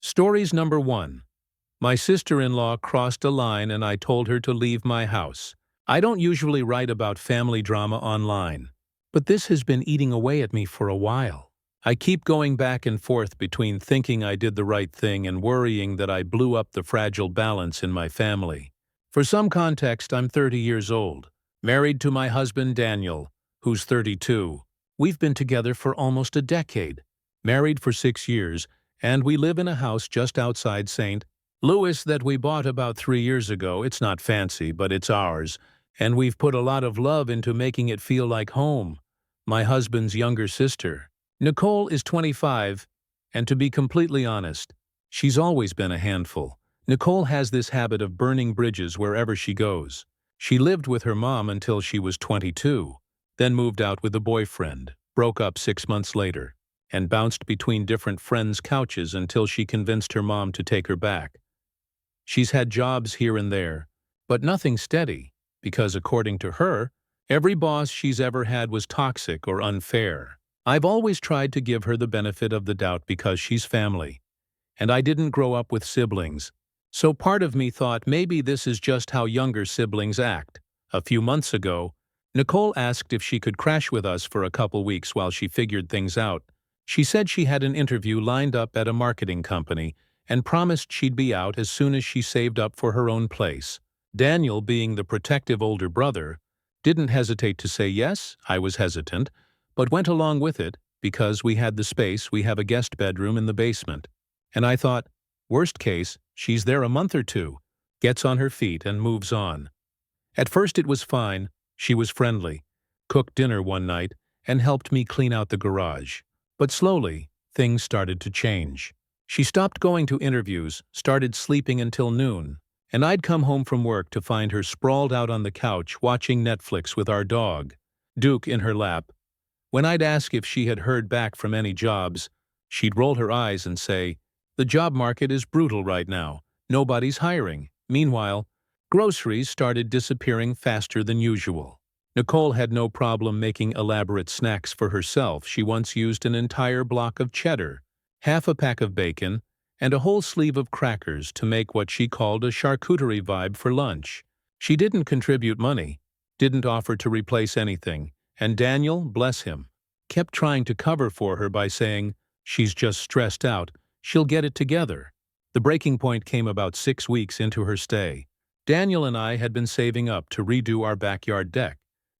Stories number 1. My sister-in-law crossed a line and I told her to leave my house. I don't usually write about family drama online, but this has been eating away at me for a while. I keep going back and forth between thinking I did the right thing and worrying that I blew up the fragile balance in my family. For some context, I'm 30 years old, married to my husband Daniel, who's 32. We've been together for almost a decade, married for 6 years, and we live in a house just outside St. Louis that we bought about 3 years ago. It's not fancy, but it's ours, and we've put a lot of love into making it feel like home. My husband's younger sister, Nicole, is 25, and to be completely honest, she's always been a handful. Nicole has this habit of burning bridges wherever she goes. She lived with her mom until she was 22, then moved out with a boyfriend, broke up 6 months later, and bounced between different friends' couches until she convinced her mom to take her back. She's had jobs here and there, but nothing steady, because according to her, every boss she's ever had was toxic or unfair. I've always tried to give her the benefit of the doubt because she's family, and I didn't grow up with siblings, so part of me thought maybe this is just how younger siblings act. A few months ago, Nicole asked if she could crash with us for a couple weeks while she figured things out. She said she had an interview lined up at a marketing company and promised she'd be out as soon as she saved up for her own place. Daniel, being the protective older brother, didn't hesitate to say yes. I was hesitant, but went along with it because we had the space. We have a guest bedroom in the basement. And I thought, worst case, she's there a month or two, gets on her feet and moves on. At first it was fine. She was friendly, cooked dinner one night, and helped me clean out the garage. But slowly, things started to change. She stopped going to interviews, started sleeping until noon, and I'd come home from work to find her sprawled out on the couch watching Netflix with our dog, Duke, in her lap. When I'd ask if she had heard back from any jobs, she'd roll her eyes and say, "The job market is brutal right now. Nobody's hiring." Meanwhile, groceries started disappearing faster than usual. Nicole had no problem making elaborate snacks for herself. She once used an entire block of cheddar, half a pack of bacon, and a whole sleeve of crackers to make what she called a charcuterie vibe for lunch. She didn't contribute money, didn't offer to replace anything, and Daniel, bless him, kept trying to cover for her by saying, "She's just stressed out, she'll get it together." The breaking point came about 6 weeks into her stay. Daniel and I had been saving up to redo our backyard deck,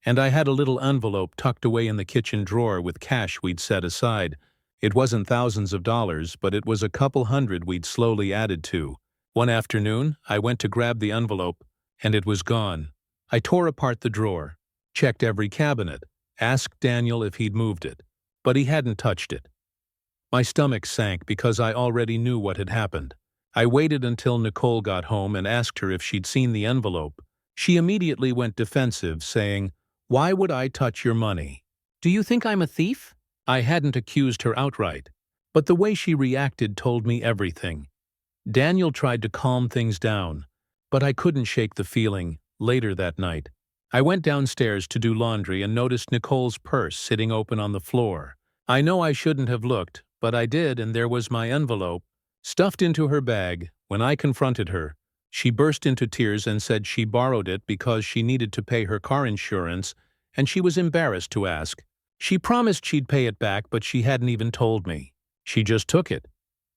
and I had a little envelope tucked away in the kitchen drawer with cash we'd set aside. It wasn't thousands of dollars, but it was a couple hundred we'd slowly added to. One afternoon, I went to grab the envelope, and it was gone. I tore apart the drawer, checked every cabinet, asked Daniel if he'd moved it, but he hadn't touched it. My stomach sank because I already knew what had happened. I waited until Nicole got home and asked her if she'd seen the envelope. She immediately went defensive, saying, "Why would I touch your money? Do you think I'm a thief?" I hadn't accused her outright, but the way she reacted told me everything. Daniel tried to calm things down, but I couldn't shake the feeling. Later that night, I went downstairs to do laundry and noticed Nicole's purse sitting open on the floor. I know I shouldn't have looked, but I did, and there was my envelope, stuffed into her bag. When I confronted her, she burst into tears and said she borrowed it because she needed to pay her car insurance, and she was embarrassed to ask. She promised she'd pay it back, but she hadn't even told me. She just took it.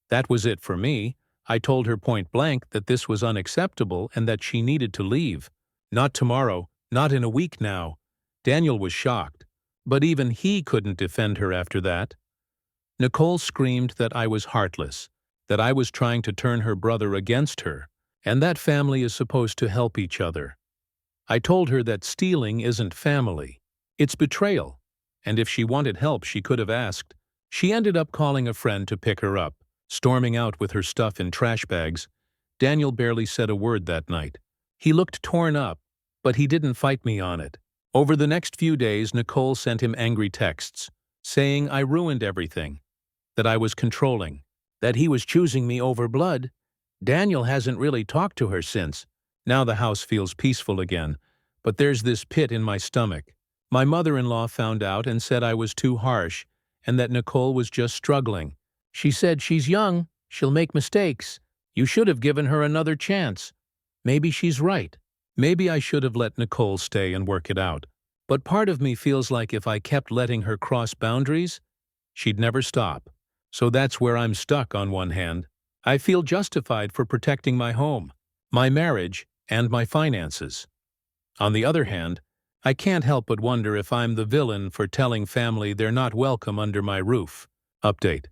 That was it for me. I told her point blank that this was unacceptable and that she needed to leave. Not tomorrow, not in a week now. Daniel was shocked, but even he couldn't defend her after that. Nicole screamed that I was heartless, that I was trying to turn her brother against her, and that family is supposed to help each other. I told her that stealing isn't family. It's betrayal. And if she wanted help, she could have asked. She ended up calling a friend to pick her up, storming out with her stuff in trash bags. Daniel barely said a word that night. He looked torn up, but he didn't fight me on it. Over the next few days, Nicole sent him angry texts, saying I ruined everything, that I was controlling, that he was choosing me over blood. Daniel hasn't really talked to her since. Now the house feels peaceful again, but there's this pit in my stomach. My mother-in-law found out and said I was too harsh and that Nicole was just struggling. She said she's young, She'll make mistakes. You should have given her another chance. Maybe she's right. Maybe I should have let Nicole stay and work it out. But part of me feels like if I kept letting her cross boundaries, she'd never stop. So that's where I'm stuck on one hand. I feel justified for protecting my home, my marriage, and my finances. On the other hand, I can't help but wonder if I'm the villain for telling family they're not welcome under my roof. Update.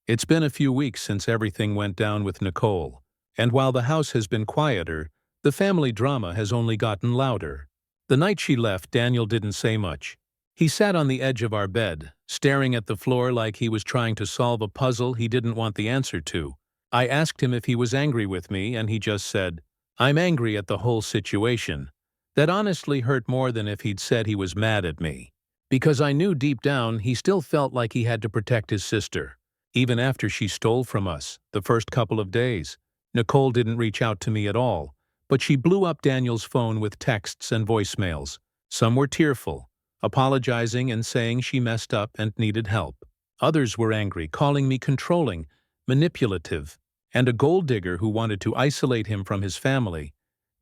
It's been a few weeks since everything went down with Nicole, and while the house has been quieter, the family drama has only gotten louder. The night she left, Daniel didn't say much. He sat on the edge of our bed, staring at the floor like he was trying to solve a puzzle he didn't want the answer to. I asked him if he was angry with me, and he just said, "I'm angry at the whole situation." That honestly hurt more than if he'd said he was mad at me. Because I knew deep down he still felt like he had to protect his sister. Even after she stole from us, the first couple of days, Nicole didn't reach out to me at all, but she blew up Daniel's phone with texts and voicemails. Some were tearful, apologizing and saying she messed up and needed help. Others were angry, calling me controlling, manipulative, and a gold digger who wanted to isolate him from his family.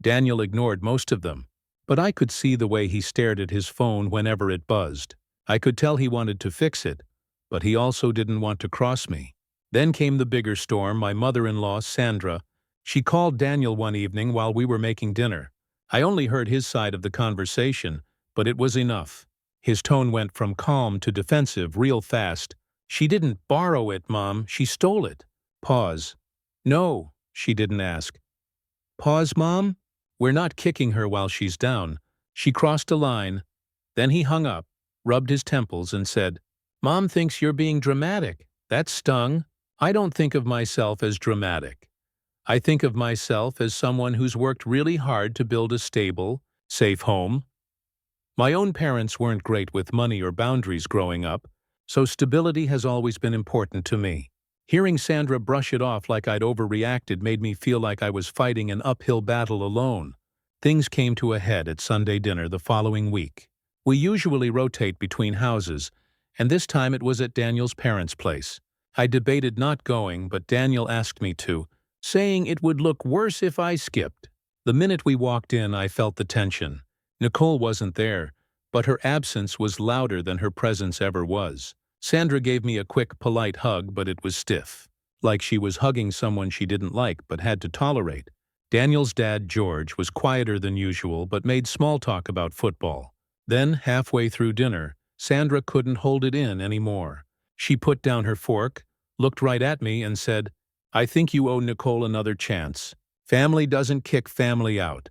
Daniel ignored most of them, but I could see the way he stared at his phone whenever it buzzed. I could tell he wanted to fix it, but he also didn't want to cross me. Then came the bigger storm, my mother-in-law, Sandra. She called Daniel one evening while we were making dinner. I only heard his side of the conversation, but it was enough. His tone went from calm to defensive real fast. "She didn't borrow it, Mom. She stole it." Pause. "No," she didn't ask. "Pause, Mom? We're not kicking her while she's down. She crossed a line." Then he hung up, rubbed his temples, and said, "Mom thinks you're being dramatic." That stung. I don't think of myself as dramatic. I think of myself as someone who's worked really hard to build a stable, safe home. My own parents weren't great with money or boundaries growing up, so stability has always been important to me. Hearing Sandra brush it off like I'd overreacted made me feel like I was fighting an uphill battle alone. Things came to a head at Sunday dinner the following week. We usually rotate between houses, and this time it was at Daniel's parents' place. I debated not going, but Daniel asked me to, saying it would look worse if I skipped. The minute we walked in, I felt the tension. Nicole wasn't there, but her absence was louder than her presence ever was. Sandra gave me a quick, polite hug, but it was stiff, like she was hugging someone she didn't like but had to tolerate. Daniel's dad, George, was quieter than usual but made small talk about football. Then, halfway through dinner, Sandra couldn't hold it in anymore. She put down her fork, looked right at me, and said, "I think you owe Nicole another chance. Family doesn't kick family out."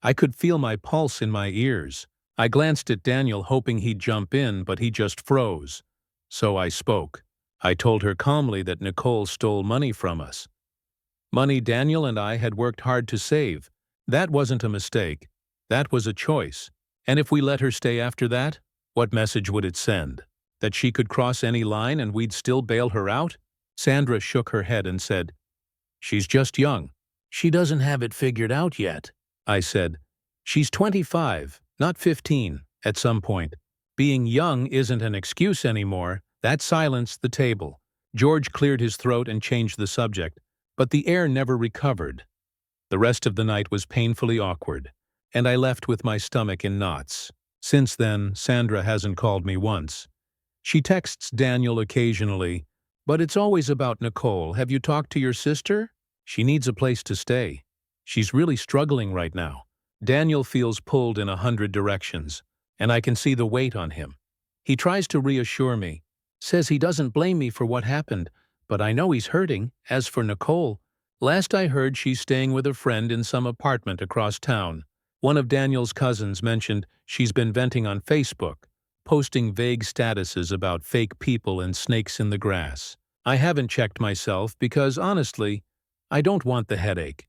I could feel my pulse in my ears. I glanced at Daniel hoping he'd jump in, but he just froze. So I spoke. I told her calmly that Nicole stole money from us. Money Daniel and I had worked hard to save. That wasn't a mistake. That was a choice. And if we let her stay after that, what message would it send? That she could cross any line and we'd still bail her out? Sandra shook her head and said, "She's just young. She doesn't have it figured out yet." I said, "She's 25, not 15, at some point. Being young isn't an excuse anymore." That silenced the table. George cleared his throat and changed the subject, but the air never recovered. The rest of the night was painfully awkward, and I left with my stomach in knots. Since then, Sandra hasn't called me once. She texts Daniel occasionally, but it's always about Nicole. "Have you talked to your sister? She needs a place to stay. She's really struggling right now." Daniel feels pulled in 100 directions, and I can see the weight on him. He tries to reassure me, says he doesn't blame me for what happened, but I know he's hurting. As for Nicole, last I heard she's staying with a friend in some apartment across town. One of Daniel's cousins mentioned she's been venting on Facebook, posting vague statuses about fake people and snakes in the grass. I haven't checked myself because, honestly, I don't want the headache.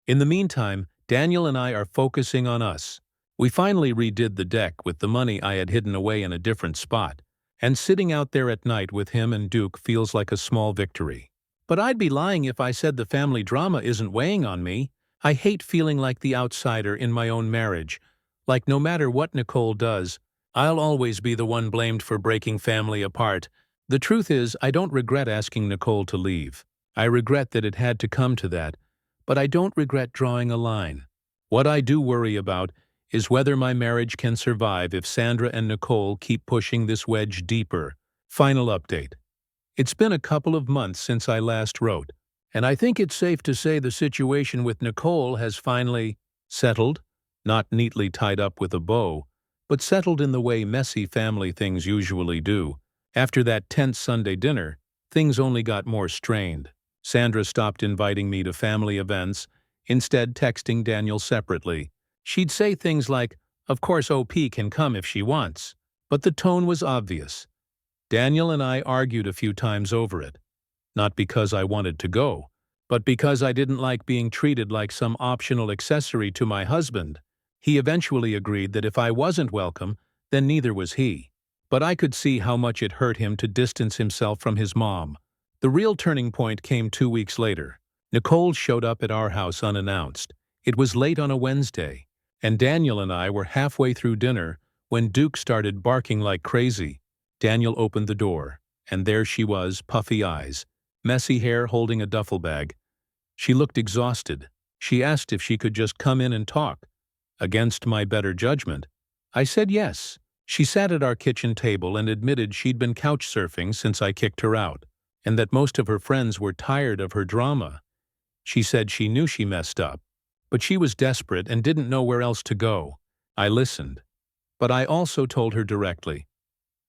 In the meantime, Daniel and I are focusing on us. We finally redid the deck with the money I had hidden away in a different spot, and sitting out there at night with him and Duke feels like a small victory. But I'd be lying if I said the family drama isn't weighing on me. I hate feeling like the outsider in my own marriage, like no matter what Nicole does, I'll always be the one blamed for breaking family apart. The truth is, I don't regret asking Nicole to leave. I regret that it had to come to that, but I don't regret drawing a line. What I do worry about is whether my marriage can survive if Sandra and Nicole keep pushing this wedge deeper. Final update. It's been a couple of months since I last wrote, and I think it's safe to say the situation with Nicole has finally settled, not neatly tied up with a bow, but settled in the way messy family things usually do. After that tense Sunday dinner, things only got more strained. Sandra stopped inviting me to family events, instead texting Daniel separately. She'd say things like, "Of course OP can come if she wants," but the tone was obvious. Daniel and I argued a few times over it. Not because I wanted to go, but because I didn't like being treated like some optional accessory to my husband. He eventually agreed that if I wasn't welcome, then neither was he. But I could see how much it hurt him to distance himself from his mom. The real turning point came 2 weeks later. Nicole showed up at our house unannounced. It was late on a Wednesday, and Daniel and I were halfway through dinner when Duke started barking like crazy. Daniel opened the door, and there she was, puffy eyes, messy hair holding a duffel bag. She looked exhausted. She asked if she could just come in and talk. Against my better judgment, I said yes. She sat at our kitchen table and admitted she'd been couch surfing since I kicked her out, and that most of her friends were tired of her drama. She said she knew she messed up, but she was desperate and didn't know where else to go. I listened, but I also told her directly,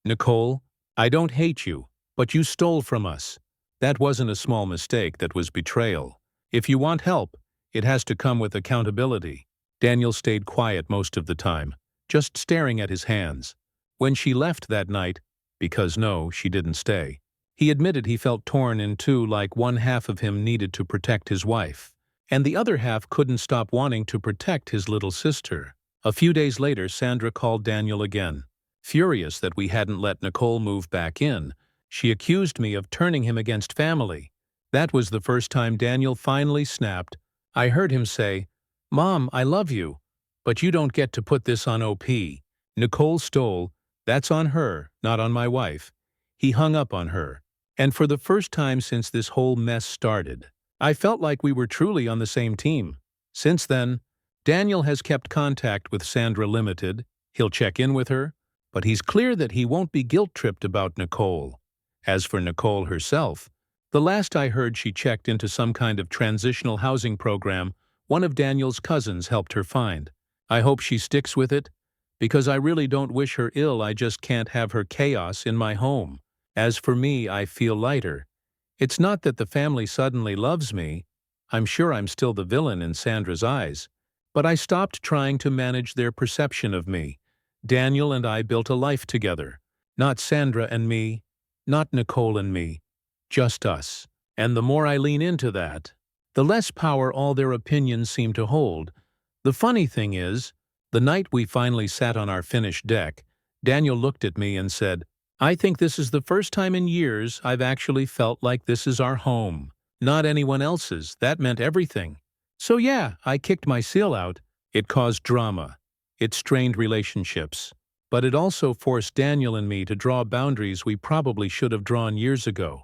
"Nicole, I don't hate you, but you stole from us. That wasn't a small mistake, that was betrayal. If you want help, it has to come with accountability." Daniel stayed quiet most of the time, just staring at his hands. When she left that night, because no, she didn't stay, he admitted he felt torn in two, like one half of him needed to protect his wife, and the other half couldn't stop wanting to protect his little sister. A few days later, Sandra called Daniel again. Furious that we hadn't let Nicole move back in, she accused me of turning him against family. That was the first time Daniel finally snapped. I heard him say, "Mom, I love you, but you don't get to put this on OP. Nicole stole. That's on her, not on my wife." He hung up on her. And for the first time since this whole mess started, I felt like we were truly on the same team. Since then, Daniel has kept contact with Sandra Limited. He'll check in with her, but he's clear that he won't be guilt-tripped about Nicole. As for Nicole herself, the last I heard she checked into some kind of transitional housing program one of Daniel's cousins helped her find. I hope she sticks with it, because I really don't wish her ill. I just can't have her chaos in my home. As for me, I feel lighter. It's not that the family suddenly loves me. I'm sure I'm still the villain in Sandra's eyes, but I stopped trying to manage their perception of me. Daniel and I built a life together. Not Sandra and me, not Nicole and me, just us. And the more I lean into that, the less power all their opinions seem to hold. The funny thing is, the night we finally sat on our finished deck, Daniel looked at me and said, "I think this is the first time in years I've actually felt like this is our home, not anyone else's." That meant everything. So yeah, I kicked my seal out. It caused drama. It strained relationships. But it also forced Daniel and me to draw boundaries we probably should have drawn years ago.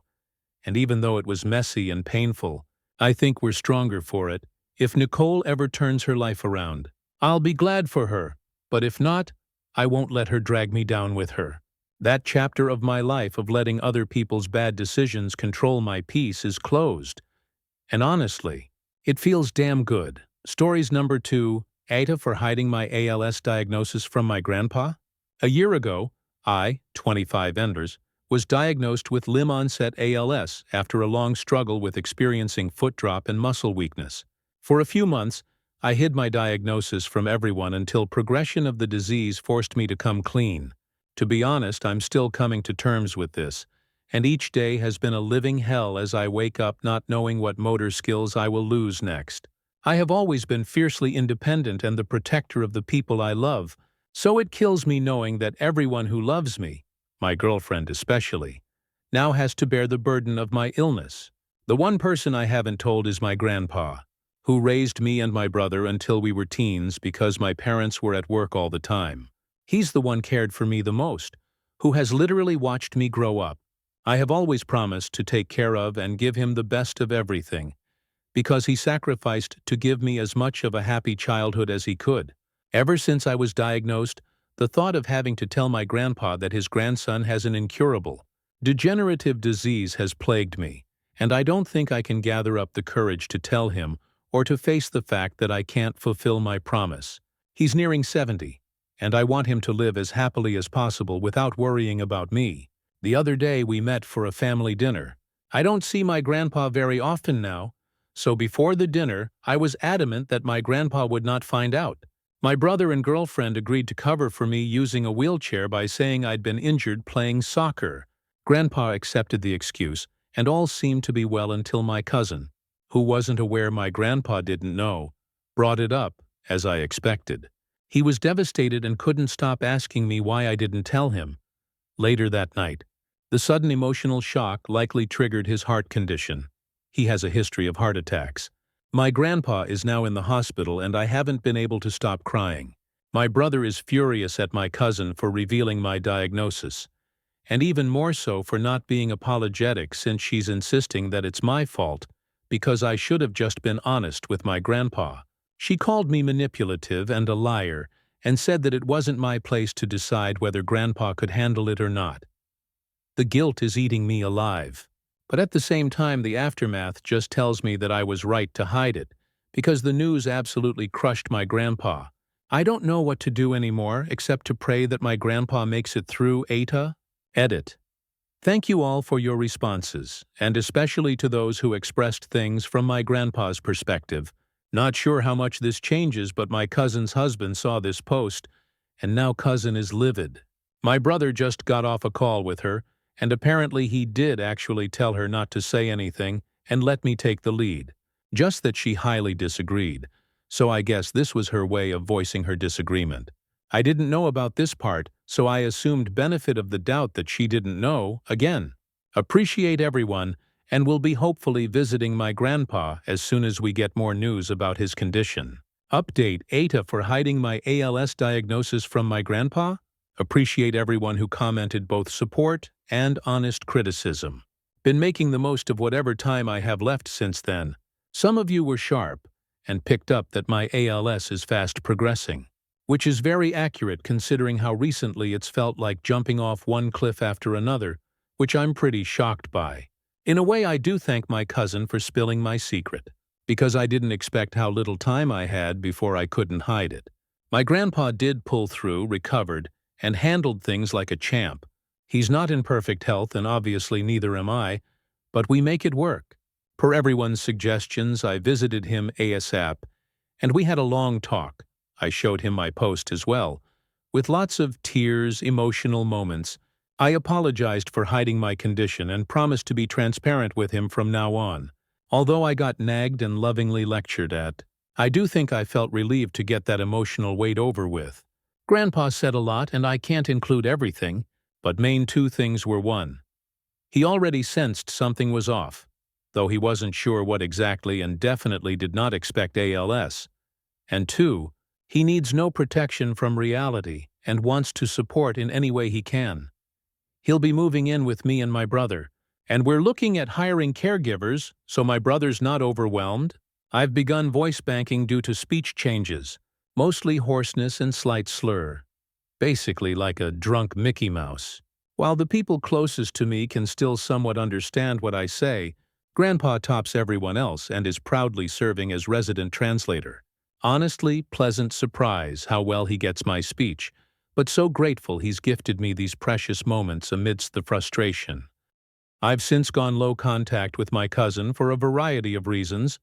And even though it was messy and painful, I think we're stronger for it. If Nicole ever turns her life around, I'll be glad for her. But if not, I won't let her drag me down with her. That chapter of my life of letting other people's bad decisions control my peace is closed. And honestly, it feels damn good. Stories number 2, ATA for hiding my ALS diagnosis from my grandpa. A year ago, I, 25 Enders, was diagnosed with limb-onset ALS after a long struggle with experiencing foot drop and muscle weakness. For a few months, I hid my diagnosis from everyone until progression of the disease forced me to come clean. To be honest, I'm still coming to terms with this, and each day has been a living hell as I wake up not knowing what motor skills I will lose next. I have always been fiercely independent and the protector of the people I love, so it kills me knowing that everyone who loves me, my girlfriend especially, now has to bear the burden of my illness. The one person I haven't told is my grandpa, who raised me and my brother until we were teens because my parents were at work all the time. He's the one cared for me the most, who has literally watched me grow up. I have always promised to take care of and give him the best of everything, because he sacrificed to give me as much of a happy childhood as he could. Ever since I was diagnosed, the thought of having to tell my grandpa that his grandson has an incurable, degenerative disease has plagued me, and I don't think I can gather up the courage to tell him or to face the fact that I can't fulfill my promise. He's nearing 70, and I want him to live as happily as possible without worrying about me. The other day we met for a family dinner. I don't see my grandpa very often now, so before the dinner I was adamant that my grandpa would not find out. My brother and girlfriend agreed to cover for me using a wheelchair by saying I'd been injured playing soccer. Grandpa accepted the excuse, and all seemed to be well until my cousin, who wasn't aware my grandpa didn't know, brought it up, as I expected. He was devastated and couldn't stop asking me why I didn't tell him. Later that night, the sudden emotional shock likely triggered his heart condition. He has a history of heart attacks. My grandpa is now in the hospital and I haven't been able to stop crying. My brother is furious at my cousin for revealing my diagnosis, and even more so for not being apologetic since she's insisting that it's my fault because I should have just been honest with my grandpa. She called me manipulative and a liar and said that it wasn't my place to decide whether grandpa could handle it or not. The guilt is eating me alive. But at the same time, the aftermath just tells me that I was right to hide it, because the news absolutely crushed my grandpa. I don't know what to do anymore except to pray that my grandpa makes it through. Edit. Thank you all for your responses, and especially to those who expressed things from my grandpa's perspective. Not sure how much this changes, but my cousin's husband saw this post, and now cousin is livid. My brother just got off a call with her, and apparently he did actually tell her not to say anything and let me take the lead. Just that she highly disagreed, so I guess this was her way of voicing her disagreement. I didn't know about this part, so I assumed benefit of the doubt that she didn't know. Again, appreciate everyone, and will be hopefully visiting my grandpa as soon as we get more news about his condition. Update: ATA for hiding my ALS diagnosis from my grandpa? Appreciate everyone who commented both support and honest criticism. Been making the most of whatever time I have left since then. Some of you were sharp and picked up that my ALS is fast progressing, which is very accurate considering how recently it's felt like jumping off one cliff after another, which I'm pretty shocked by. In a way, I do thank my cousin for spilling my secret, because I didn't expect how little time I had before I couldn't hide it. My grandpa did pull through, recovered, and handled things like a champ. He's not in perfect health, and obviously neither am I, but we make it work. Per everyone's suggestions, I visited him ASAP, and we had a long talk. I showed him my post as well, with lots of tears, emotional moments. I apologized for hiding my condition and promised to be transparent with him from now on. Although I got nagged and lovingly lectured at, I do think I felt relieved to get that emotional weight over with. Grandpa said a lot, and I can't include everything, but main two things were: one, he already sensed something was off, though he wasn't sure what exactly and definitely did not expect ALS, and two, he needs no protection from reality and wants to support in any way he can. He'll be moving in with me and my brother, and we're looking at hiring caregivers so my brother's not overwhelmed. I've begun voice banking due to speech changes, mostly hoarseness and slight slur. Basically like a drunk Mickey Mouse. While the people closest to me can still somewhat understand what I say, Grandpa tops everyone else and is proudly serving as resident translator. Honestly, pleasant surprise how well he gets my speech, but so grateful he's gifted me these precious moments amidst the frustration. I've since gone low contact with my cousin for a variety of reasons,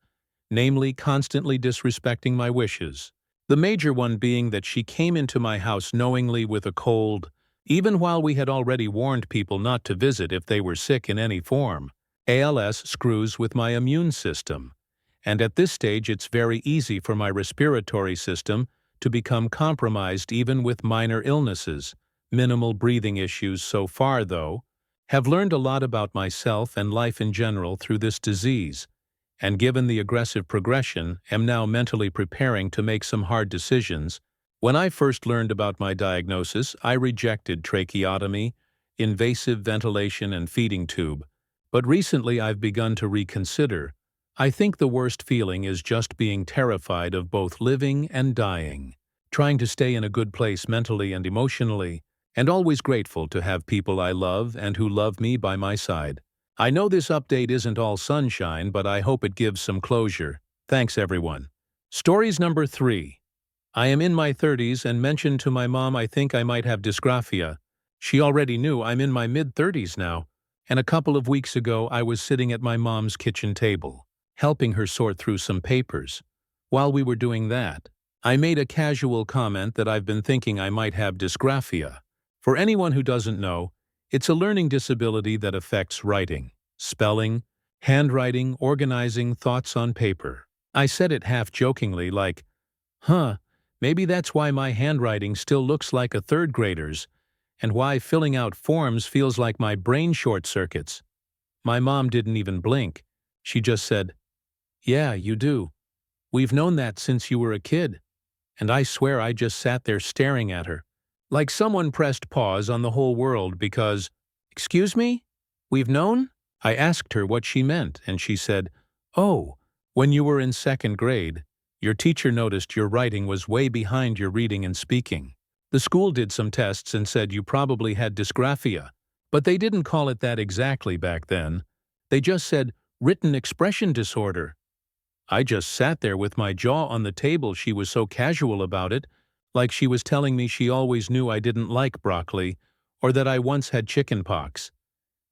namely constantly disrespecting my wishes. The major one being that she came into my house knowingly with a cold, even while we had already warned people not to visit if they were sick in any form. ALS screws with my immune system, and at this stage it's very easy for my respiratory system to become compromised even with minor illnesses. Minimal breathing issues so far, though. Have learned a lot about myself and life in general through this disease, and given the aggressive progression, am now mentally preparing to make some hard decisions. When I first learned about my diagnosis, I rejected tracheotomy invasive ventilation and feeding tube, but recently I've begun to reconsider. I think the worst feeling is just being terrified of both living and dying, trying to stay in a good place mentally and emotionally, and always grateful to have people I love and who love me by my side. I know this update isn't all sunshine, but I hope it gives some closure. Thanks, everyone. Stories number 3. I am in my 30s and mentioned to my mom I think I might have dysgraphia. She already knew I'm in my mid-30s now, and a couple of weeks ago I was sitting at my mom's kitchen table, helping her sort through some papers. While we were doing that, I made a casual comment that I've been thinking I might have dysgraphia. For anyone who doesn't know, it's a learning disability that affects writing, spelling, handwriting, organizing thoughts on paper. I said it half-jokingly like, maybe that's why my handwriting still looks like a third grader's, and why filling out forms feels like my brain short-circuits. My mom didn't even blink. She just said, "Yeah, you do. We've known that since you were a kid." And I swear I just sat there staring at her, like someone pressed pause on the whole world because, "Excuse me? We've known?" I asked her what she meant, and she said, "Oh, when you were in 2nd grade, your teacher noticed your writing was way behind your reading and speaking. The school did some tests and said you probably had dysgraphia, but they didn't call it that exactly back then. They just said written expression disorder." I just sat there with my jaw on the table. She was so casual about it, like she was telling me she always knew I didn't like broccoli or that I once had chicken pox.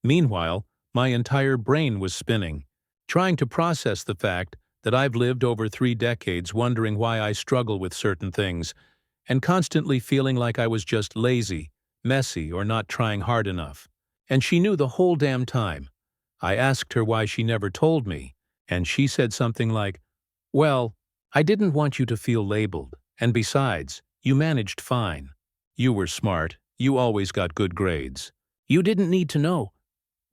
Meanwhile, my entire brain was spinning, trying to process the fact that I've lived over 3 decades wondering why I struggle with certain things, and constantly feeling like I was just lazy, messy, or not trying hard enough. And she knew the whole damn time. I asked her why she never told me, and she said something like, "Well, I didn't want you to feel labeled, and besides, you managed fine. You were smart, you always got good grades. You didn't need to know."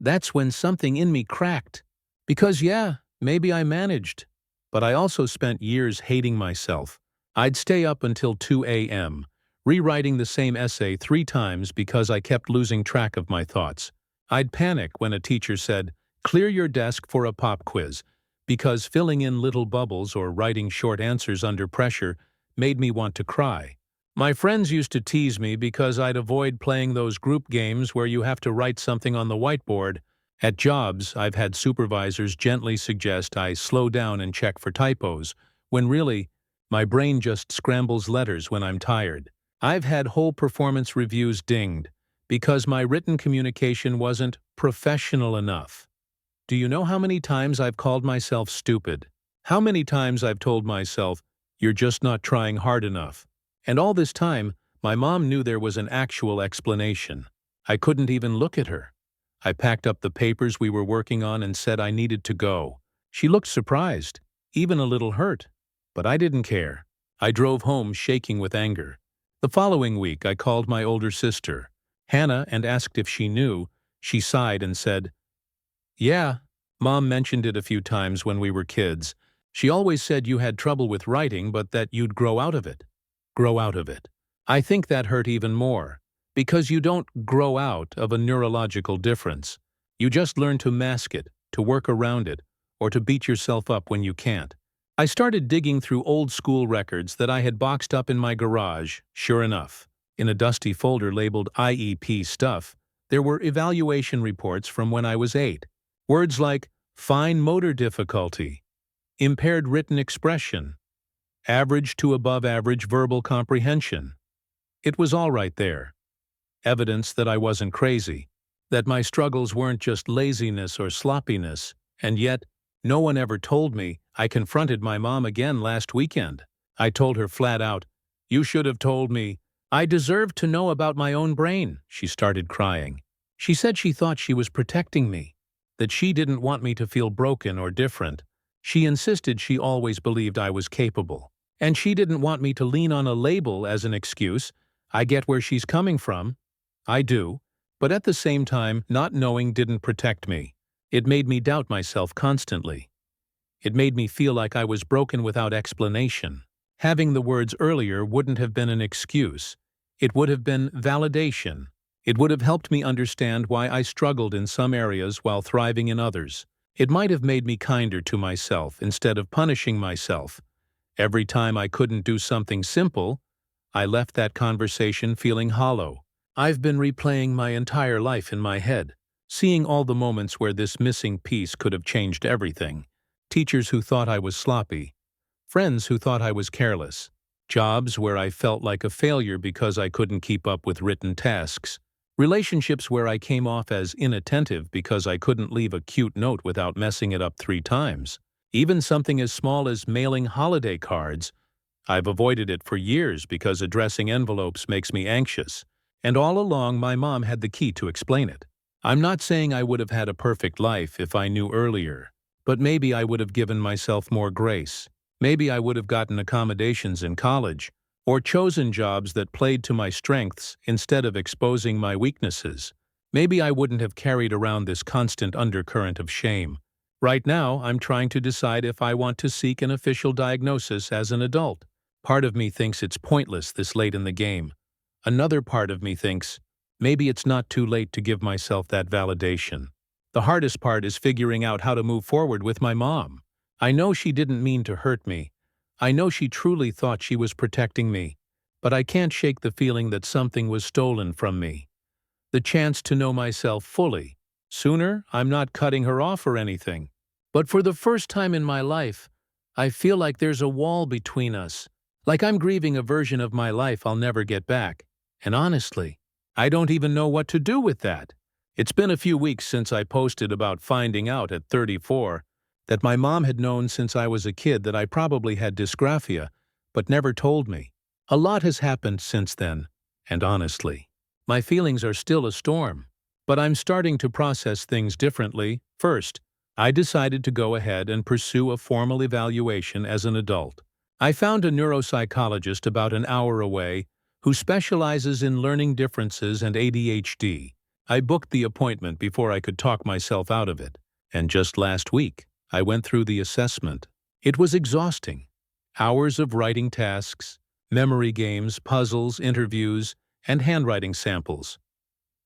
That's when something in me cracked. Because yeah, maybe I managed, but I also spent years hating myself. I'd stay up until 2 a.m., rewriting the same essay 3 times because I kept losing track of my thoughts. I'd panic when a teacher said, "Clear your desk for a pop quiz," because filling in little bubbles or writing short answers under pressure made me want to cry. My friends used to tease me because I'd avoid playing those group games where you have to write something on the whiteboard. At jobs, I've had supervisors gently suggest I slow down and check for typos, when really, my brain just scrambles letters when I'm tired. I've had whole performance reviews dinged because my written communication wasn't professional enough. Do you know how many times I've called myself stupid? How many times I've told myself, "You're just not trying hard enough"? And all this time, my mom knew there was an actual explanation. I couldn't even look at her. I packed up the papers we were working on and said I needed to go. She looked surprised, even a little hurt. But I didn't care. I drove home shaking with anger. The following week, I called my older sister, Hannah, and asked if she knew. She sighed and said, "Yeah, Mom mentioned it a few times when we were kids. She always said you had trouble with writing, but that you'd grow out of it." Grow out of it. I think that hurt even more, because you don't grow out of a neurological difference. You just learn to mask it, to work around it, or to beat yourself up when you can't. I started digging through old school records that I had boxed up in my garage. Sure enough, in a dusty folder labeled IEP stuff, there were evaluation reports from when I was 8. Words like fine motor difficulty, impaired written expression, average to above average verbal comprehension. It was all right there. Evidence that I wasn't crazy, that my struggles weren't just laziness or sloppiness, and yet, no one ever told me. I confronted my mom again last weekend. I told her flat out, "You should have told me. I deserved to know about my own brain." She started crying. She said she thought she was protecting me, that she didn't want me to feel broken or different. She insisted she always believed I was capable, and she didn't want me to lean on a label as an excuse. I get where she's coming from. I do. But at the same time, not knowing didn't protect me. It made me doubt myself constantly. It made me feel like I was broken without explanation. Having the words earlier wouldn't have been an excuse. It would have been validation. It would have helped me understand why I struggled in some areas while thriving in others. It might have made me kinder to myself instead of punishing myself. Every time I couldn't do something simple, I left that conversation feeling hollow. I've been replaying my entire life in my head, seeing all the moments where this missing piece could have changed everything. Teachers who thought I was sloppy, friends who thought I was careless, jobs where I felt like a failure because I couldn't keep up with written tasks, relationships where I came off as inattentive because I couldn't leave a cute note without messing it up 3 times. Even something as small as mailing holiday cards, I've avoided it for years because addressing envelopes makes me anxious, and all along my mom had the key to explain it. I'm not saying I would have had a perfect life if I knew earlier, but maybe I would have given myself more grace. Maybe I would have gotten accommodations in college, or chosen jobs that played to my strengths instead of exposing my weaknesses. Maybe I wouldn't have carried around this constant undercurrent of shame. Right now, I'm trying to decide if I want to seek an official diagnosis as an adult. Part of me thinks it's pointless this late in the game. Another part of me thinks, maybe it's not too late to give myself that validation. The hardest part is figuring out how to move forward with my mom. I know she didn't mean to hurt me. I know she truly thought she was protecting me, but I can't shake the feeling that something was stolen from me. The chance to know myself fully. Sooner, I'm not cutting her off or anything. But for the first time in my life, I feel like there's a wall between us. Like I'm grieving a version of my life I'll never get back. And honestly, I don't even know what to do with that. It's been a few weeks since I posted about finding out at 34 that my mom had known since I was a kid that I probably had dysgraphia, but never told me. A lot has happened since then, and honestly, my feelings are still a storm. But I'm starting to process things differently. First, I decided to go ahead and pursue a formal evaluation as an adult. I found a neuropsychologist about an hour away who specializes in learning differences and ADHD. I booked the appointment before I could talk myself out of it, and just last week, I went through the assessment. It was exhausting. Hours of writing tasks, memory games, puzzles, interviews, and handwriting samples.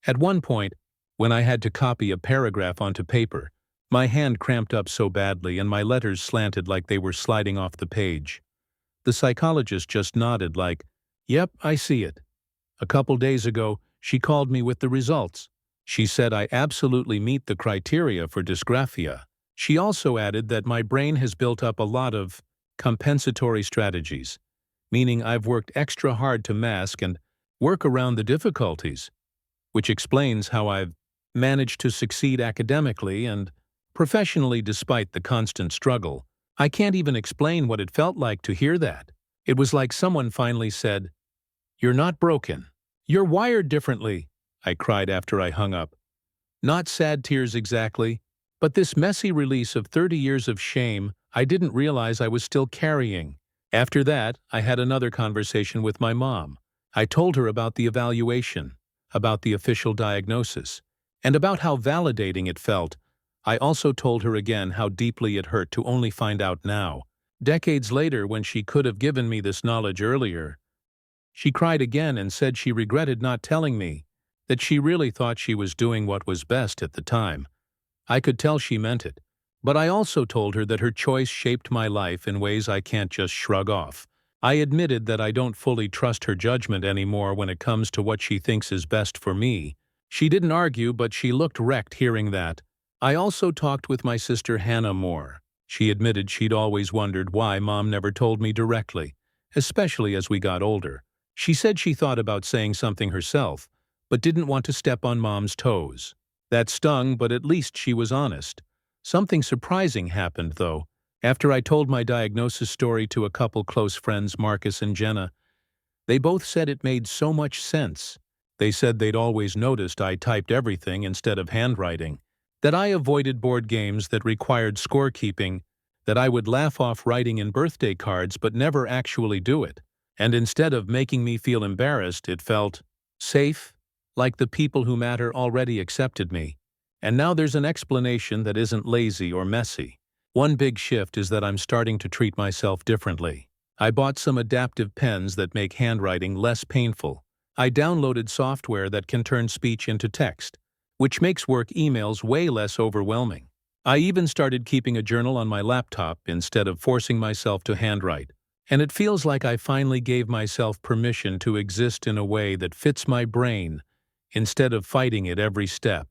At one point, when I had to copy a paragraph onto paper, my hand cramped up so badly and my letters slanted like they were sliding off the page. The psychologist just nodded like, "Yep, I see it." A couple days ago, she called me with the results. She said I absolutely meet the criteria for dysgraphia. She also added that my brain has built up a lot of compensatory strategies, meaning I've worked extra hard to mask and work around the difficulties, which explains how I've managed to succeed academically and professionally despite the constant struggle. I can't even explain what it felt like to hear that. It was like someone finally said, "You're not broken. You're wired differently," I cried after I hung up. Not sad tears exactly, but this messy release of 30 years of shame I didn't realize I was still carrying. After that, I had another conversation with my mom. I told her about the evaluation, about the official diagnosis, and about how validating it felt. I also told her again how deeply it hurt to only find out now, decades later when she could have given me this knowledge earlier. She cried again and said she regretted not telling me, that she really thought she was doing what was best at the time. I could tell she meant it, but I also told her that her choice shaped my life in ways I can't just shrug off. I admitted that I don't fully trust her judgment anymore when it comes to what she thinks is best for me. She didn't argue, but she looked wrecked hearing that. I also talked with my sister Hannah more. She admitted she'd always wondered why Mom never told me directly, especially as we got older. She said she thought about saying something herself, but didn't want to step on Mom's toes. That stung, but at least she was honest. Something surprising happened, though. After I told my diagnosis story to a couple close friends, Marcus and Jenna, they both said it made so much sense. They said they'd always noticed I typed everything instead of handwriting, that I avoided board games that required scorekeeping, that I would laugh off writing in birthday cards but never actually do it. And instead of making me feel embarrassed, it felt safe, like the people who matter already accepted me. And now there's an explanation that isn't lazy or messy. One big shift is that I'm starting to treat myself differently. I bought some adaptive pens that make handwriting less painful. I downloaded software that can turn speech into text, which makes work emails way less overwhelming. I even started keeping a journal on my laptop instead of forcing myself to handwrite, and it feels like I finally gave myself permission to exist in a way that fits my brain instead of fighting it every step.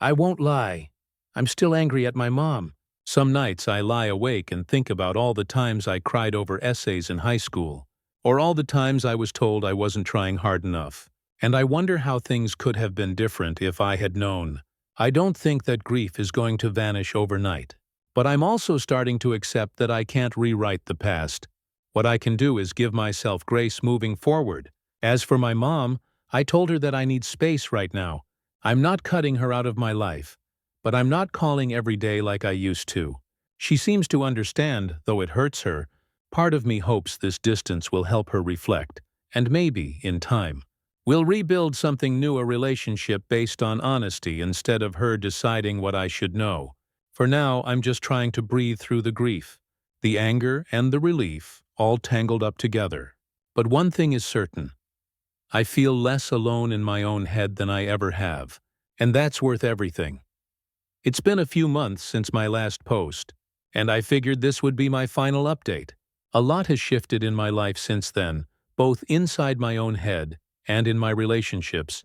I won't lie. I'm still angry at my mom. Some nights I lie awake and think about all the times I cried over essays in high school, or all the times I was told I wasn't trying hard enough. And I wonder how things could have been different if I had known. I don't think that grief is going to vanish overnight. But I'm also starting to accept that I can't rewrite the past. What I can do is give myself grace moving forward. As for my mom, I told her that I need space right now. I'm not cutting her out of my life, but I'm not calling every day like I used to. She seems to understand, though it hurts her. Part of me hopes this distance will help her reflect, and maybe, in time, we'll rebuild something new, a relationship based on honesty instead of her deciding what I should know. For now, I'm just trying to breathe through the grief, the anger and the relief, all tangled up together. But one thing is certain. I feel less alone in my own head than I ever have, and that's worth everything. It's been a few months since my last post, and I figured this would be my final update. A lot has shifted in my life since then, both inside my own head and in my relationships,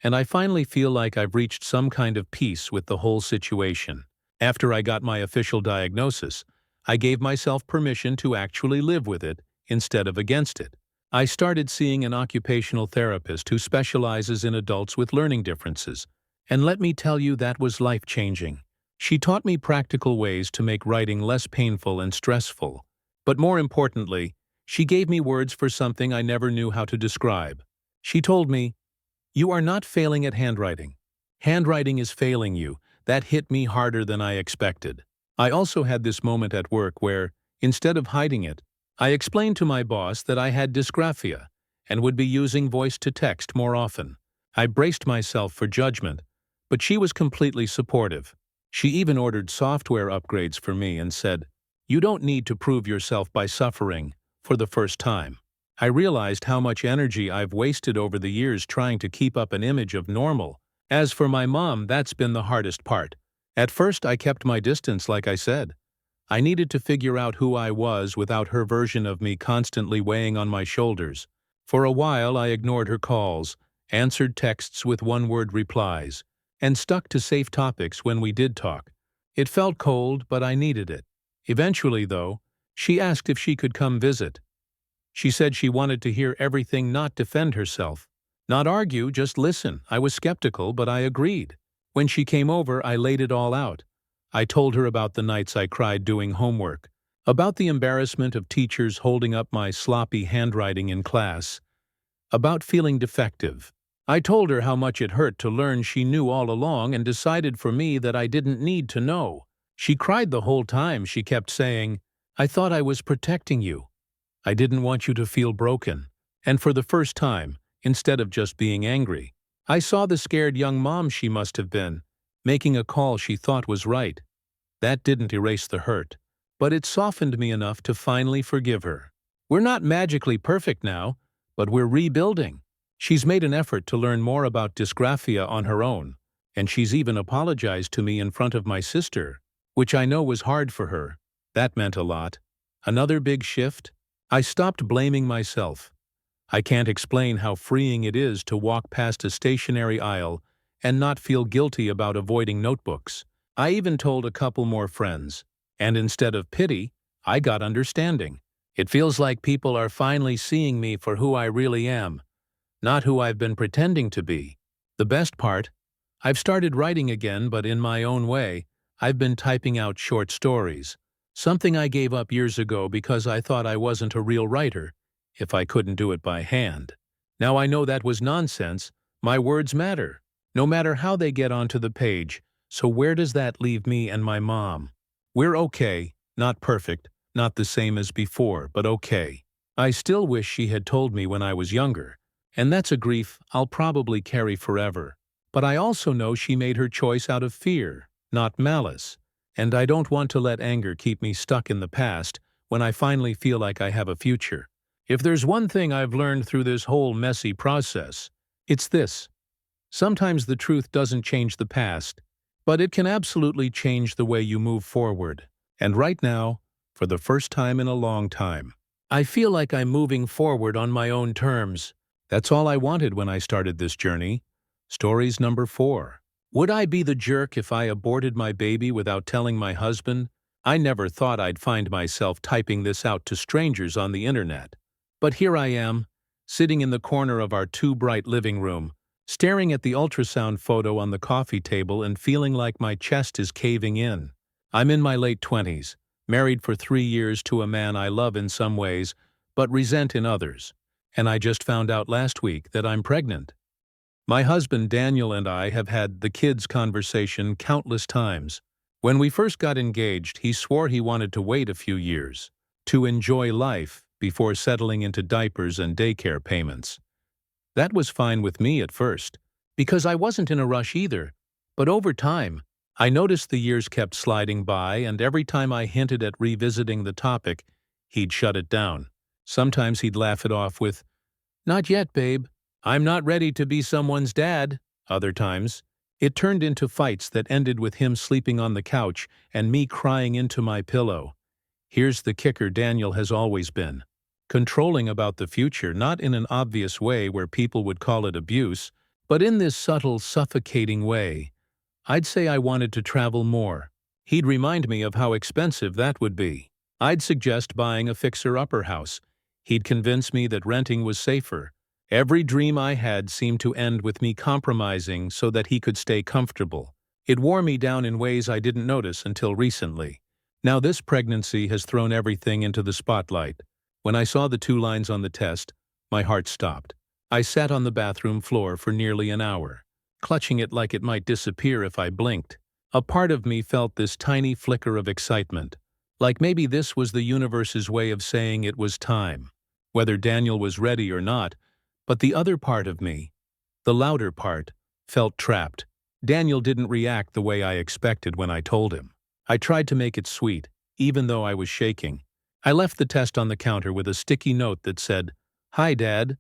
and I finally feel like I've reached some kind of peace with the whole situation. After I got my official diagnosis, I gave myself permission to actually live with it instead of against it. I started seeing an occupational therapist who specializes in adults with learning differences, and let me tell you, that was life-changing. She taught me practical ways to make writing less painful and stressful, but more importantly, she gave me words for something I never knew how to describe. She told me, "You are not failing at handwriting. Handwriting is failing you." That hit me harder than I expected. I also had this moment at work where, instead of hiding it, I explained to my boss that I had dysgraphia and would be using voice-to-text more often. I braced myself for judgment, but she was completely supportive. She even ordered software upgrades for me and said, "You don't need to prove yourself by suffering." For the first time, I realized how much energy I've wasted over the years trying to keep up an image of normal. As for my mom, that's been the hardest part. At first, I kept my distance, like I said. I needed to figure out who I was without her version of me constantly weighing on my shoulders. For a while, I ignored her calls, answered texts with one-word replies, and stuck to safe topics when we did talk. It felt cold, but I needed it. Eventually, though, she asked if she could come visit. She said she wanted to hear everything, not defend herself. Not argue, just listen. I was skeptical, but I agreed. When she came over, I laid it all out. I told her about the nights I cried doing homework, about the embarrassment of teachers holding up my sloppy handwriting in class, about feeling defective. I told her how much it hurt to learn she knew all along and decided for me that I didn't need to know. She cried the whole time. She kept saying, "I thought I was protecting you. I didn't want you to feel broken." And for the first time, instead of just being angry, I saw the scared young mom she must have been, making a call she thought was right. That didn't erase the hurt, but it softened me enough to finally forgive her. We're not magically perfect now, but we're rebuilding. She's made an effort to learn more about dysgraphia on her own, and she's even apologized to me in front of my sister, which I know was hard for her. That meant a lot. Another big shift? I stopped blaming myself. I can't explain how freeing it is to walk past a stationery aisle and not feel guilty about avoiding notebooks. I even told a couple more friends, and instead of pity, I got understanding. It feels like people are finally seeing me for who I really am, not who I've been pretending to be. The best part? I've started writing again, but in my own way. I've been typing out short stories, something I gave up years ago because I thought I wasn't a real writer if I couldn't do it by hand. Now I know that was nonsense. My words matter, no matter how they get onto the page. So where does that leave me and my mom? We're okay, not perfect, not the same as before, but okay. I still wish she had told me when I was younger, and that's a grief I'll probably carry forever. But I also know she made her choice out of fear, not malice, and I don't want to let anger keep me stuck in the past when I finally feel like I have a future. If there's one thing I've learned through this whole messy process, It's this. Sometimes the truth doesn't change the past, but it can absolutely change the way you move forward. And right now, for the first time in a long time, I feel like I'm moving forward on my own terms. That's all I wanted when I started this journey. Stories number 4. Would I be the jerk if I aborted my baby without telling my husband? I never thought I'd find myself typing this out to strangers on the internet. But here I am, sitting in the corner of our too bright living room, staring at the ultrasound photo on the coffee table and feeling like my chest is caving in. I'm in my late 20s, married for 3 years to a man I love in some ways, but resent in others. And I just found out last week that I'm pregnant. My husband Daniel and I have had the kids conversation countless times. When we first got engaged, he swore he wanted to wait a few years, to enjoy life before settling into diapers and daycare payments. That was fine with me at first, because I wasn't in a rush either. But over time, I noticed the years kept sliding by, and every time I hinted at revisiting the topic, he'd shut it down. Sometimes he'd laugh it off with, "Not yet, babe. I'm not ready to be someone's dad." Other times, it turned into fights that ended with him sleeping on the couch and me crying into my pillow. Here's the kicker: Daniel has always been controlling about the future, not in an obvious way where people would call it abuse, but in this subtle, suffocating way. I'd say I wanted to travel more. He'd remind me of how expensive that would be. I'd suggest buying a fixer-upper house. He'd convince me that renting was safer. Every dream I had seemed to end with me compromising so that he could stay comfortable. It wore me down in ways I didn't notice until recently. Now this pregnancy has thrown everything into the spotlight. When I saw the 2 lines on the test, my heart stopped. I sat on the bathroom floor for nearly an hour, clutching it like it might disappear if I blinked. A part of me felt this tiny flicker of excitement, like maybe this was the universe's way of saying it was time, whether Daniel was ready or not. But the other part of me, the louder part, felt trapped. Daniel didn't react the way I expected when I told him. I tried to make it sweet, even though I was shaking. I left the test on the counter with a sticky note that said, "Hi, Dad."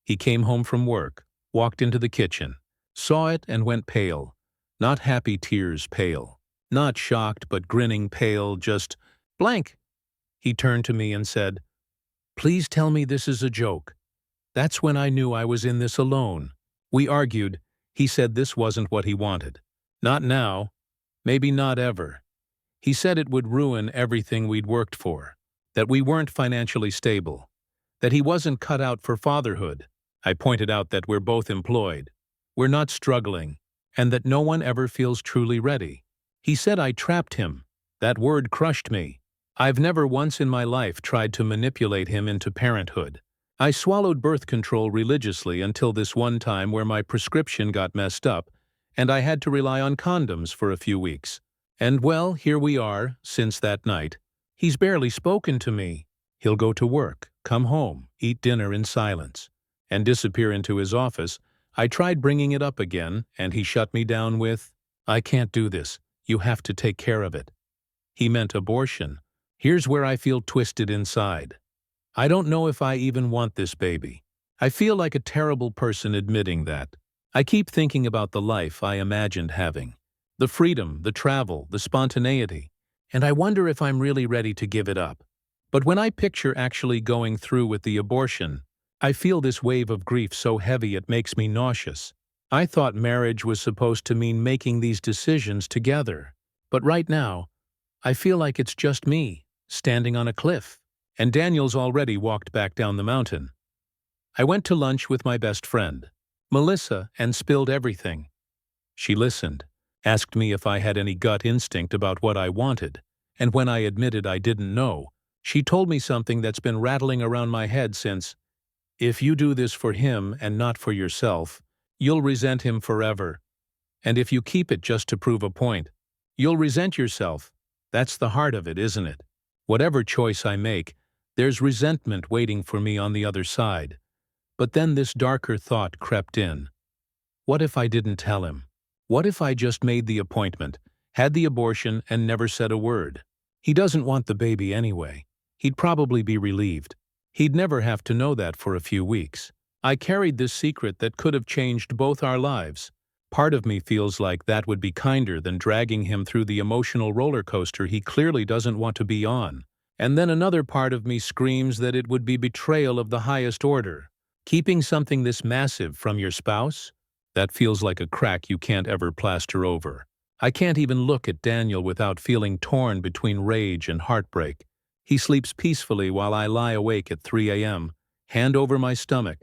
He came home from work, walked into the kitchen, saw it and went pale. Not happy tears pale. Not shocked but grinning pale, just blank. He turned to me and said, "Please tell me this is a joke." That's when I knew I was in this alone. We argued. He said this wasn't what he wanted. Not now. Maybe not ever. He said it would ruin everything we'd worked for. That we weren't financially stable. That he wasn't cut out for fatherhood. I pointed out that we're both employed. We're not struggling. And that no one ever feels truly ready. He said I trapped him. That word crushed me. I've never once in my life tried to manipulate him into parenthood. I swallowed birth control religiously until this one time where my prescription got messed up, and I had to rely on condoms for a few weeks. And well, here we are, since that night. He's barely spoken to me. He'll go to work, come home, eat dinner in silence, and disappear into his office. I tried bringing it up again, and he shut me down with, "I can't do this. You have to take care of it." He meant abortion. Here's where I feel twisted inside. I don't know if I even want this baby. I feel like a terrible person admitting that. I keep thinking about the life I imagined having. The freedom, the travel, the spontaneity. And I wonder if I'm really ready to give it up. But when I picture actually going through with the abortion, I feel this wave of grief so heavy it makes me nauseous. I thought marriage was supposed to mean making these decisions together. But right now, I feel like it's just me, standing on a cliff. And Daniel's already walked back down the mountain. I went to lunch with my best friend, Melissa, and spilled everything. She listened, asked me if I had any gut instinct about what I wanted, and when I admitted I didn't know, she told me something that's been rattling around my head since. If you do this for him and not for yourself, you'll resent him forever. And if you keep it just to prove a point, you'll resent yourself. That's the heart of it, isn't it? Whatever choice I make, there's resentment waiting for me on the other side. But then this darker thought crept in. What if I didn't tell him? What if I just made the appointment, had the abortion, and never said a word? He doesn't want the baby anyway. He'd probably be relieved. He'd never have to know that for a few weeks. I carried this secret that could have changed both our lives. Part of me feels like that would be kinder than dragging him through the emotional roller coaster he clearly doesn't want to be on. And then another part of me screams that it would be betrayal of the highest order. Keeping something this massive from your spouse? That feels like a crack you can't ever plaster over. I can't even look at Daniel without feeling torn between rage and heartbreak. He sleeps peacefully while I lie awake at 3 a.m., hand over my stomach,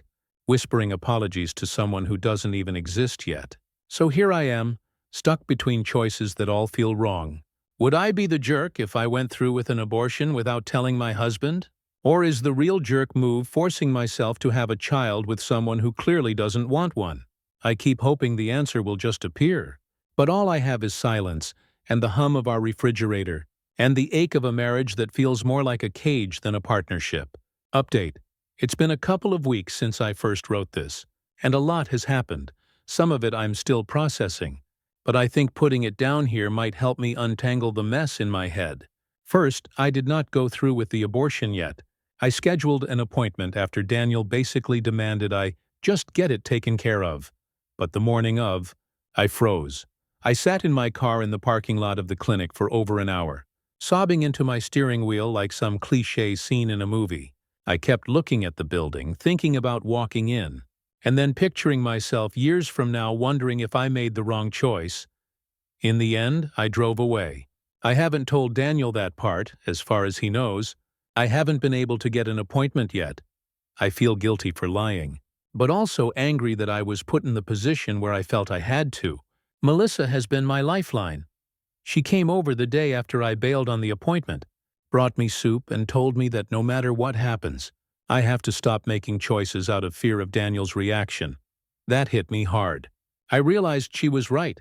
whispering apologies to someone who doesn't even exist yet. So here I am, stuck between choices that all feel wrong. Would I be the jerk if I went through with an abortion without telling my husband? Or is the real jerk move forcing myself to have a child with someone who clearly doesn't want one? I keep hoping the answer will just appear. But all I have is silence, and the hum of our refrigerator, and the ache of a marriage that feels more like a cage than a partnership. Update. It's been a couple of weeks since I first wrote this, and a lot has happened. Some of it I'm still processing, but I think putting it down here might help me untangle the mess in my head. First, I did not go through with the abortion yet. I scheduled an appointment after Daniel basically demanded I just get it taken care of. But the morning of, I froze. I sat in my car in the parking lot of the clinic for over an hour, sobbing into my steering wheel like some cliché scene in a movie. I kept looking at the building, thinking about walking in, and then picturing myself years from now wondering if I made the wrong choice. In the end, I drove away. I haven't told Daniel that part, as far as he knows. I haven't been able to get an appointment yet. I feel guilty for lying, but also angry that I was put in the position where I felt I had to. Melissa has been my lifeline. She came over the day after I bailed on the appointment, brought me soup, and told me that no matter what happens, I have to stop making choices out of fear of Daniel's reaction. That hit me hard. I realized she was right.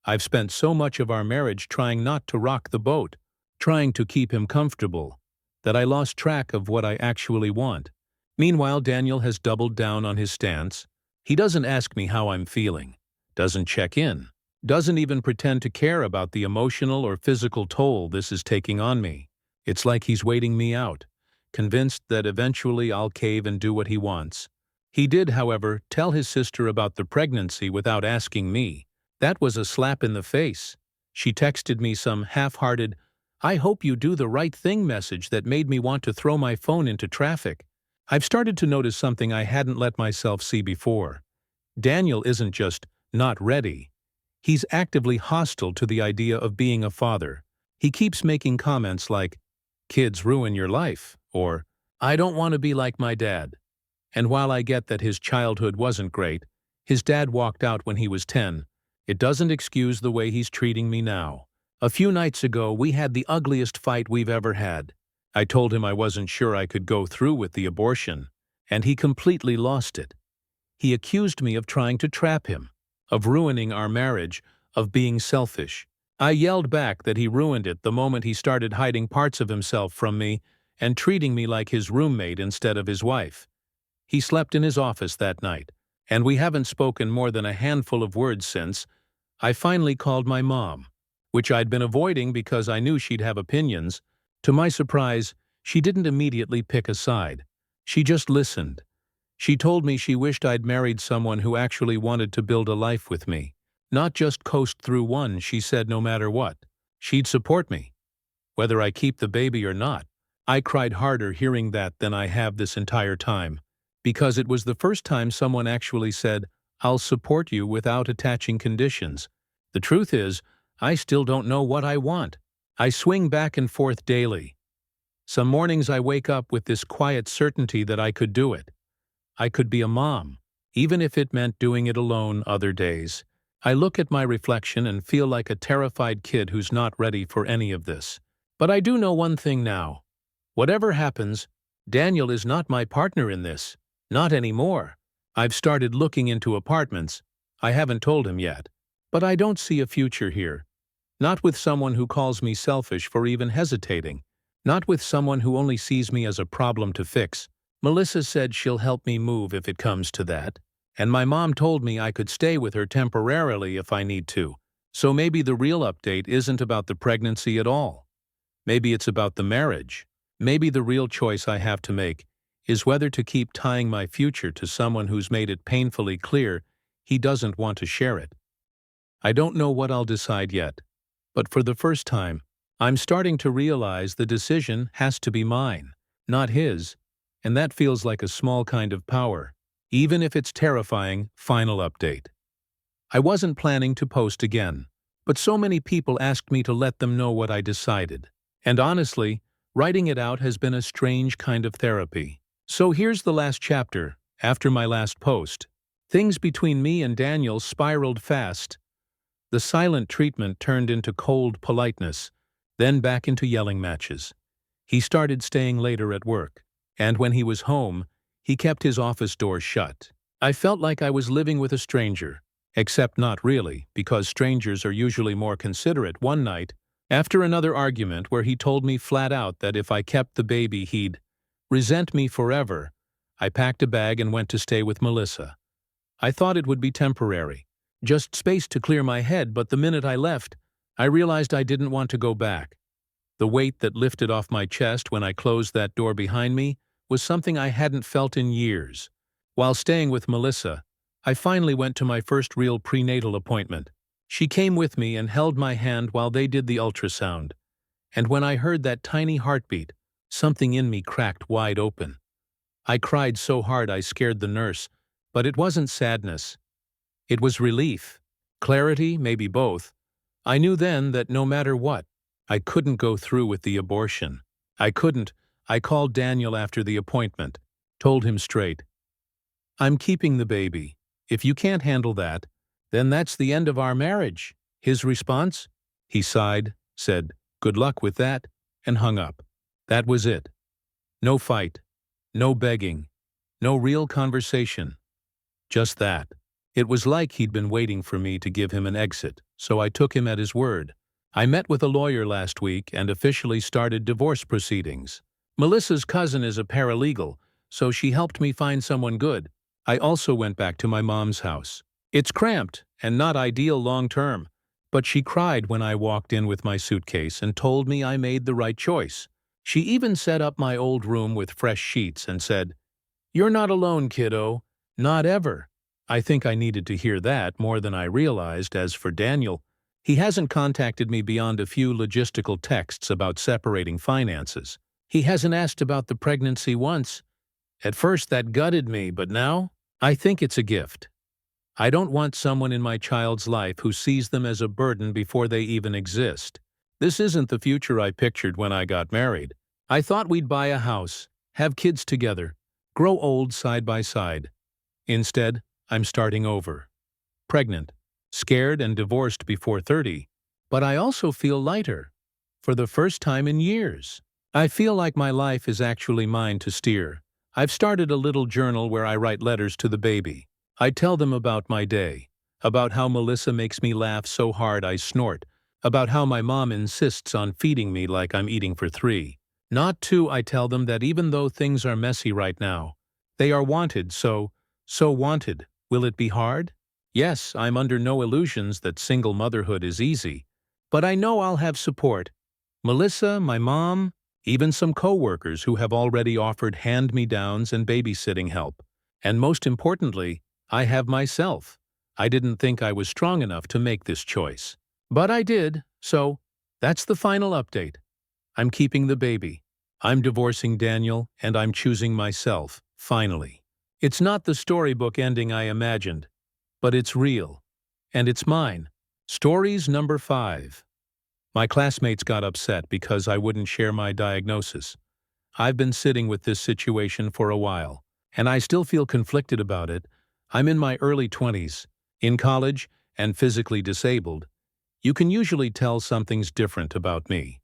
I've spent so much of our marriage trying not to rock the boat, trying to keep him comfortable, that I lost track of what I actually want. Meanwhile, Daniel has doubled down on his stance. He doesn't ask me how I'm feeling, doesn't check in, doesn't even pretend to care about the emotional or physical toll this is taking on me. It's like he's waiting me out, convinced that eventually I'll cave and do what he wants. He did, however, tell his sister about the pregnancy without asking me. That was a slap in the face. She texted me some half-hearted, "I hope you do the right thing" message that made me want to throw my phone into traffic. I've started to notice something I hadn't let myself see before. Daniel isn't just not ready. He's actively hostile to the idea of being a father. He keeps making comments like, "Kids ruin your life," or "I don't want to be like my dad." And while I get that his childhood wasn't great, his dad walked out when he was 10, it doesn't excuse the way he's treating me now. A few nights ago, we had the ugliest fight we've ever had. I told him I wasn't sure I could go through with the abortion, and he completely lost it. He accused me of trying to trap him, of ruining our marriage, of being selfish. I yelled back that he ruined it the moment he started hiding parts of himself from me and treating me like his roommate instead of his wife. He slept in his office that night, and we haven't spoken more than a handful of words since. I finally called my mom, which I'd been avoiding because I knew she'd have opinions. To my surprise, she didn't immediately pick a side. She just listened. She told me she wished I'd married someone who actually wanted to build a life with me. Not just coast through one. She said no matter what, she'd support me, whether I keep the baby or not. I cried harder hearing that than I have this entire time, because it was the first time someone actually said, "I'll support you," without attaching conditions. The truth is, I still don't know what I want. I swing back and forth daily. Some mornings I wake up with this quiet certainty that I could do it. I could be a mom, even if it meant doing it alone other days. I look at my reflection and feel like a terrified kid who's not ready for any of this. But I do know one thing now. Whatever happens, Daniel is not my partner in this. Not anymore. I've started looking into apartments. I haven't told him yet. But I don't see a future here. Not with someone who calls me selfish for even hesitating. Not with someone who only sees me as a problem to fix. Melissa said she'll help me move if it comes to that. And my mom told me I could stay with her temporarily if I need to. So maybe the real update isn't about the pregnancy at all. Maybe it's about the marriage. Maybe the real choice I have to make is whether to keep tying my future to someone who's made it painfully clear he doesn't want to share it. I don't know what I'll decide yet, but for the first time, I'm starting to realize the decision has to be mine, not his, and that feels like a small kind of power, even if it's terrifying. Final update. I wasn't planning to post again, but so many people asked me to let them know what I decided. And honestly, writing it out has been a strange kind of therapy. So here's the last chapter. After my last post, things between me and Daniel spiraled fast. The silent treatment turned into cold politeness, then back into yelling matches. He started staying later at work, and when he was home, he kept his office door shut. I felt like I was living with a stranger, except not really, because strangers are usually more considerate. One night, after another argument where he told me flat out that if I kept the baby he'd resent me forever, I packed a bag and went to stay with Melissa. I thought it would be temporary, just space to clear my head, but the minute I left, I realized I didn't want to go back. The weight that lifted off my chest when I closed that door behind me was something I hadn't felt in years. While staying with Melissa, I finally went to my first real prenatal appointment. She came with me and held my hand while they did the ultrasound. And when I heard that tiny heartbeat, something in me cracked wide open. I cried so hard I scared the nurse, but it wasn't sadness. It was relief. Clarity, maybe both. I knew then that no matter what, I couldn't go through with the abortion. I couldn't. I called Daniel after the appointment, told him straight, "I'm keeping the baby. If you can't handle that, then that's the end of our marriage." His response? He sighed, said, "Good luck with that," and hung up. That was it. No fight, no begging, no real conversation. Just that. It was like he'd been waiting for me to give him an exit, so I took him at his word. I met with a lawyer last week and officially started divorce proceedings. Melissa's cousin is a paralegal, so she helped me find someone good. I also went back to my mom's house. It's cramped and not ideal long-term, but she cried when I walked in with my suitcase and told me I made the right choice. She even set up my old room with fresh sheets and said, "You're not alone, kiddo. Not ever." I think I needed to hear that more than I realized. As for Daniel, he hasn't contacted me beyond a few logistical texts about separating finances. He hasn't asked about the pregnancy once. At first that gutted me, but now, I think it's a gift. I don't want someone in my child's life who sees them as a burden before they even exist. This isn't the future I pictured when I got married. I thought we'd buy a house, have kids together, grow old side by side. Instead, I'm starting over. Pregnant, scared and divorced before 30, but I also feel lighter. For the first time in years. I feel like my life is actually mine to steer. I've started a little journal where I write letters to the baby. I tell them about my day, about how Melissa makes me laugh so hard I snort, about how my mom insists on feeding me like I'm eating for 3, not 2. I tell them that even though things are messy right now, they are wanted, so wanted. Will it be hard? Yes, I'm under no illusions that single motherhood is easy, but I know I'll have support. Melissa, my mom, even some co-workers who have already offered hand-me-downs and babysitting help. And most importantly, I have myself. I didn't think I was strong enough to make this choice. But I did, so that's the final update. I'm keeping the baby. I'm divorcing Daniel, and I'm choosing myself, finally. It's not the storybook ending I imagined, but it's real. And it's mine. Stories number 5. My classmates got upset because I wouldn't share my diagnosis. I've been sitting with this situation for a while, and I still feel conflicted about it. I'm in my early 20s, in college, and physically disabled. You can usually tell something's different about me.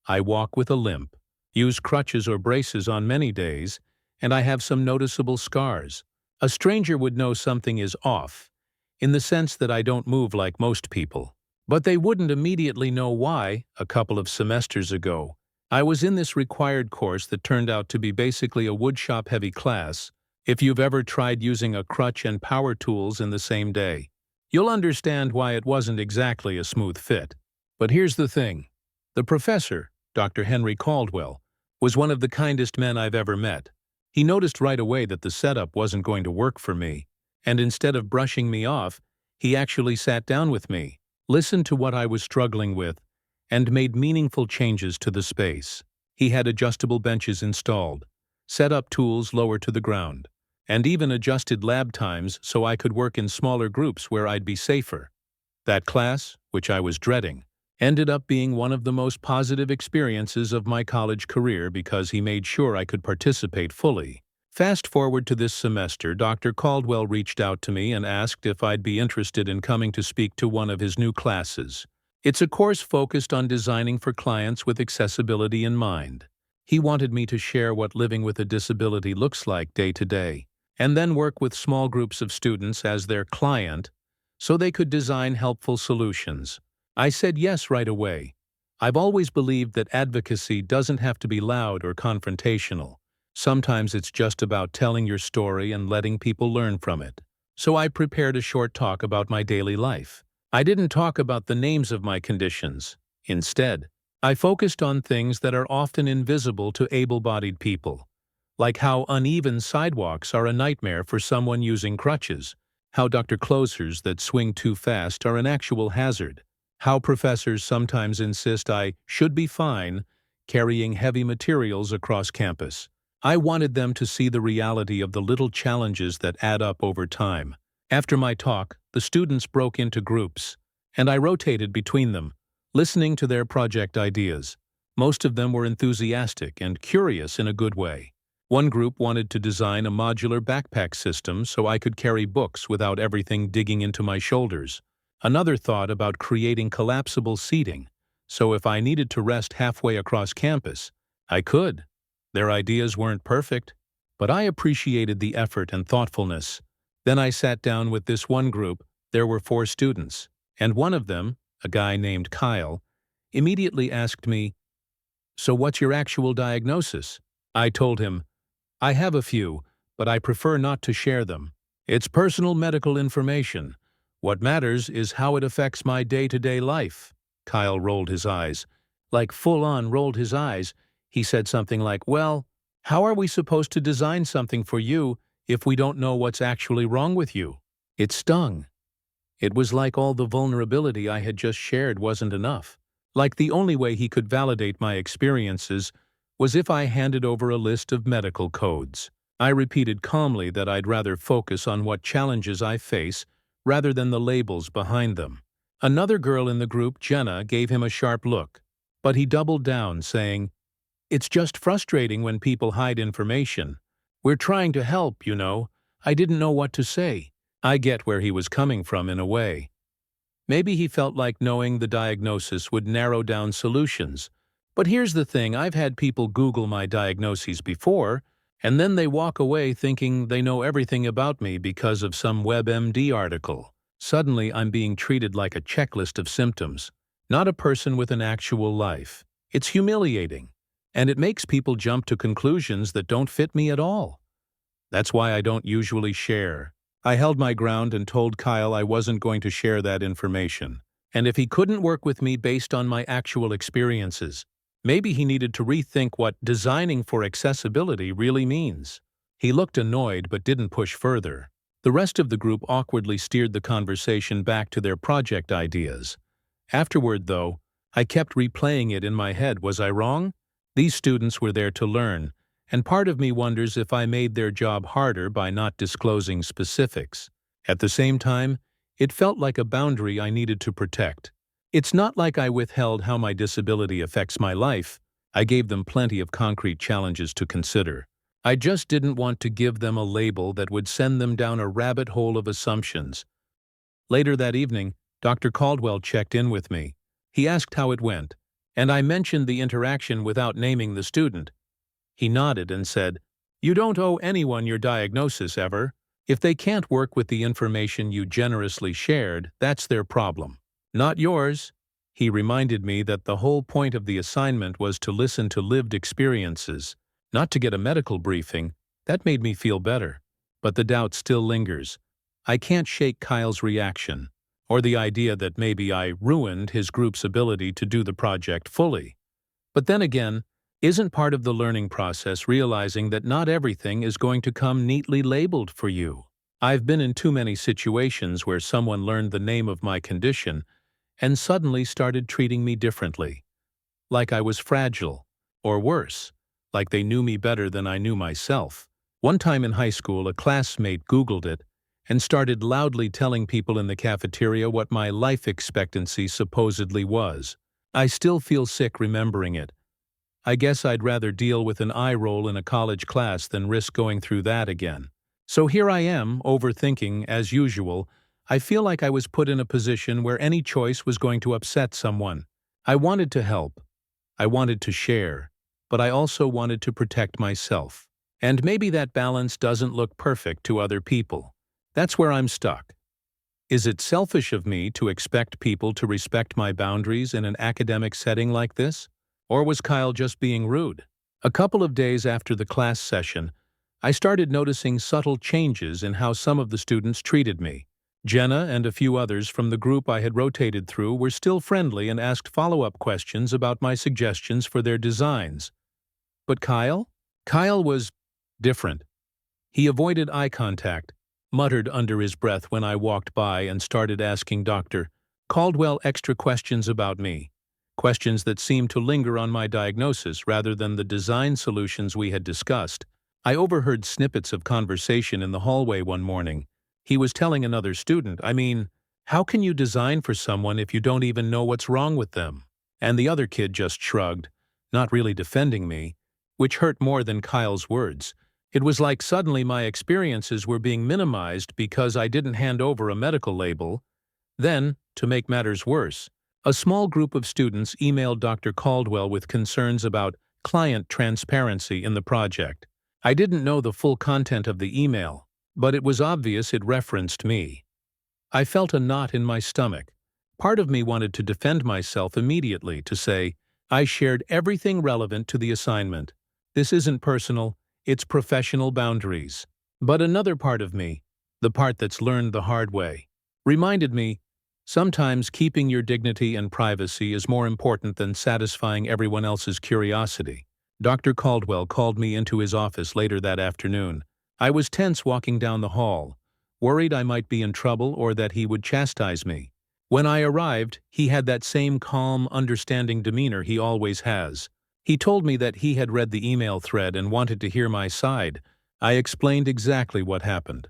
I walk with a limp, use crutches or braces on many days, and I have some noticeable scars. A stranger would know something is off, in the sense that I don't move like most people. But they wouldn't immediately know why. A couple of semesters ago, I was in this required course that turned out to be basically a woodshop-heavy class. If you've ever tried using a crutch and power tools in the same day, you'll understand why it wasn't exactly a smooth fit. But here's the thing. The professor, Dr. Henry Caldwell, was one of the kindest men I've ever met. He noticed right away that the setup wasn't going to work for me, and instead of brushing me off, he actually sat down with me, listened to what I was struggling with, and made meaningful changes to the space. He had adjustable benches installed, set up tools lower to the ground, and even adjusted lab times so I could work in smaller groups where I'd be safer. That class, which I was dreading, ended up being one of the most positive experiences of my college career because he made sure I could participate fully. Fast forward to this semester, Dr. Caldwell reached out to me and asked if I'd be interested in coming to speak to one of his new classes. It's a course focused on designing for clients with accessibility in mind. He wanted me to share what living with a disability looks like day to day, and then work with small groups of students as their client so they could design helpful solutions. I said yes right away. I've always believed that advocacy doesn't have to be loud or confrontational. Sometimes it's just about telling your story and letting people learn from it. So I prepared a short talk about my daily life. I didn't talk about the names of my conditions. Instead, I focused on things that are often invisible to able-bodied people, like how uneven sidewalks are a nightmare for someone using crutches, how Dr. Closers that swing too fast are an actual hazard, how professors sometimes insist I should be fine carrying heavy materials across campus. I wanted them to see the reality of the little challenges that add up over time. After my talk, the students broke into groups, and I rotated between them, listening to their project ideas. Most of them were enthusiastic and curious in a good way. One group wanted to design a modular backpack system so I could carry books without everything digging into my shoulders. Another thought about creating collapsible seating, so if I needed to rest halfway across campus, I could. Their ideas weren't perfect, but I appreciated the effort and thoughtfulness. Then I sat down with this one group. There were 4 students, and one of them, a guy named Kyle, immediately asked me, "So what's your actual diagnosis?" I told him, "I have a few, but I prefer not to share them. It's personal medical information. What matters is how it affects my day-to-day life." Kyle rolled his eyes. Like full-on rolled his eyes. He said something like, "Well, how are we supposed to design something for you if we don't know what's actually wrong with you?" It stung. It was like all the vulnerability I had just shared wasn't enough. Like the only way he could validate my experiences was if I handed over a list of medical codes. I repeated calmly that I'd rather focus on what challenges I face rather than the labels behind them. Another girl in the group, Jenna, gave him a sharp look, but he doubled down, saying, "It's just frustrating when people hide information. We're trying to help, you know." I didn't know what to say. I get where he was coming from in a way. Maybe he felt like knowing the diagnosis would narrow down solutions. But here's the thing, I've had people Google my diagnoses before, and then they walk away thinking they know everything about me because of some WebMD article. Suddenly I'm being treated like a checklist of symptoms, not a person with an actual life. It's humiliating. And it makes people jump to conclusions that don't fit me at all. That's why I don't usually share. I held my ground and told Kyle I wasn't going to share that information. And if he couldn't work with me based on my actual experiences, maybe he needed to rethink what designing for accessibility really means. He looked annoyed but didn't push further. The rest of the group awkwardly steered the conversation back to their project ideas. Afterward, though, I kept replaying it in my head. Was I wrong? These students were there to learn, and part of me wonders if I made their job harder by not disclosing specifics. At the same time, it felt like a boundary I needed to protect. It's not like I withheld how my disability affects my life. I gave them plenty of concrete challenges to consider. I just didn't want to give them a label that would send them down a rabbit hole of assumptions. Later that evening, Dr. Caldwell checked in with me. He asked how it went, and I mentioned the interaction without naming the student. He nodded and said, "You don't owe anyone your diagnosis ever. If they can't work with the information you generously shared, that's their problem, not yours." He reminded me that the whole point of the assignment was to listen to lived experiences, not to get a medical briefing. That made me feel better. But the doubt still lingers. I can't shake Kyle's reaction, or the idea that maybe I ruined his group's ability to do the project fully. But then again, Isn't part of the learning process realizing that not everything is going to come neatly labeled for you? I've been in too many situations where someone learned the name of my condition and suddenly started treating me differently, like I was fragile, or worse, like they knew me better than I knew myself. One time in high school, a classmate Googled it and started loudly telling people in the cafeteria what my life expectancy supposedly was. I still feel sick remembering it. I guess I'd rather deal with an eye roll in a college class than risk going through that again. So here I am, overthinking, as usual. I feel like I was put in a position where any choice was going to upset someone. I wanted to help. I wanted to share. But I also wanted to protect myself. And maybe that balance doesn't look perfect to other people. That's where I'm stuck. Is it selfish of me to expect people to respect my boundaries in an academic setting like this? Or was Kyle just being rude? A couple of days after the class session, I started noticing subtle changes in how some of the students treated me. Jenna and a few others from the group I had rotated through were still friendly and asked follow-up questions about my suggestions for their designs. But Kyle? Kyle was different. He avoided eye contact, muttered under his breath when I walked by, and started asking Dr. Caldwell extra questions about me. Questions that seemed to linger on my diagnosis rather than the design solutions we had discussed. I overheard snippets of conversation in the hallway one morning. He was telling another student, how can you design for someone if you don't even know what's wrong with them? And the other kid just shrugged, not really defending me, which hurt more than Kyle's words. It was like suddenly my experiences were being minimized because I didn't hand over a medical label. Then, to make matters worse, a small group of students emailed Dr. Caldwell with concerns about client transparency in the project. I didn't know the full content of the email, but it was obvious it referenced me. I felt a knot in my stomach. Part of me wanted to defend myself immediately, to say, I shared everything relevant to the assignment. This isn't personal, it's professional boundaries. But another part of me, the part that's learned the hard way, reminded me, sometimes keeping your dignity and privacy is more important than satisfying everyone else's curiosity. Dr. Caldwell called me into his office later that afternoon. I was tense walking down the hall, worried I might be in trouble or that he would chastise me. When I arrived, he had that same calm, understanding demeanor he always has. He told me that he had read the email thread and wanted to hear my side. I explained exactly what happened.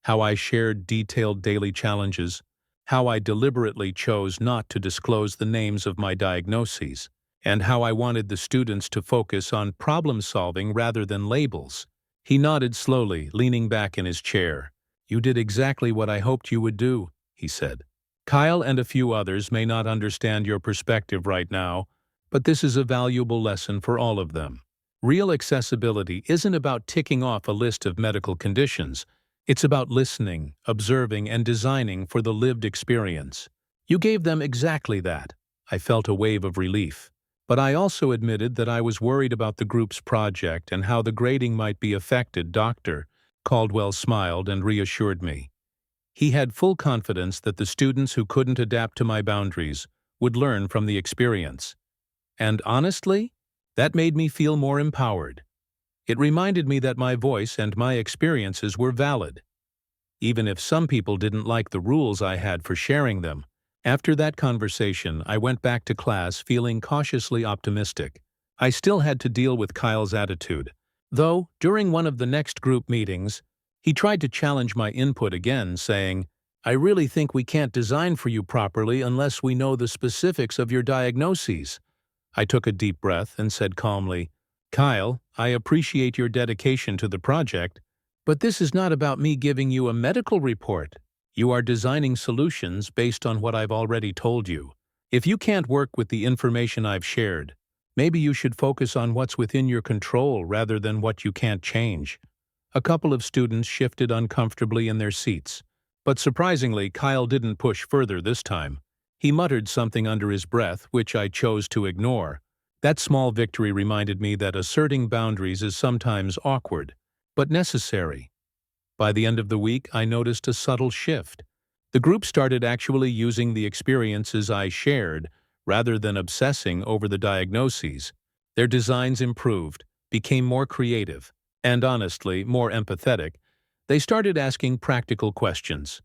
How I shared detailed daily challenges, how I deliberately chose not to disclose the names of my diagnoses, and how I wanted the students to focus on problem-solving rather than labels. He nodded slowly, leaning back in his chair. You did exactly what I hoped you would do, he said. Kyle and a few others may not understand your perspective right now, but this is a valuable lesson for all of them. Real accessibility isn't about ticking off a list of medical conditions. It's about listening, observing, and designing for the lived experience. You gave them exactly that. I felt a wave of relief. But I also admitted that I was worried about the group's project and how the grading might be affected. Dr. Caldwell smiled and reassured me. He had full confidence that the students who couldn't adapt to my boundaries would learn from the experience. And honestly, that made me feel more empowered. It reminded me that my voice and my experiences were valid, even if some people didn't like the rules I had for sharing them. After that conversation, I went back to class feeling cautiously optimistic. I still had to deal with Kyle's attitude, though during one of the next group meetings, he tried to challenge my input again, saying, I really think we can't design for you properly unless we know the specifics of your diagnoses. I took a deep breath and said calmly, Kyle, I appreciate your dedication to the project, but this is not about me giving you a medical report. You are designing solutions based on what I've already told you. If you can't work with the information I've shared, maybe you should focus on what's within your control rather than what you can't change. A couple of students shifted uncomfortably in their seats, but surprisingly, Kyle didn't push further this time. He muttered something under his breath, which I chose to ignore. That small victory reminded me that asserting boundaries is sometimes awkward, but necessary. By the end of the week, I noticed a subtle shift. The group started actually using the experiences I shared rather than obsessing over the diagnoses. Their designs improved, became more creative, and honestly, more empathetic. They started asking practical questions.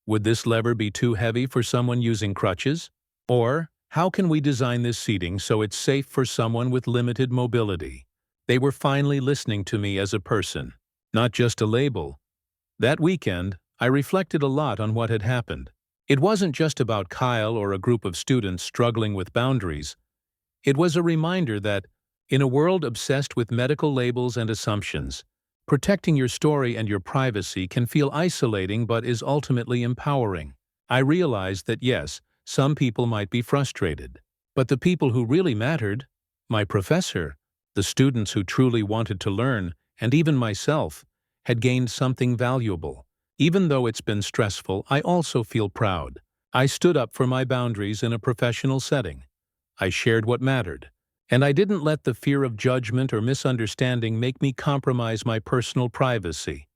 Would this lever be too heavy for someone using crutches? Or, how can we design this seating so it's safe for someone with limited mobility? They were finally listening to me as a person, not just a label. That weekend, I reflected a lot on what had happened. It wasn't just about Kyle or a group of students struggling with boundaries. It was a reminder that, in a world obsessed with medical labels and assumptions, protecting your story and your privacy can feel isolating but is ultimately empowering. I realized that yes, some people might be frustrated, but the people who really mattered, my professor, the students who truly wanted to learn, and even myself, had gained something valuable. Even though it's been stressful, I also feel proud. I stood up for my boundaries in a professional setting. I shared what mattered. And I didn't let the fear of judgment or misunderstanding make me compromise my personal privacy.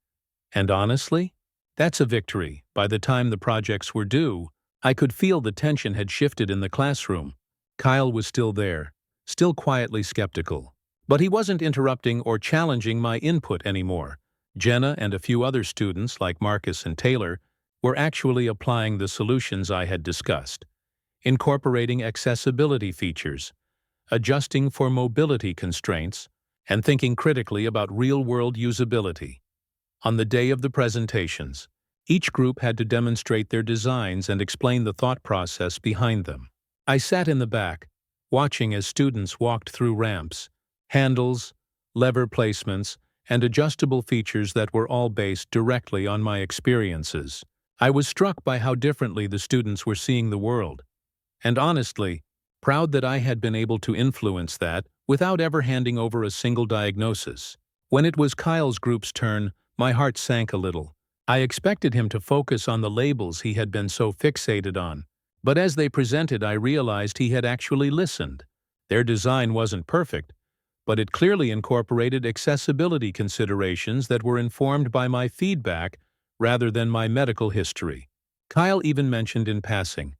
And honestly, that's a victory. By the time the projects were due, I could feel the tension had shifted in the classroom. Kyle was still there, still quietly skeptical. But he wasn't interrupting or challenging my input anymore. Jenna and a few other students, like Marcus and Taylor, were actually applying the solutions I had discussed, incorporating accessibility features, adjusting for mobility constraints, and thinking critically about real-world usability. On the day of the presentations, each group had to demonstrate their designs and explain the thought process behind them. I sat in the back, watching as students walked through ramps, handles, lever placements, and adjustable features that were all based directly on my experiences. I was struck by how differently the students were seeing the world, and honestly, proud that I had been able to influence that without ever handing over a single diagnosis. When it was Kyle's group's turn, my heart sank a little. I expected him to focus on the labels he had been so fixated on, but as they presented, I realized he had actually listened. Their design wasn't perfect, but it clearly incorporated accessibility considerations that were informed by my feedback rather than my medical history. Kyle even mentioned in passing,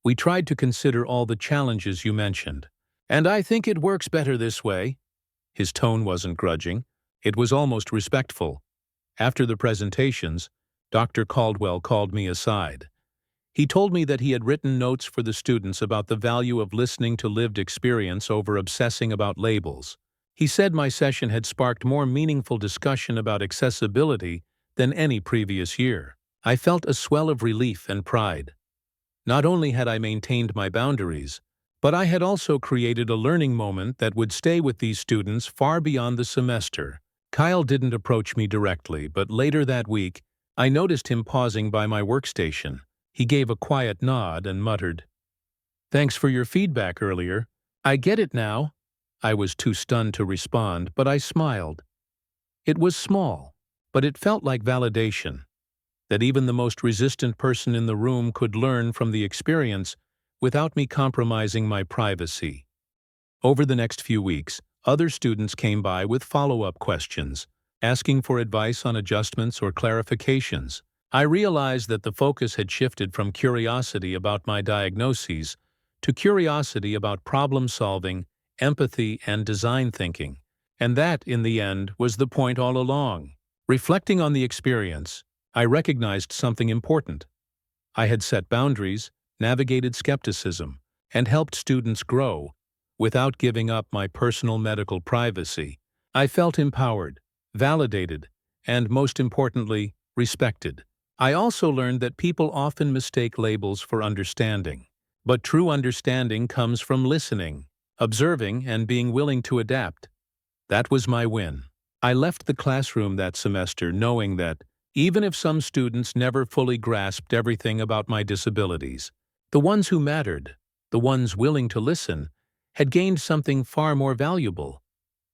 "We tried to consider all the challenges you mentioned, and I think it works better this way." His tone wasn't grudging. It was almost respectful. After the presentations, Dr. Caldwell called me aside. He told me that he had written notes for the students about the value of listening to lived experience over obsessing about labels. He said my session had sparked more meaningful discussion about accessibility than any previous year. I felt a swell of relief and pride. Not only had I maintained my boundaries, but I had also created a learning moment that would stay with these students far beyond the semester. Kyle didn't approach me directly, but later that week, I noticed him pausing by my workstation. He gave a quiet nod and muttered, "Thanks for your feedback earlier. I get it now." I was too stunned to respond, but I smiled. It was small, but it felt like validation, that even the most resistant person in the room could learn from the experience without me compromising my privacy. Over the next few weeks, other students came by with follow-up questions, asking for advice on adjustments or clarifications. I realized that the focus had shifted from curiosity about my diagnoses to curiosity about problem-solving, empathy, and design thinking, and that, in the end, was the point all along. Reflecting on the experience, I recognized something important. I had set boundaries, navigated skepticism, and helped students grow without giving up my personal medical privacy. I felt empowered, validated, and most importantly, respected. I also learned that people often mistake labels for understanding. But true understanding comes from listening, observing, and being willing to adapt. That was my win. I left the classroom that semester knowing that, even if some students never fully grasped everything about my disabilities, the ones who mattered, the ones willing to listen, had gained something far more valuable.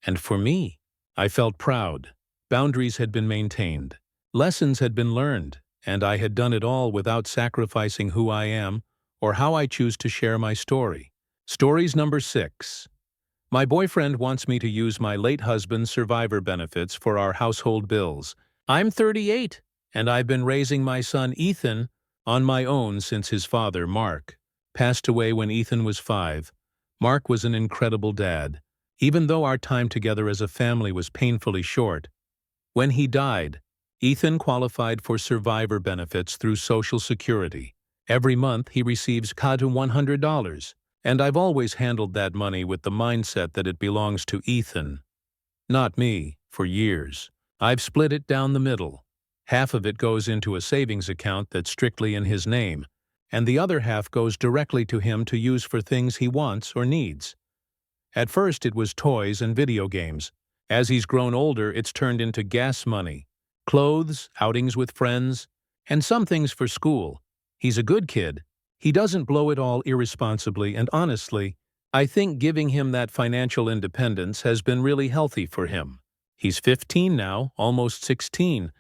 And for me, I felt proud. Boundaries had been maintained. Lessons had been learned, and I had done it all without sacrificing who I am or how I choose to share my story. Stories number 6. My boyfriend wants me to use my late husband's survivor benefits for our household bills. I'm 38, and I've been raising my son Ethan on my own since his father, Mark, passed away when Ethan was 5. Mark was an incredible dad, Even though our time together as a family was painfully short, when he died, Ethan qualified for survivor benefits through Social Security. Every month he receives $100, and I've always handled that money with the mindset that it belongs to Ethan, not me, for years. I've split it down the middle. Half of it goes into a savings account that's strictly in his name, and the other half goes directly to him to use for things he wants or needs. At first it was toys and video games. As he's grown older, it's turned into gas money, clothes, outings with friends, and some things for school. He's a good kid. He doesn't blow it all irresponsibly, and honestly, I think giving him that financial independence has been really healthy for him. He's 15 now, almost 16,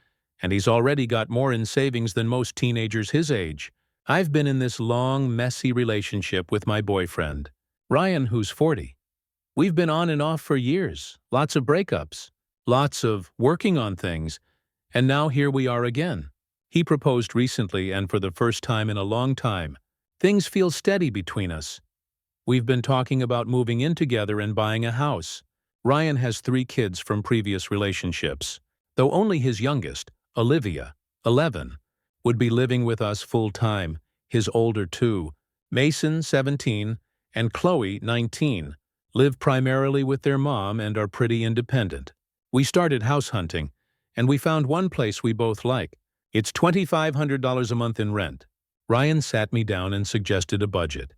and he's already got more in savings than most teenagers his age. I've been in this long, messy relationship with my boyfriend, Ryan, who's 40. We've been on and off for years, lots of breakups, lots of working on things, and now here we are again. He proposed recently, and for the first time in a long time, things feel steady between us. We've been talking about moving in together and buying a house. Ryan has 3 kids from previous relationships, though only his youngest, Olivia, 11, would be living with us full-time. His older 2, Mason, 17, and Chloe, 19, live primarily with their mom and are pretty independent. We started house hunting, and we found one place we both like. It's $2,500 a month in rent. Ryan sat me down and suggested a budget.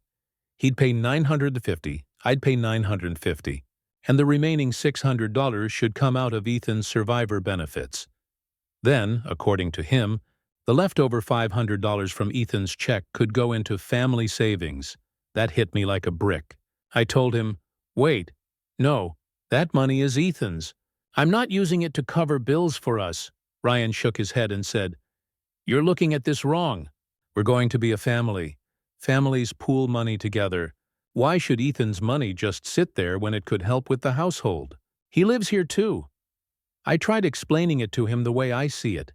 He'd pay $950, I'd pay $950, and the remaining $600 should come out of Ethan's survivor benefits. Then, according to him, the leftover $500 from Ethan's check could go into family savings. That hit me like a brick. I told him, "Wait, no, that money is Ethan's. I'm not using it to cover bills for us." Ryan shook his head and said, "You're looking at this wrong. We're going to be a family. Families pool money together. Why should Ethan's money just sit there when it could help with the household? He lives here too." I tried explaining it to him the way I see it.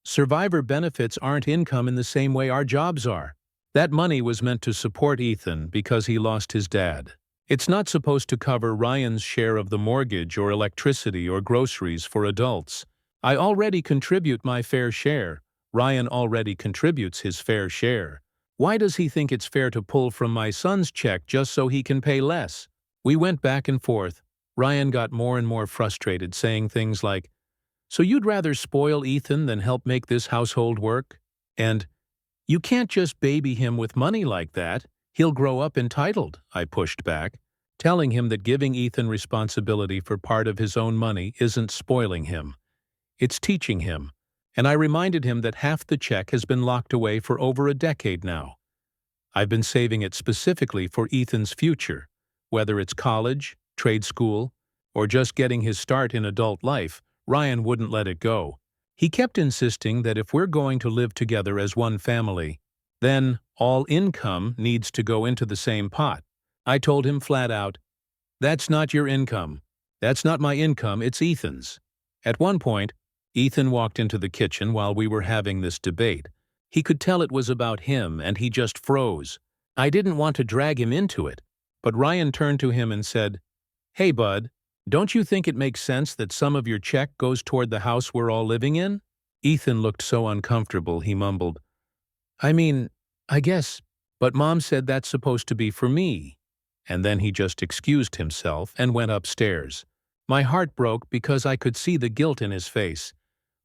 Survivor benefits aren't income in the same way our jobs are. That money was meant to support Ethan because he lost his dad. It's not supposed to cover Ryan's share of the mortgage or electricity or groceries for adults. I already contribute my fair share. Ryan already contributes his fair share. Why does he think it's fair to pull from my son's check just so he can pay less? We went back and forth. Ryan got more and more frustrated, saying things like, "So you'd rather spoil Ethan than help make this household work?" And, "You can't just baby him with money like that. He'll grow up entitled," I pushed back, telling him that giving Ethan responsibility for part of his own money isn't spoiling him. It's teaching him. And I reminded him that half the check has been locked away for over a decade now. I've been saving it specifically for Ethan's future, whether it's college, trade school, or just getting his start in adult life. Ryan wouldn't let it go. He kept insisting that if we're going to live together as one family, then all income needs to go into the same pot. I told him flat out, "That's not your income. That's not my income, it's Ethan's." At one point, Ethan walked into the kitchen while we were having this debate. He could tell it was about him, and he just froze. I didn't want to drag him into it, but Ryan turned to him and said, "Hey, bud, don't you think it makes sense that some of your check goes toward the house we're all living in?" Ethan looked so uncomfortable, he mumbled, "I mean, I guess, but Mom said that's supposed to be for me." And then he just excused himself and went upstairs. My heart broke because I could see the guilt in his face,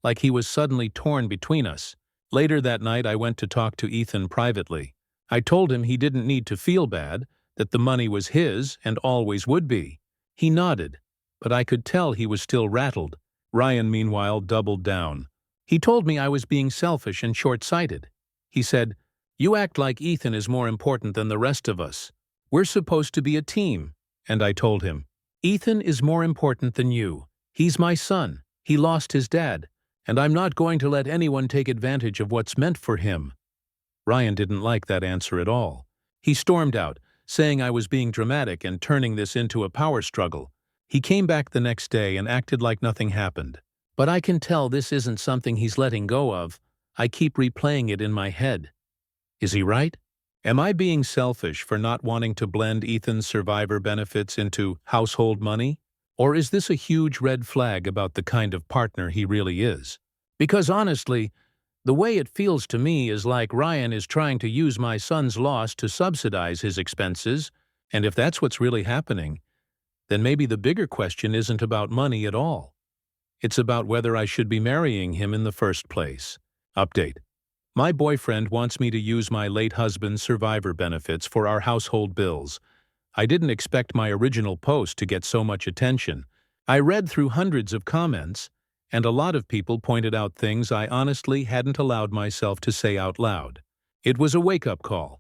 like he was suddenly torn between us. Later that night I went to talk to Ethan privately. I told him he didn't need to feel bad, that the money was his and always would be. He nodded, but I could tell he was still rattled. Ryan, meanwhile, doubled down. He told me I was being selfish and short-sighted. He said, "You act like Ethan is more important than the rest of us. We're supposed to be a team." And I told him, "Ethan is more important than you. He's my son. He lost his dad. And I'm not going to let anyone take advantage of what's meant for him." Ryan didn't like that answer at all. He stormed out, saying I was being dramatic and turning this into a power struggle. He came back the next day and acted like nothing happened. But I can tell this isn't something he's letting go of. I keep replaying it in my head. Is he right? Am I being selfish for not wanting to blend Ethan's survivor benefits into household money? Or is this a huge red flag about the kind of partner he really is? Because honestly, the way it feels to me is like Ryan is trying to use my son's loss to subsidize his expenses, and if that's what's really happening, then maybe the bigger question isn't about money at all. It's about whether I should be marrying him in the first place. Update. My boyfriend wants me to use my late husband's survivor benefits for our household bills. I didn't expect my original post to get so much attention. I read through hundreds of comments, and a lot of people pointed out things I honestly hadn't allowed myself to say out loud. It was a wake-up call.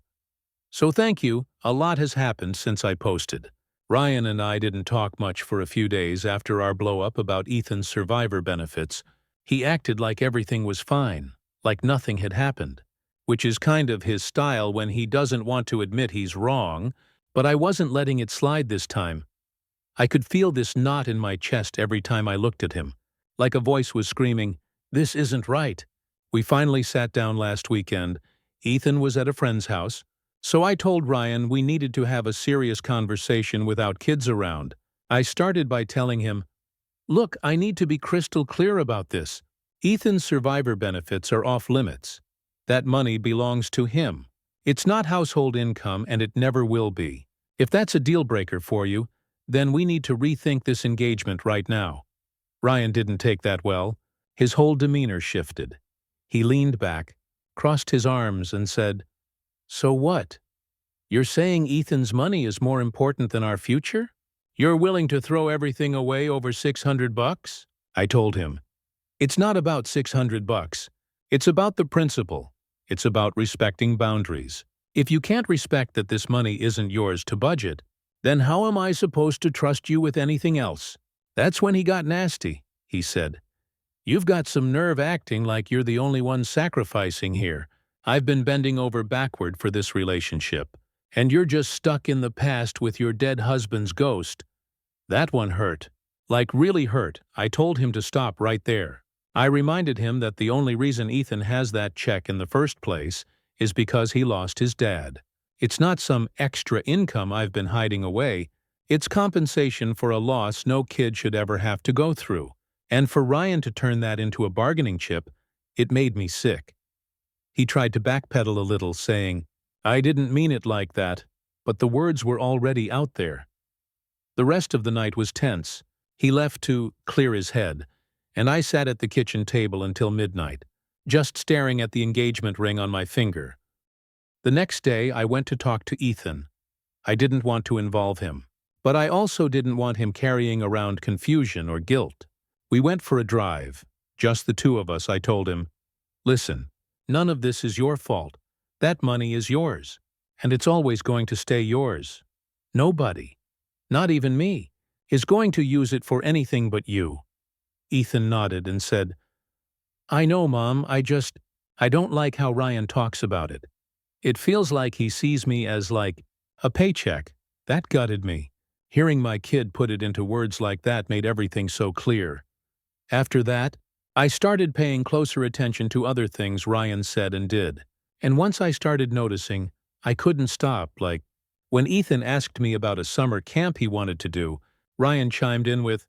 So thank you, a lot has happened since I posted. Ryan and I didn't talk much for a few days after our blow-up about Ethan's survivor benefits. He acted like everything was fine, like nothing had happened, which is kind of his style when he doesn't want to admit he's wrong, but I wasn't letting it slide this time. I could feel this knot in my chest every time I looked at him, like a voice was screaming, "This isn't right." We finally sat down last weekend. Ethan was at a friend's house, so I told Ryan we needed to have a serious conversation without kids around. I started by telling him, "Look, I need to be crystal clear about this. Ethan's survivor benefits are off limits. That money belongs to him. It's not household income and it never will be. If that's a deal breaker for you, then we need to rethink this engagement right now." Ryan didn't take that well. His whole demeanor shifted. He leaned back, crossed his arms, and said, "So what? You're saying Ethan's money is more important than our future? You're willing to throw everything away over $600? I told him, "It's not about $600. It's about the principle. It's about respecting boundaries. If you can't respect that this money isn't yours to budget, then how am I supposed to trust you with anything else?" That's when he got nasty. He said, "You've got some nerve acting like you're the only one sacrificing here. I've been bending over backward for this relationship, and you're just stuck in the past with your dead husband's ghost." That one hurt. Like really hurt. I told him to stop right there. I reminded him that the only reason Ethan has that check in the first place is because he lost his dad. It's not some extra income I've been hiding away. It's compensation for a loss no kid should ever have to go through. And for Ryan to turn that into a bargaining chip, it made me sick. He tried to backpedal a little, saying, "I didn't mean it like that," but the words were already out there. The rest of the night was tense. He left to clear his head, and I sat at the kitchen table until midnight, just staring at the engagement ring on my finger. The next day, I went to talk to Ethan. I didn't want to involve him, but I also didn't want him carrying around confusion or guilt. We went for a drive, just the two of us. I told him, "Listen, none of this is your fault. That money is yours, and it's always going to stay yours. Nobody, not even me, is going to use it for anything but you." Ethan nodded and said, "I know, Mom, I don't like how Ryan talks about it. It feels like he sees me as like a paycheck." That gutted me. Hearing my kid put it into words like that made everything so clear. After that, I started paying closer attention to other things Ryan said and did. And once I started noticing, I couldn't stop. Like, when Ethan asked me about a summer camp he wanted to do, Ryan chimed in with,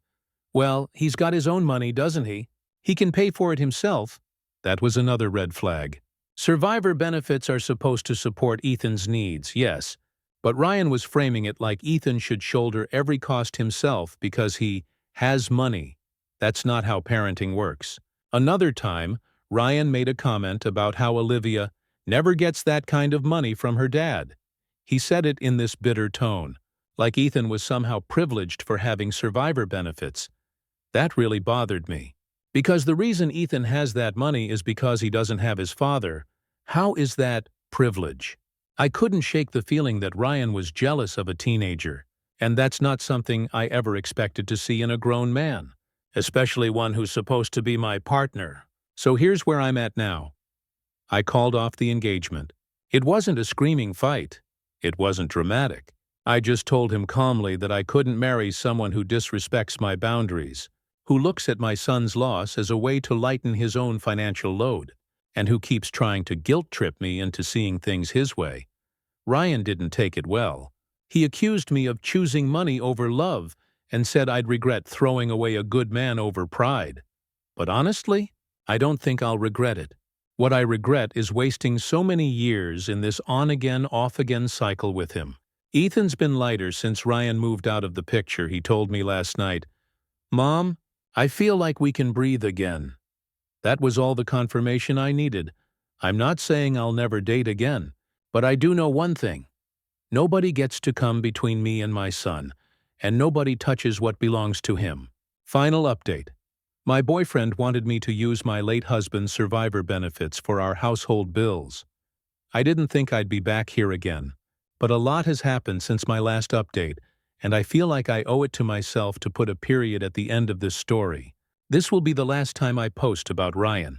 "Well, he's got his own money, doesn't he? He can pay for it himself." That was another red flag. Survivor benefits are supposed to support Ethan's needs, yes, but Ryan was framing it like Ethan should shoulder every cost himself because he has money. That's not how parenting works. Another time, Ryan made a comment about how Olivia never gets that kind of money from her dad. He said it in this bitter tone, like Ethan was somehow privileged for having survivor benefits. That really bothered me. Because the reason Ethan has that money is because he doesn't have his father. How is that privilege? I couldn't shake the feeling that Ryan was jealous of a teenager, and that's not something I ever expected to see in a grown man, especially one who's supposed to be my partner. So here's where I'm at now. I called off the engagement. It wasn't a screaming fight. It wasn't dramatic. I just told him calmly that I couldn't marry someone who disrespects my boundaries, who looks at my son's loss as a way to lighten his own financial load, and who keeps trying to guilt-trip me into seeing things his way. Ryan didn't take it well. He accused me of choosing money over love and said I'd regret throwing away a good man over pride. But honestly, I don't think I'll regret it. What I regret is wasting so many years in this on-again, off-again cycle with him. Ethan's been lighter since Ryan moved out of the picture, he told me last night. Mom, I feel like we can breathe again. That was all the confirmation I needed. I'm not saying I'll never date again, but I do know one thing. Nobody gets to come between me and my son, and nobody touches what belongs to him. Final update. My boyfriend wanted me to use my late husband's survivor benefits for our household bills. I didn't think I'd be back here again, but a lot has happened since my last update, and I feel like I owe it to myself to put a period at the end of this story. This will be the last time I post about Ryan.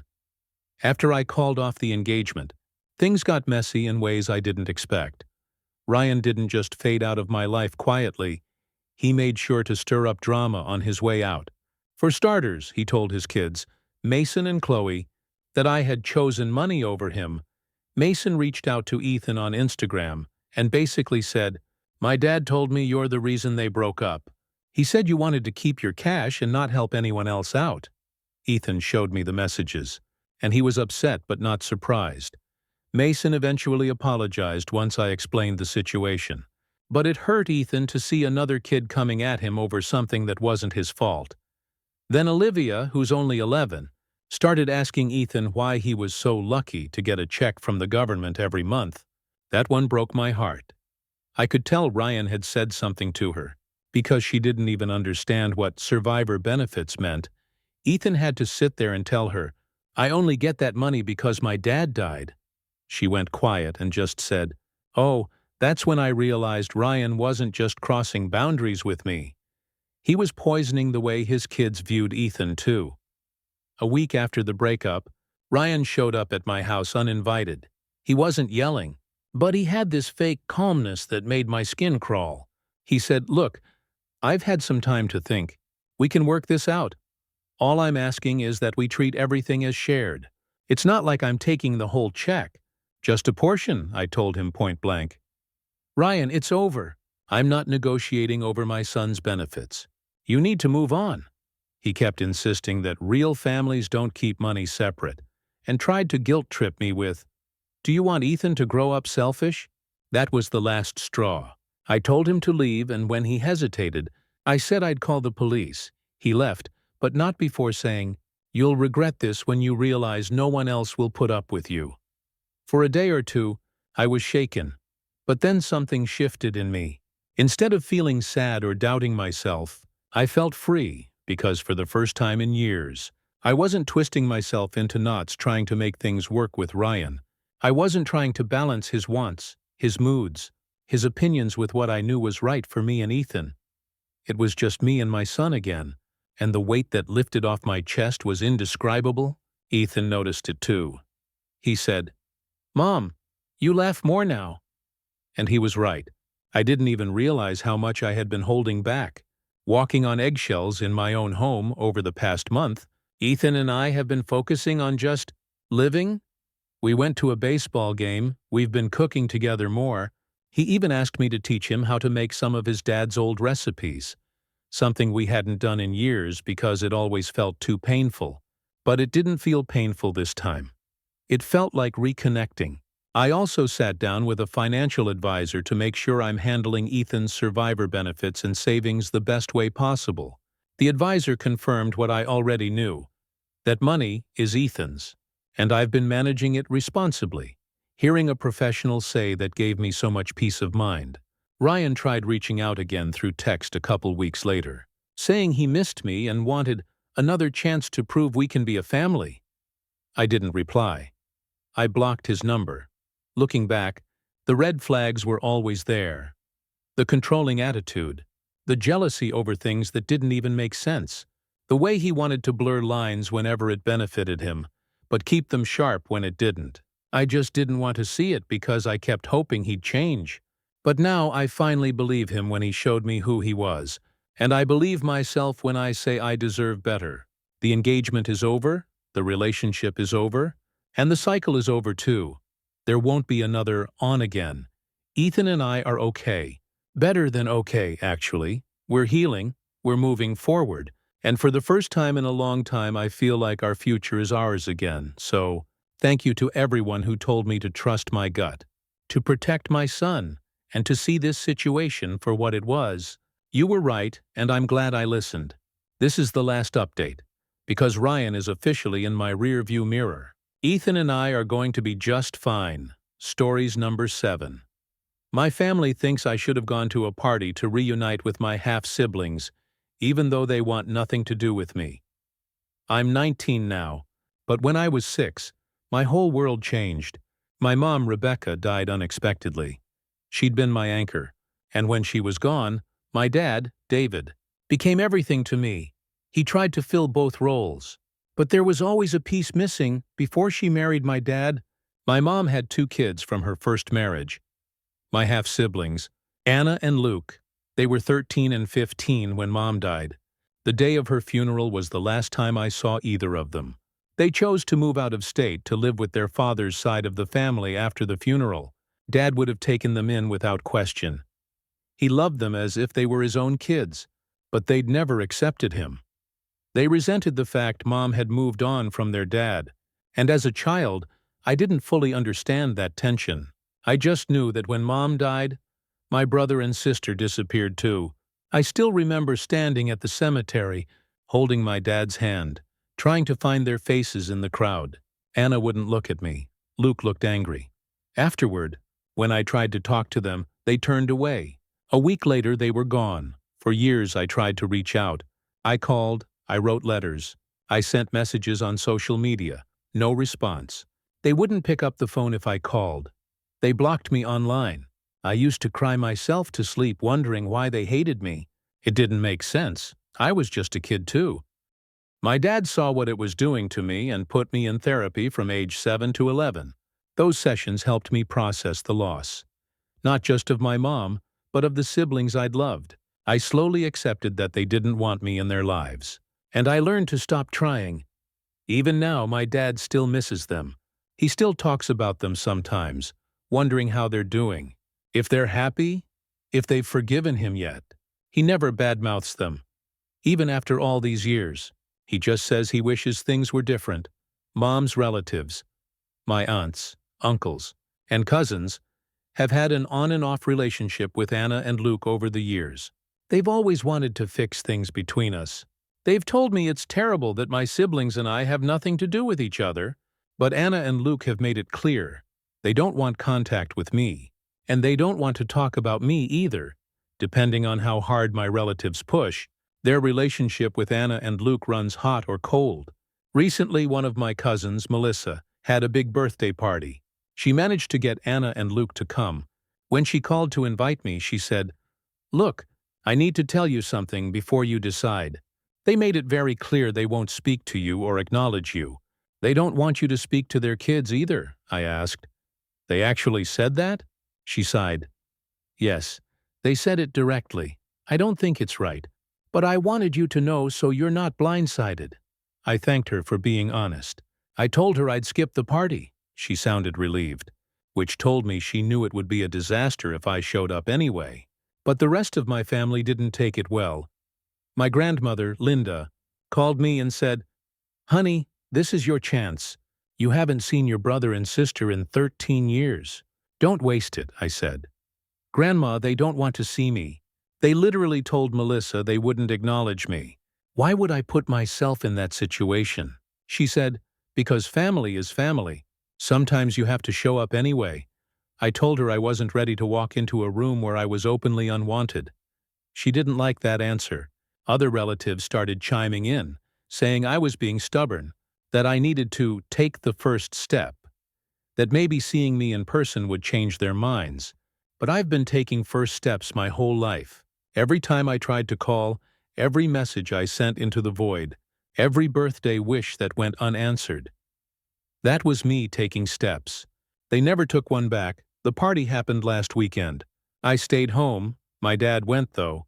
After I called off the engagement, things got messy in ways I didn't expect. Ryan didn't just fade out of my life quietly, he made sure to stir up drama on his way out. For starters, he told his kids, Mason and Chloe, that I had chosen money over him. Mason reached out to Ethan on Instagram and basically said, "My dad told me you're the reason they broke up. He said you wanted to keep your cash and not help anyone else out." Ethan showed me the messages, and he was upset but not surprised. Mason eventually apologized once I explained the situation. But it hurt Ethan to see another kid coming at him over something that wasn't his fault. Then Olivia, who's only 11, started asking Ethan why he was so lucky to get a check from the government every month. That one broke my heart. I could tell Ryan had said something to her. Because she didn't even understand what survivor benefits meant, Ethan had to sit there and tell her, "I only get that money because my dad died." She went quiet and just said, "Oh, that's when I realized Ryan wasn't just crossing boundaries with me. He was poisoning the way his kids viewed Ethan, too." A week after the breakup, Ryan showed up at my house uninvited. He wasn't yelling, but he had this fake calmness that made my skin crawl. He said, "Look, I've had some time to think. We can work this out. All I'm asking is that we treat everything as shared. It's not like I'm taking the whole check. Just a portion," I told him point blank. "Ryan, it's over. I'm not negotiating over my son's benefits. You need to move on." He kept insisting that real families don't keep money separate, and tried to guilt-trip me with, "Do you want Ethan to grow up selfish?" That was the last straw. I told him to leave, and when he hesitated, I said I'd call the police. He left, but not before saying, "You'll regret this when you realize no one else will put up with you." For a day or two, I was shaken, but then something shifted in me. Instead of feeling sad or doubting myself, I felt free because for the first time in years, I wasn't twisting myself into knots trying to make things work with Ryan. I wasn't trying to balance his wants, his moods, his opinions with what I knew was right for me and Ethan. It was just me and my son again, and the weight that lifted off my chest was indescribable. Ethan noticed it too. He said, "Mom, you laugh more now." And he was right. I didn't even realize how much I had been holding back. Walking on eggshells in my own home over the past month, Ethan and I have been focusing on just living. We went to a baseball game, we've been cooking together more. He even asked me to teach him how to make some of his dad's old recipes, something we hadn't done in years because it always felt too painful. But it didn't feel painful this time. It felt like reconnecting. I also sat down with a financial advisor to make sure I'm handling Ethan's survivor benefits and savings the best way possible. The advisor confirmed what I already knew, that money is Ethan's, and I've been managing it responsibly. Hearing a professional say that gave me so much peace of mind. Ryan tried reaching out again through text a couple weeks later, saying he missed me and wanted another chance to prove we can be a family. I didn't reply. I blocked his number. Looking back, the red flags were always there. The controlling attitude, the jealousy over things that didn't even make sense, the way he wanted to blur lines whenever it benefited him, but keep them sharp when it didn't. I just didn't want to see it because I kept hoping he'd change. But now I finally believe him when he showed me who he was, and I believe myself when I say I deserve better. The engagement is over, the relationship is over, and the cycle is over too. There won't be another on again. Ethan and I are okay. Better than okay, actually. We're healing, we're moving forward, and for the first time in a long time I feel like our future is ours again. So, thank you to everyone who told me to trust my gut, to protect my son, and to see this situation for what it was. You were right, and I'm glad I listened. This is the last update, because Ryan is officially in my rear-view mirror. Ethan and I are going to be just fine. Stories number 7. My family thinks I should have gone to a party to reunite with my half-siblings, even though they want nothing to do with me. I'm 19 now, but when I was 6, my whole world changed. My mom, Rebecca, died unexpectedly. She'd been my anchor, and when she was gone, my dad, David, became everything to me. He tried to fill both roles. But there was always a piece missing. Before she married my dad, my mom had 2 kids from her first marriage. My half-siblings, Anna and Luke. They were 13 and 15 when Mom died. The day of her funeral was the last time I saw either of them. They chose to move out of state to live with their father's side of the family after the funeral. Dad would have taken them in without question. He loved them as if they were his own kids, but they'd never accepted him. They resented the fact Mom had moved on from their dad, and as a child, I didn't fully understand that tension. I just knew that when Mom died, my brother and sister disappeared too. I still remember standing at the cemetery, holding my dad's hand, trying to find their faces in the crowd. Anna wouldn't look at me. Luke looked angry. Afterward, when I tried to talk to them, they turned away. A week later, they were gone. For years, I tried to reach out. I called, I wrote letters, I sent messages on social media. No response. They wouldn't pick up the phone if I called. They blocked me online. I used to cry myself to sleep wondering why they hated me. It didn't make sense. I was just a kid too. My dad saw what it was doing to me and put me in therapy from age 7 to 11. Those sessions helped me process the loss. Not just of my mom, but of the siblings I'd loved. I slowly accepted that they didn't want me in their lives. And I learned to stop trying. Even now, my dad still misses them. He still talks about them sometimes, wondering how they're doing, if they're happy, if they've forgiven him yet. He never badmouths them. Even after all these years, he just says he wishes things were different. Mom's relatives, my aunts, uncles, and cousins, have had an on and off relationship with Anna and Luke over the years. They've always wanted to fix things between us. They've told me it's terrible that my siblings and I have nothing to do with each other, but Anna and Luke have made it clear. They don't want contact with me, and they don't want to talk about me either. Depending on how hard my relatives push, their relationship with Anna and Luke runs hot or cold. Recently, one of my cousins, Melissa, had a big birthday party. She managed to get Anna and Luke to come. When she called to invite me, she said, "Look, I need to tell you something before you decide." They made it very clear they won't speak to you or acknowledge you. They don't want you to speak to their kids either, I asked. They actually said that? She sighed. Yes, they said it directly. I don't think it's right. But I wanted you to know so you're not blindsided. I thanked her for being honest. I told her I'd skip the party. She sounded relieved, which told me she knew it would be a disaster if I showed up anyway. But the rest of my family didn't take it well. My grandmother, Linda, called me and said, "Honey, this is your chance. You haven't seen your brother and sister in 13 years. Don't waste it," I said. "Grandma, they don't want to see me. They literally told Melissa they wouldn't acknowledge me. Why would I put myself in that situation?" She said, "Because family is family. Sometimes you have to show up anyway." I told her I wasn't ready to walk into a room where I was openly unwanted. She didn't like that answer. Other relatives started chiming in, saying I was being stubborn, that I needed to take the first step, that maybe seeing me in person would change their minds. But I've been taking first steps my whole life. Every time I tried to call, every message I sent into the void, every birthday wish that went unanswered. That was me taking steps. They never took one back. The party happened last weekend. I stayed home. My dad went, though.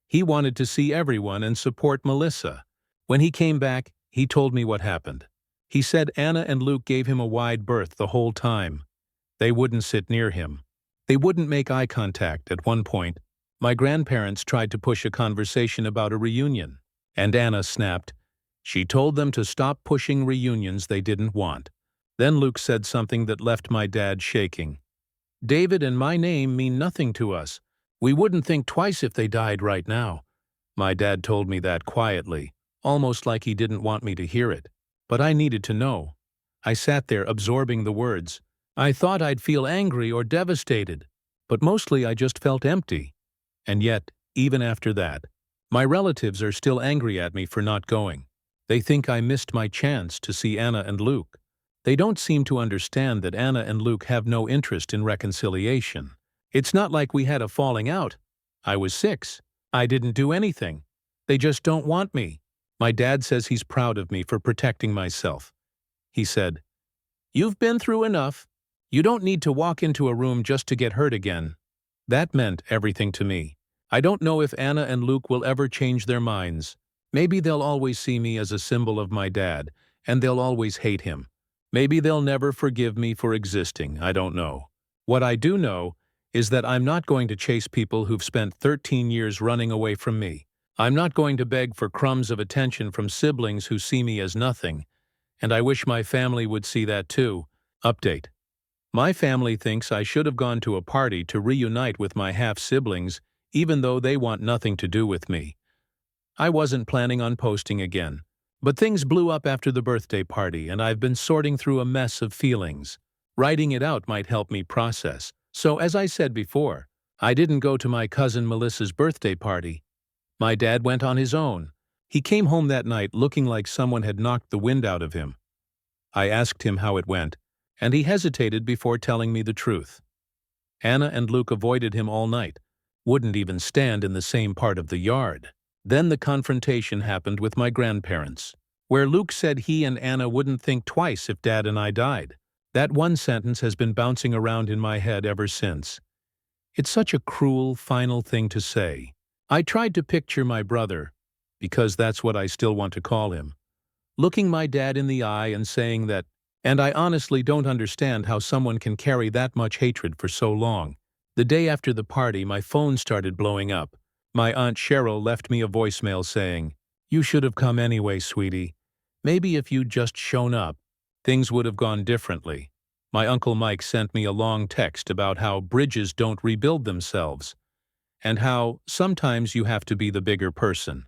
He wanted to see everyone and support Melissa. When he came back, he told me what happened. He said Anna and Luke gave him a wide berth the whole time. They wouldn't sit near him. They wouldn't make eye contact at one point. My grandparents tried to push a conversation about a reunion, and Anna snapped. She told them to stop pushing reunions they didn't want. Then Luke said something that left my dad shaking. David and my name mean nothing to us. We wouldn't think twice if they died right now. My dad told me that quietly, almost like he didn't want me to hear it. But I needed to know. I sat there absorbing the words. I thought I'd feel angry or devastated, but mostly I just felt empty. And yet, even after that, my relatives are still angry at me for not going. They think I missed my chance to see Anna and Luke. They don't seem to understand that Anna and Luke have no interest in reconciliation. It's not like we had a falling out. I was 6. I didn't do anything. They just don't want me. My dad says he's proud of me for protecting myself. He said, "You've been through enough. You don't need to walk into a room just to get hurt again." That meant everything to me. I don't know if Anna and Luke will ever change their minds. Maybe they'll always see me as a symbol of my dad, and they'll always hate him. Maybe they'll never forgive me for existing, I don't know. What I do know is that I'm not going to chase people who've spent 13 years running away from me. I'm not going to beg for crumbs of attention from siblings who see me as nothing, and I wish my family would see that too. Update. My family thinks I should have gone to a party to reunite with my half-siblings, even though they want nothing to do with me. I wasn't planning on posting again, but things blew up after the birthday party, and I've been sorting through a mess of feelings. Writing it out might help me process. So, as I said before, I didn't go to my cousin Melissa's birthday party. My dad went on his own. He came home that night looking like someone had knocked the wind out of him. I asked him how it went, and he hesitated before telling me the truth. Anna and Luke avoided him all night, wouldn't even stand in the same part of the yard. Then the confrontation happened with my grandparents, where Luke said he and Anna wouldn't think twice if Dad and I died. That one sentence has been bouncing around in my head ever since. It's such a cruel, final thing to say. I tried to picture my brother, because that's what I still want to call him, looking my dad in the eye and saying that, and I honestly don't understand how someone can carry that much hatred for so long. The day after the party, my phone started blowing up. My Aunt Cheryl left me a voicemail saying, "You should have come anyway, sweetie. Maybe if you'd just shown up, things would have gone differently." My Uncle Mike sent me a long text about how bridges don't rebuild themselves, and how sometimes you have to be the bigger person.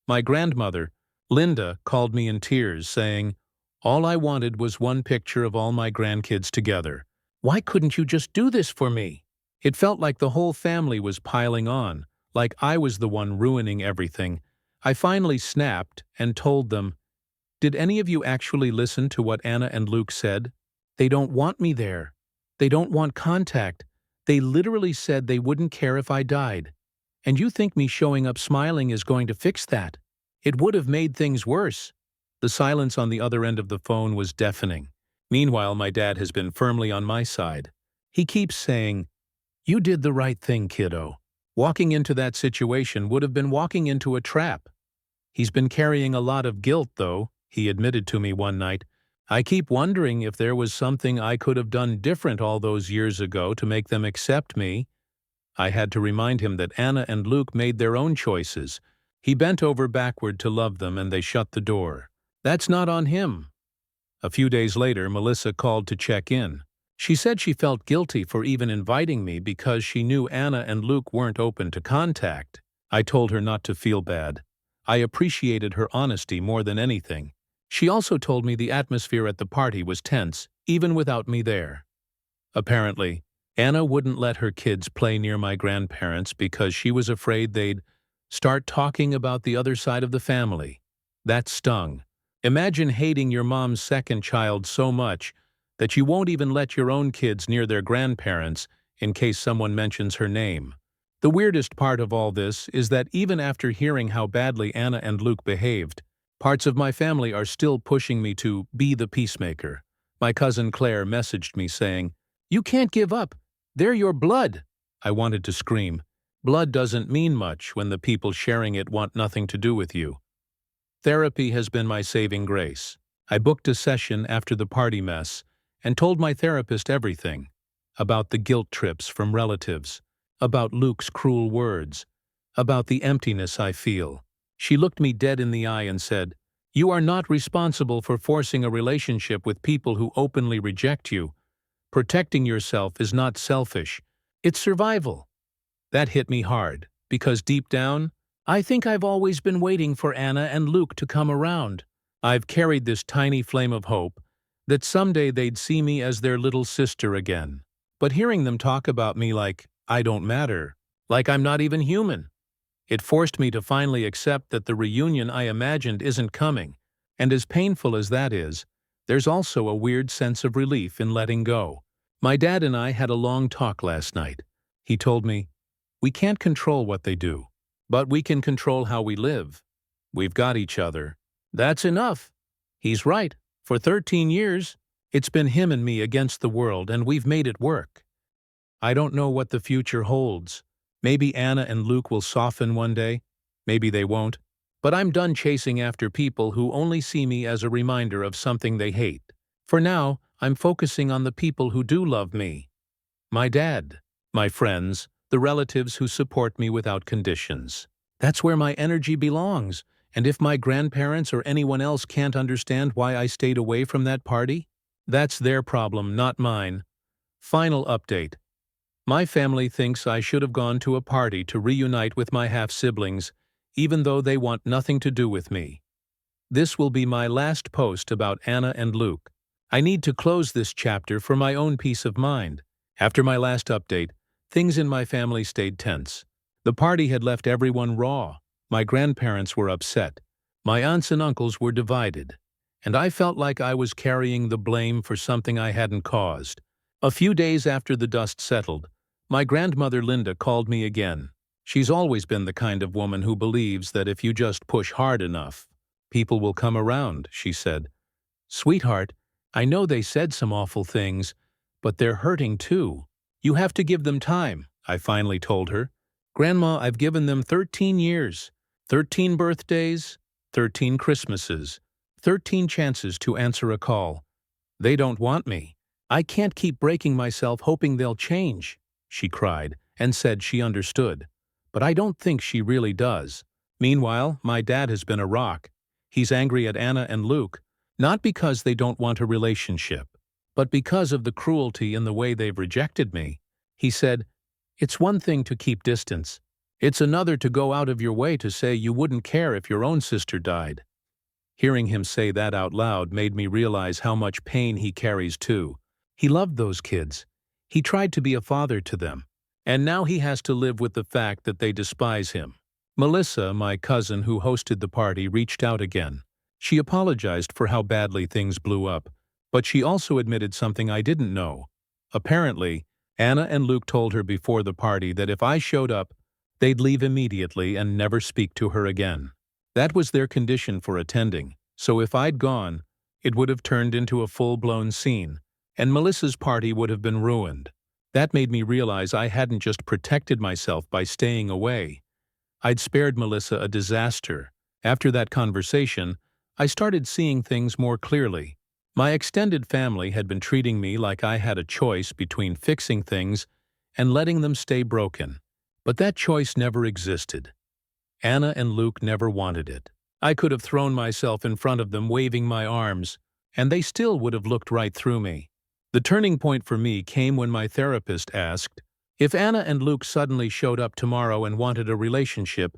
My grandmother, Linda, called me in tears, saying, "All I wanted was one picture of all my grandkids together. Why couldn't you just do this for me?" It felt like the whole family was piling on, like I was the one ruining everything. I finally snapped and told them, "Did any of you actually listen to what Anna and Luke said? They don't want me there. They don't want contact. They literally said they wouldn't care if I died. And you think me showing up smiling is going to fix that? It would have made things worse." The silence on the other end of the phone was deafening. Meanwhile, my dad has been firmly on my side. He keeps saying, "You did the right thing, kiddo. Walking into that situation would have been walking into a trap." He's been carrying a lot of guilt, though, he admitted to me one night. "I keep wondering if there was something I could have done different all those years ago to make them accept me." I had to remind him that Anna and Luke made their own choices. He bent over backward to love them, and they shut the door. That's not on him. A few days later, Melissa called to check in. She said she felt guilty for even inviting me because she knew Anna and Luke weren't open to contact. I told her not to feel bad. I appreciated her honesty more than anything. She also told me the atmosphere at the party was tense, even without me there. Apparently, Anna wouldn't let her kids play near my grandparents because she was afraid they'd start talking about the other side of the family. That stung. Imagine hating your mom's second child so much that you won't even let your own kids near their grandparents in case someone mentions her name. The weirdest part of all this is that even after hearing how badly Anna and Luke behaved, parts of my family are still pushing me to be the peacemaker. My cousin Claire messaged me saying, "You can't give up. They're your blood." I wanted to scream. Blood doesn't mean much when the people sharing it want nothing to do with you. Therapy has been my saving grace. I booked a session after the party mess and told my therapist everything. about the guilt trips from relatives, about Luke's cruel words, about the emptiness I feel. She looked me dead in the eye and said, "You are not responsible for forcing a relationship with people who openly reject you. Protecting yourself is not selfish. It's survival." That hit me hard, because deep down, I think I've always been waiting for Anna and Luke to come around. I've carried this tiny flame of hope that someday they'd see me as their little sister again. But hearing them talk about me like I don't matter, like I'm not even human, it forced me to finally accept that the reunion I imagined isn't coming. And as painful as that is, there's also a weird sense of relief in letting go. My dad and I had a long talk last night. He told me, "We can't control what they do, but we can control how we live. We've got each other. That's enough." He's right. For 13 years, it's been him and me against the world, and we've made it work. I don't know what the future holds. Maybe Anna and Luke will soften one day. Maybe they won't. But I'm done chasing after people who only see me as a reminder of something they hate. For now, I'm focusing on the people who do love me. My dad, my friends, the relatives who support me without conditions. That's where my energy belongs. And if my grandparents or anyone else can't understand why I stayed away from that party, that's their problem, not mine. Final update. My family thinks I should have gone to a party to reunite with my half-siblings, even though they want nothing to do with me. This will be my last post about Anna and Luke. I need to close this chapter for my own peace of mind. After my last update, things in my family stayed tense. The party had left everyone raw. My grandparents were upset. My aunts and uncles were divided. And I felt like I was carrying the blame for something I hadn't caused. A few days after the dust settled, my grandmother Linda called me again. She's always been the kind of woman who believes that if you just push hard enough, people will come around, she said. "Sweetheart, I know they said some awful things, but they're hurting too. You have to give them time," I finally told her. "Grandma, I've given them 13 years. 13 birthdays, 13 Christmases, 13 chances to answer a call. They don't want me. I can't keep breaking myself hoping they'll change," she cried, and said she understood. But I don't think she really does. Meanwhile, my dad has been a rock. He's angry at Anna and Luke, not because they don't want a relationship, but because of the cruelty in the way they've rejected me. He said, "It's one thing to keep distance. It's another to go out of your way to say you wouldn't care if your own sister died." Hearing him say that out loud made me realize how much pain he carries too. He loved those kids. He tried to be a father to them. And now he has to live with the fact that they despise him. Melissa, my cousin who hosted the party, reached out again. She apologized for how badly things blew up, but she also admitted something I didn't know. Apparently, Anna and Luke told her before the party that if I showed up, they'd leave immediately and never speak to her again. That was their condition for attending, so if I'd gone, it would have turned into a full-blown scene, and Melissa's party would have been ruined. That made me realize I hadn't just protected myself by staying away. I'd spared Melissa a disaster. After that conversation, I started seeing things more clearly. My extended family had been treating me like I had a choice between fixing things and letting them stay broken. But that choice never existed. Anna and Luke never wanted it. I could have thrown myself in front of them waving my arms, and they still would have looked right through me. The turning point for me came when my therapist asked, "If Anna and Luke suddenly showed up tomorrow and wanted a relationship,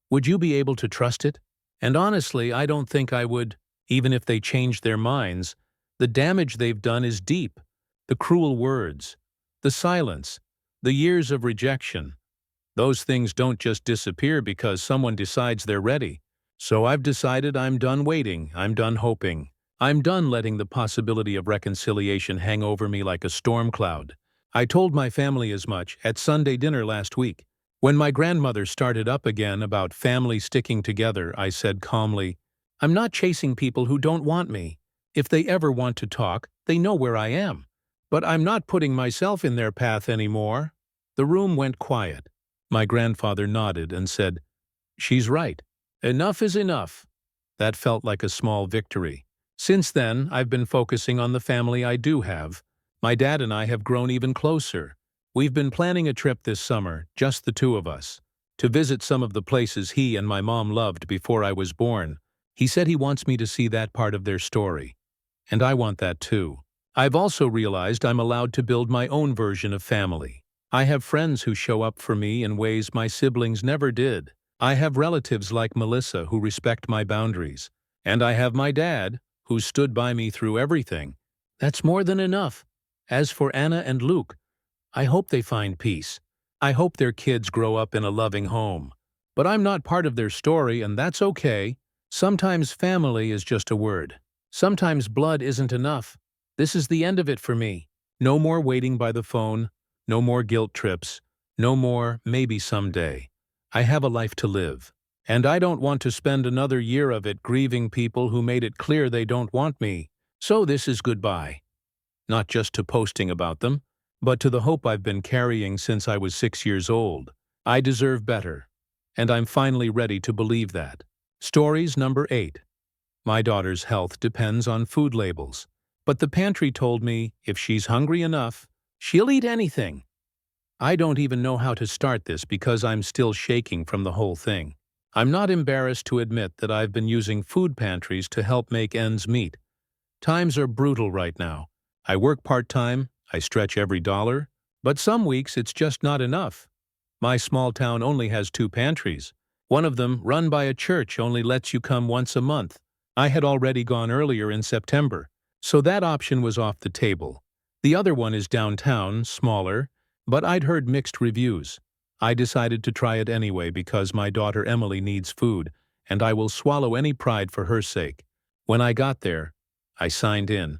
would you be able to trust it?" And honestly, I don't think I would, even if they changed their minds. The damage they've done is deep. The cruel words, the silence, the years of rejection. Those things don't just disappear because someone decides they're ready. So I've decided I'm done waiting, I'm done hoping. I'm done letting the possibility of reconciliation hang over me like a storm cloud. I told my family as much at Sunday dinner last week. When my grandmother started up again about family sticking together, I said calmly, "I'm not chasing people who don't want me. If they ever want to talk, they know where I am. But I'm not putting myself in their path anymore." The room went quiet. My grandfather nodded and said, "She's right. Enough is enough." That felt like a small victory. Since then, I've been focusing on the family I do have. My dad and I have grown even closer. We've been planning a trip this summer, just the two of us, to visit some of the places he and my mom loved before I was born. He said he wants me to see that part of their story. And I want that too. I've also realized I'm allowed to build my own version of family. I have friends who show up for me in ways my siblings never did. I have relatives like Melissa who respect my boundaries. And I have my dad, who stood by me through everything. That's more than enough. As for Anna and Luke, I hope they find peace. I hope their kids grow up in a loving home. But I'm not part of their story, and that's okay. Sometimes family is just a word. Sometimes blood isn't enough. This is the end of it for me. No more waiting by the phone. No more guilt trips. No more maybe someday. I have a life to live. And I don't want to spend another year of it grieving people who made it clear they don't want me. So this is goodbye. Not just to posting about them, but to the hope I've been carrying since I was 6 years old. I deserve better. And I'm finally ready to believe that. Stories number 8. My daughter's health depends on food labels. But the pantry told me if she's hungry enough, she'll eat anything. I don't even know how to start this because I'm still shaking from the whole thing. I'm not embarrassed to admit that I've been using food pantries to help make ends meet. Times are brutal right now. I work part-time, I stretch every dollar, but some weeks it's just not enough. My small town only has 2 pantries. One of them, run by a church, only lets you come once a month. I had already gone earlier in September, so that option was off the table. The other one is downtown, smaller, but I'd heard mixed reviews. I decided to try it anyway because my daughter Emily needs food, and I will swallow any pride for her sake. When I got there, I signed in,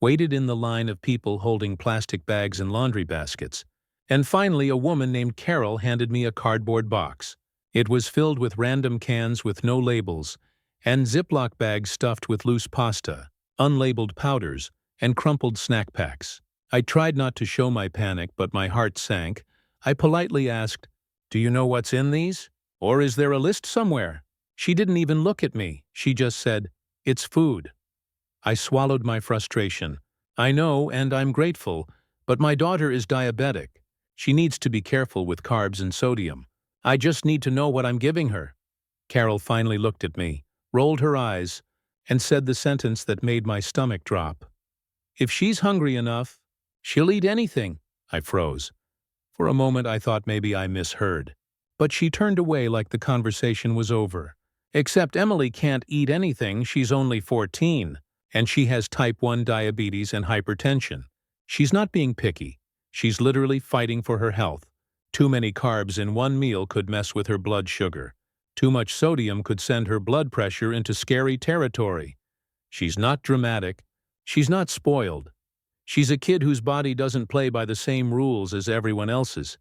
waited in the line of people holding plastic bags and laundry baskets, and finally a woman named Carol handed me a cardboard box. It was filled with random cans with no labels, and Ziploc bags stuffed with loose pasta, unlabeled powders, and crumpled snack packs. I tried not to show my panic, but my heart sank. I politely asked, "Do you know what's in these? Or is there a list somewhere?" She didn't even look at me. She just said, "It's food." I swallowed my frustration. I know, and I'm grateful, but my daughter is diabetic. She needs to be careful with carbs and sodium. I just need to know what I'm giving her. Carol finally looked at me, rolled her eyes, and said the sentence that made my stomach drop. "If she's hungry enough, she'll eat anything." I froze. For a moment I thought maybe I misheard. But she turned away like the conversation was over. "Except Emily can't eat anything, she's only 14, and she has type 1 diabetes and hypertension. She's not being picky. She's literally fighting for her health. Too many carbs in one meal could mess with her blood sugar. Too much sodium could send her blood pressure into scary territory. She's not dramatic. She's not spoiled. She's a kid whose body doesn't play by the same rules as everyone else's."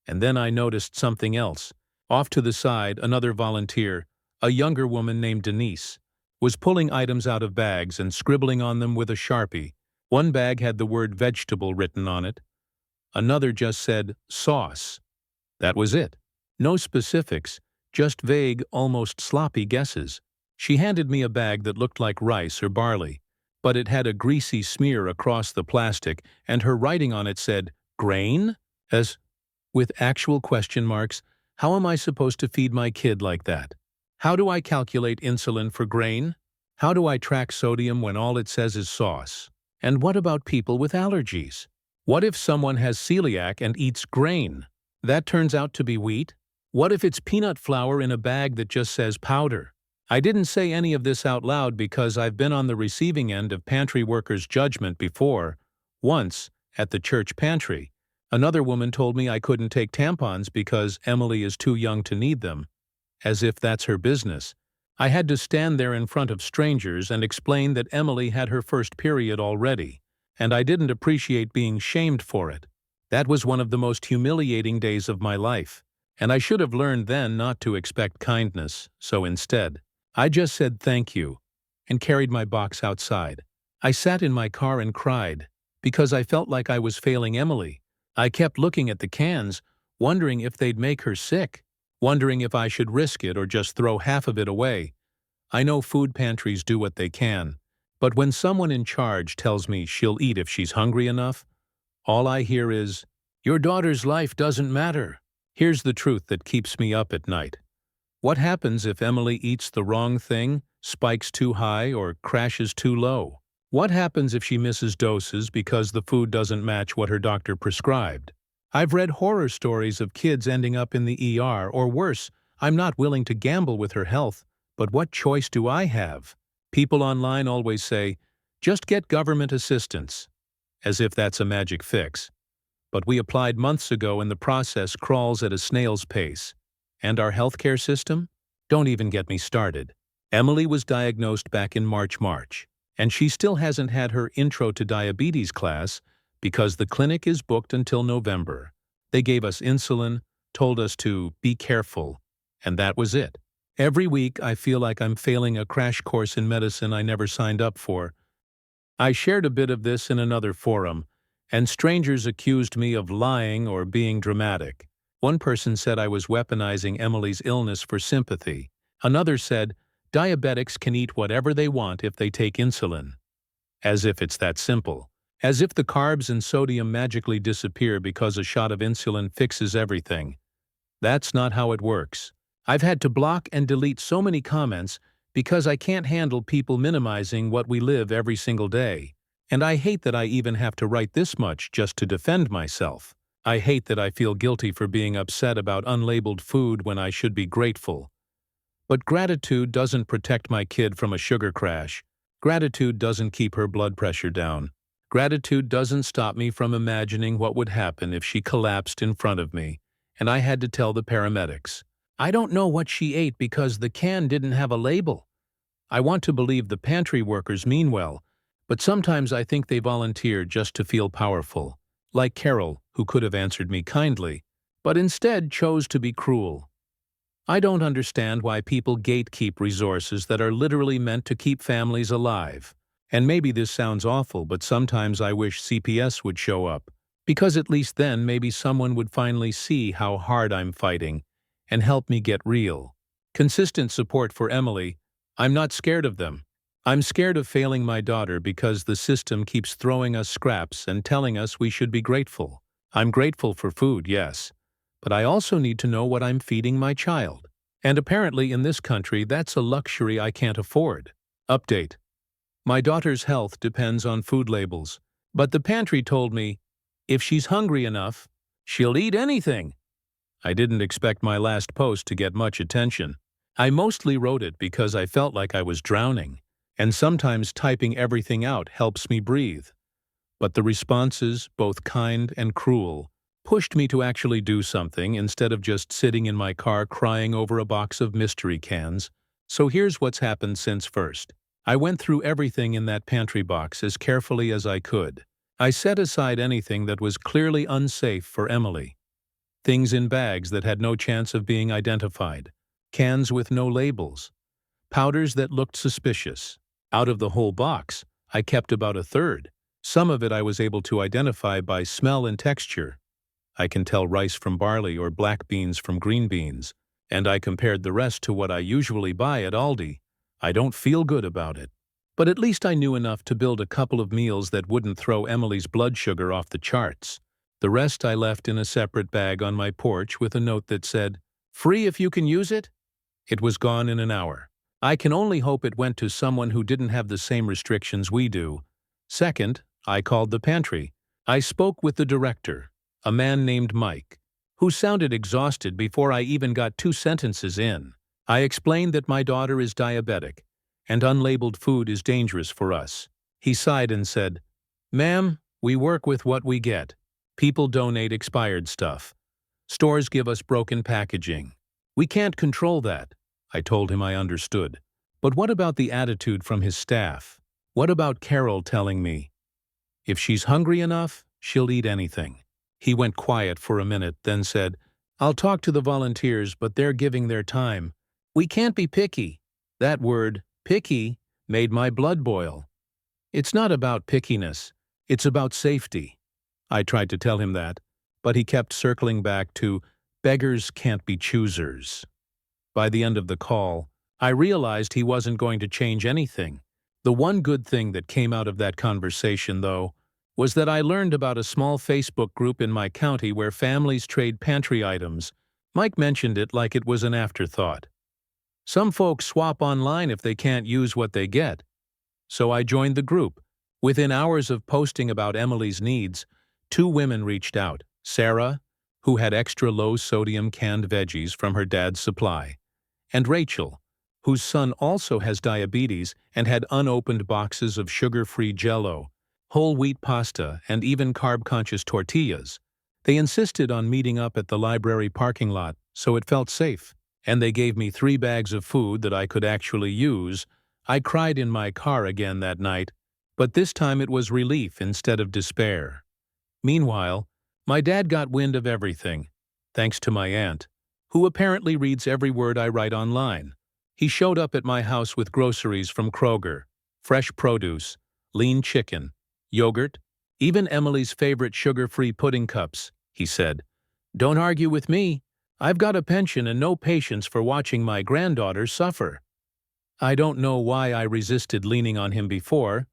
And then I noticed something else. Off to the side, another volunteer, a younger woman named Denise, was pulling items out of bags and scribbling on them with a Sharpie. One bag had the word vegetable written on it. Another just said sauce. That was it. No specifics, just vague, almost sloppy guesses. She handed me a bag that looked like rice or barley, but it had a greasy smear across the plastic, and her writing on it said, "Grain?" With actual question marks. How am I supposed to feed my kid like that? How do I calculate insulin for grain? How do I track sodium when all it says is sauce? And what about people with allergies? What if someone has celiac and eats grain? That turns out to be wheat? What if it's peanut flour in a bag that just says powder? I didn't say any of this out loud because I've been on the receiving end of pantry workers' judgment before. Once, at the church pantry, another woman told me I couldn't take tampons because Emily is too young to need them. As if that's her business. I had to stand there in front of strangers and explain that Emily had her first period already, and I didn't appreciate being shamed for it. That was one of the most humiliating days of my life, and I should have learned then not to expect kindness, so instead, I just said thank you and carried my box outside. I sat in my car and cried because I felt like I was failing Emily. I kept looking at the cans, wondering if they'd make her sick. Wondering if I should risk it or just throw half of it away. I know food pantries do what they can, But when someone in charge tells me she'll eat if she's hungry enough, all I hear is, "Your daughter's life doesn't matter." Here's the truth that keeps me up at night. What happens if Emily eats the wrong thing, spikes too high, or crashes too low? What happens if she misses doses because the food doesn't match what her doctor prescribed? I've read horror stories of kids ending up in the ER, or worse. I'm not willing to gamble with her health, but what choice do I have? People online always say, "Just get government assistance," as if that's a magic fix. But we applied months ago and the process crawls at a snail's pace. And our healthcare system? Don't even get me started. Emily was diagnosed back in March, and she still hasn't had her Intro to Diabetes class because the clinic is booked until November. They gave us insulin, told us to be careful, and that was it. Every week I feel like I'm failing a crash course in medicine I never signed up for. I shared a bit of this in another forum, and strangers accused me of lying or being dramatic. One person said I was weaponizing Emily's illness for sympathy. Another said, "Diabetics can eat whatever they want if they take insulin." As if it's that simple. As if the carbs and sodium magically disappear because a shot of insulin fixes everything. That's not how it works. I've had to block and delete so many comments because I can't handle people minimizing what we live every single day. And I hate that I even have to write this much just to defend myself. I hate that I feel guilty for being upset about unlabeled food when I should be grateful. But gratitude doesn't protect my kid from a sugar crash. Gratitude doesn't keep her blood pressure down. Gratitude doesn't stop me from imagining what would happen if she collapsed in front of me, and I had to tell the paramedics. I don't know what she ate because the can didn't have a label. I want to believe the pantry workers mean well, but sometimes I think they volunteer just to feel powerful. Like Carol, who could have answered me kindly, but instead chose to be cruel. I don't understand why people gatekeep resources that are literally meant to keep families alive. And maybe this sounds awful, but sometimes I wish CPS would show up, because at least then maybe someone would finally see how hard I'm fighting and help me get real. Consistent support for Emily. I'm not scared of them. I'm scared of failing my daughter because the system keeps throwing us scraps and telling us we should be grateful. I'm grateful for food, yes, but I also need to know what I'm feeding my child. And apparently in this country, that's a luxury I can't afford. Update. My daughter's health depends on food labels, but the pantry told me, if she's hungry enough, she'll eat anything. I didn't expect my last post to get much attention. I mostly wrote it because I felt like I was drowning. And sometimes typing everything out helps me breathe. But the responses, both kind and cruel, pushed me to actually do something instead of just sitting in my car crying over a box of mystery cans. So here's what's happened since first. I went through everything in that pantry box as carefully as I could. I set aside anything that was clearly unsafe for Emily. Things in bags that had no chance of being identified. Cans with no labels. Powders that looked suspicious. Out of the whole box, I kept about a third. Some of it I was able to identify by smell and texture. I can tell rice from barley or black beans from green beans, and I compared the rest to what I usually buy at Aldi. I don't feel good about it. But at least I knew enough to build a couple of meals that wouldn't throw Emily's blood sugar off the charts. The rest I left in a separate bag on my porch with a note that said, "Free if you can use it." It was gone in an hour. I can only hope it went to someone who didn't have the same restrictions we do. Second, I called the pantry. I spoke with the director, a man named Mike, who sounded exhausted before I even got 2 sentences in. I explained that my daughter is diabetic, and unlabeled food is dangerous for us. He sighed and said, "Ma'am, we work with what we get. People donate expired stuff. Stores give us broken packaging. We can't control that." I told him I understood. But what about the attitude from his staff? What about Carol telling me, if she's hungry enough, she'll eat anything? He went quiet for a minute, then said, "I'll talk to the volunteers, but they're giving their time. We can't be picky." That word, picky, made my blood boil. It's not about pickiness. It's about safety. I tried to tell him that, but he kept circling back to, beggars can't be choosers. By the end of the call, I realized he wasn't going to change anything. The one good thing that came out of that conversation, though, was that I learned about a small Facebook group in my county where families trade pantry items. Mike mentioned it like it was an afterthought. Some folks swap online if they can't use what they get. So I joined the group. Within hours of posting about Emily's needs, two women reached out: Sarah, who had extra low-sodium canned veggies from her dad's supply, and Rachel, whose son also has diabetes and had unopened boxes of sugar-free Jell-O, whole wheat pasta, and even carb-conscious tortillas. They insisted on meeting up at the library parking lot, so it felt safe, and they gave me 3 bags of food that I could actually use. I cried in my car again that night, but this time it was relief instead of despair. Meanwhile, my dad got wind of everything, thanks to my aunt, who apparently reads every word I write online. He showed up at my house with groceries from Kroger, fresh produce, lean chicken, yogurt, even Emily's favorite sugar-free pudding cups. He said, "Don't argue with me. I've got a pension and no patience for watching my granddaughters suffer." I don't know why I resisted leaning on him before.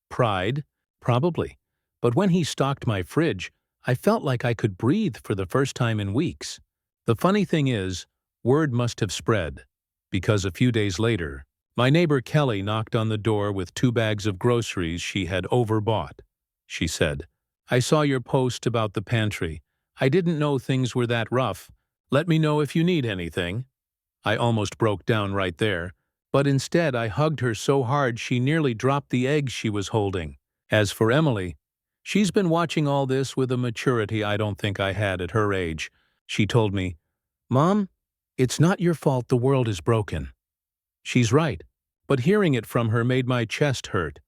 Pride? Probably. But when he stocked my fridge, I felt like I could breathe for the first time in weeks. The funny thing is, word must have spread, because a few days later, my neighbor Kelly knocked on the door with 2 bags of groceries she had overbought. She said, "I saw your post about the pantry. I didn't know things were that rough. Let me know if you need anything." I almost broke down right there, but instead I hugged her so hard she nearly dropped the eggs she was holding. As for Emily, she's been watching all this with a maturity I don't think I had at her age. She told me, "Mom, it's not your fault the world is broken." She's right, but hearing it from her made my chest hurt.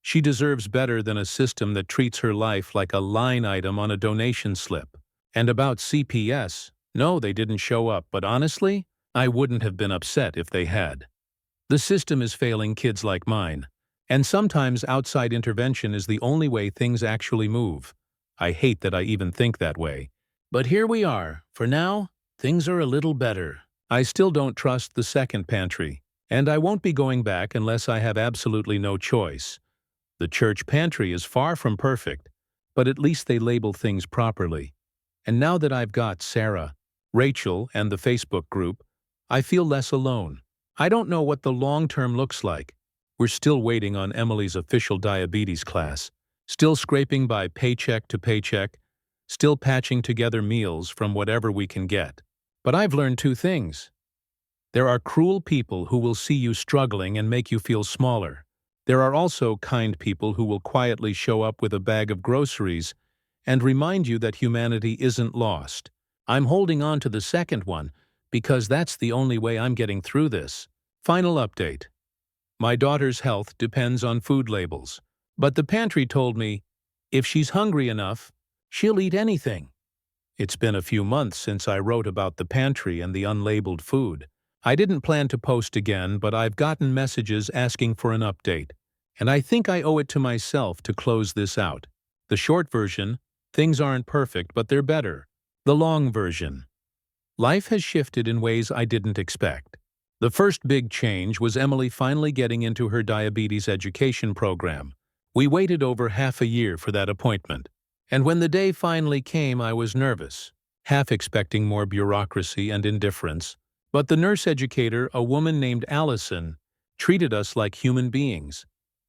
She deserves better than a system that treats her life like a line item on a donation slip. And about CPS, no, they didn't show up, but honestly, I wouldn't have been upset if they had. The system is failing kids like mine, and sometimes outside intervention is the only way things actually move. I hate that I even think that way. But here we are. For now, things are a little better. I still don't trust the second pantry, and I won't be going back unless I have absolutely no choice. The church pantry is far from perfect, but at least they label things properly. And now that I've got Sarah, Rachel, and the Facebook group, I feel less alone. I don't know what the long term looks like. We're still waiting on Emily's official diabetes class, still scraping by paycheck to paycheck, still patching together meals from whatever we can get. But I've learned 2 things. There are cruel people who will see you struggling and make you feel smaller. There are also kind people who will quietly show up with a bag of groceries and remind you that humanity isn't lost. I'm holding on to the second one because that's the only way I'm getting through this. Final update. My daughter's health depends on food labels, but the pantry told me, if she's hungry enough, she'll eat anything. It's been a few months since I wrote about the pantry and the unlabeled food. I didn't plan to post again, but I've gotten messages asking for an update, and I think I owe it to myself to close this out. The short version: things aren't perfect, but they're better. The long version: life has shifted in ways I didn't expect. The first big change was Emily finally getting into her diabetes education program. We waited over half a year for that appointment. And when the day finally came, I was nervous, half expecting more bureaucracy and indifference. But the nurse educator, a woman named Allison, treated us like human beings.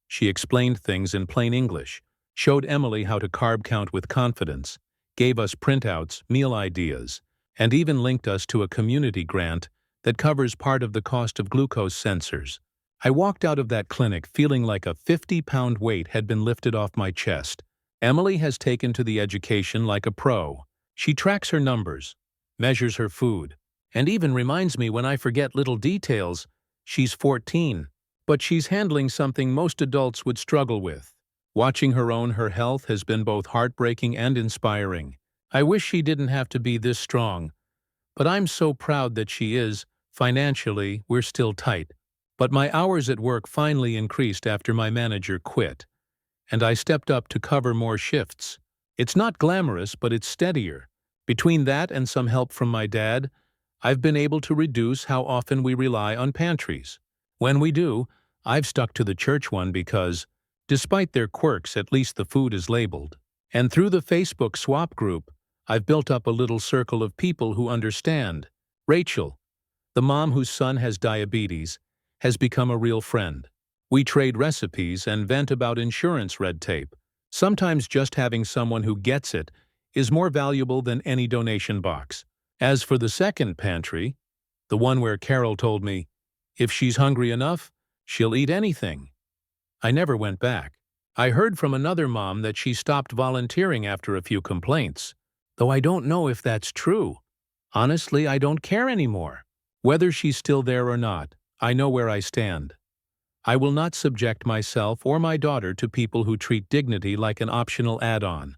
She explained things in plain English, showed Emily how to carb count with confidence, gave us printouts, meal ideas, and even linked us to a community grant that covers part of the cost of glucose sensors. I walked out of that clinic feeling like a 50-pound weight had been lifted off my chest. Emily has taken to the education like a pro. She tracks her numbers, measures her food, and even reminds me when I forget little details. She's 14, but she's handling something most adults would struggle with. Watching her own her health has been both heartbreaking and inspiring. I wish she didn't have to be this strong, but I'm so proud that she is. Financially, we're still tight. But my hours at work finally increased after my manager quit, and I stepped up to cover more shifts. It's not glamorous, but it's steadier. Between that and some help from my dad, I've been able to reduce how often we rely on pantries. When we do, I've stuck to the church one because, despite their quirks, at least the food is labeled. And through the Facebook swap group, I've built up a little circle of people who understand. Rachel, the mom whose son has diabetes, has become a real friend. We trade recipes and vent about insurance red tape. Sometimes just having someone who gets it is more valuable than any donation box. As for the second pantry, the one where Carol told me, if she's hungry enough, she'll eat anything, I never went back. I heard from another mom that she stopped volunteering after a few complaints, though I don't know if that's true. Honestly, I don't care anymore. Whether she's still there or not, I know where I stand. I will not subject myself or my daughter to people who treat dignity like an optional add-on.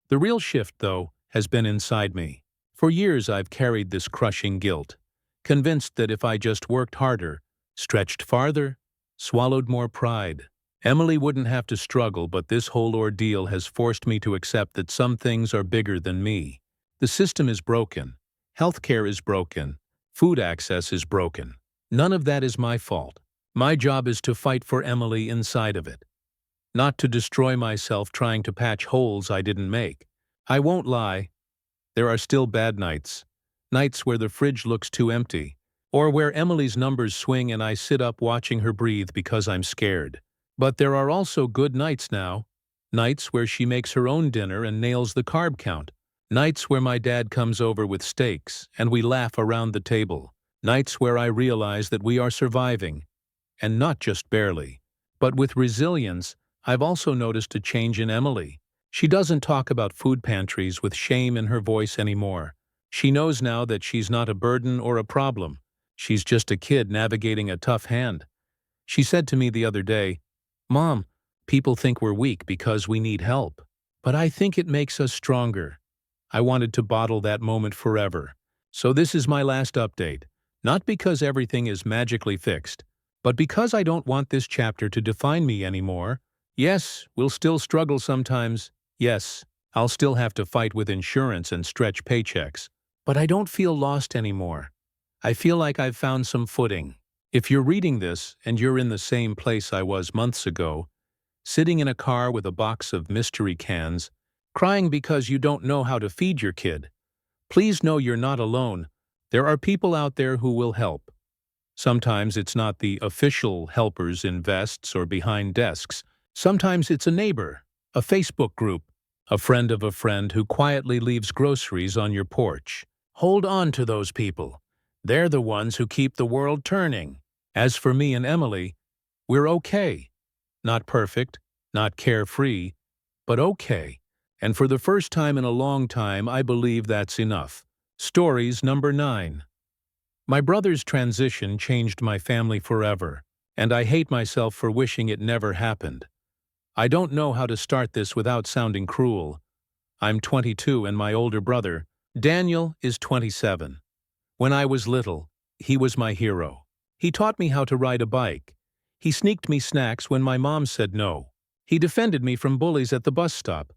The real shift, though, has been inside me. For years I've carried this crushing guilt, convinced that if I just worked harder, stretched farther, swallowed more pride, Emily wouldn't have to struggle, but this whole ordeal has forced me to accept that some things are bigger than me. The system is broken. Healthcare is broken. Food access is broken. None of that is my fault. My job is to fight for Emily inside of it, not to destroy myself trying to patch holes I didn't make. I won't lie. There are still bad nights. Nights where the fridge looks too empty, or where Emily's numbers swing and I sit up watching her breathe because I'm scared. But there are also good nights now. Nights where she makes her own dinner and nails the carb count. Nights where my dad comes over with steaks and we laugh around the table. Nights where I realize that we are surviving, and not just barely. But with resilience, I've also noticed a change in Emily. She doesn't talk about food pantries with shame in her voice anymore. She knows now that she's not a burden or a problem. She's just a kid navigating a tough hand. She said to me the other day, "Mom, people think we're weak because we need help. But I think it makes us stronger." I wanted to bottle that moment forever. So this is my last update. Not because everything is magically fixed, but because I don't want this chapter to define me anymore. Yes, we'll still struggle sometimes. Yes, I'll still have to fight with insurance and stretch paychecks. But I don't feel lost anymore. I feel like I've found some footing. If you're reading this and you're in the same place I was months ago, sitting in a car with a box of mystery cans, crying because you don't know how to feed your kid, please know you're not alone. There are people out there who will help. Sometimes it's not the official helpers in vests or behind desks. Sometimes it's a neighbor, a Facebook group, a friend of a friend who quietly leaves groceries on your porch. Hold on to those people. They're the ones who keep the world turning. As for me and Emily, we're okay. Not perfect, not carefree, but okay. And for the first time in a long time, I believe that's enough. Stories number 9. My brother's transition changed my family forever, and I hate myself for wishing it never happened. I don't know how to start this without sounding cruel. I'm 22 and my older brother, Daniel, is 27. When I was little, he was my hero. He taught me how to ride a bike. He sneaked me snacks when my mom said no. He defended me from bullies at the bus stop.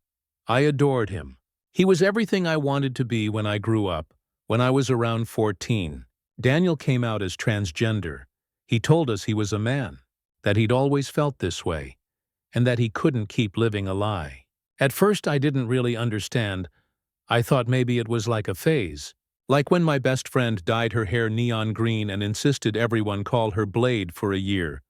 I adored him. He was everything I wanted to be when I grew up. When I was around 14, Daniel came out as transgender. He told us he was a man, that he'd always felt this way, and that he couldn't keep living a lie. At first I didn't really understand. I thought maybe it was like a phase. Like when my best friend dyed her hair neon green and insisted everyone call her Blade for a year.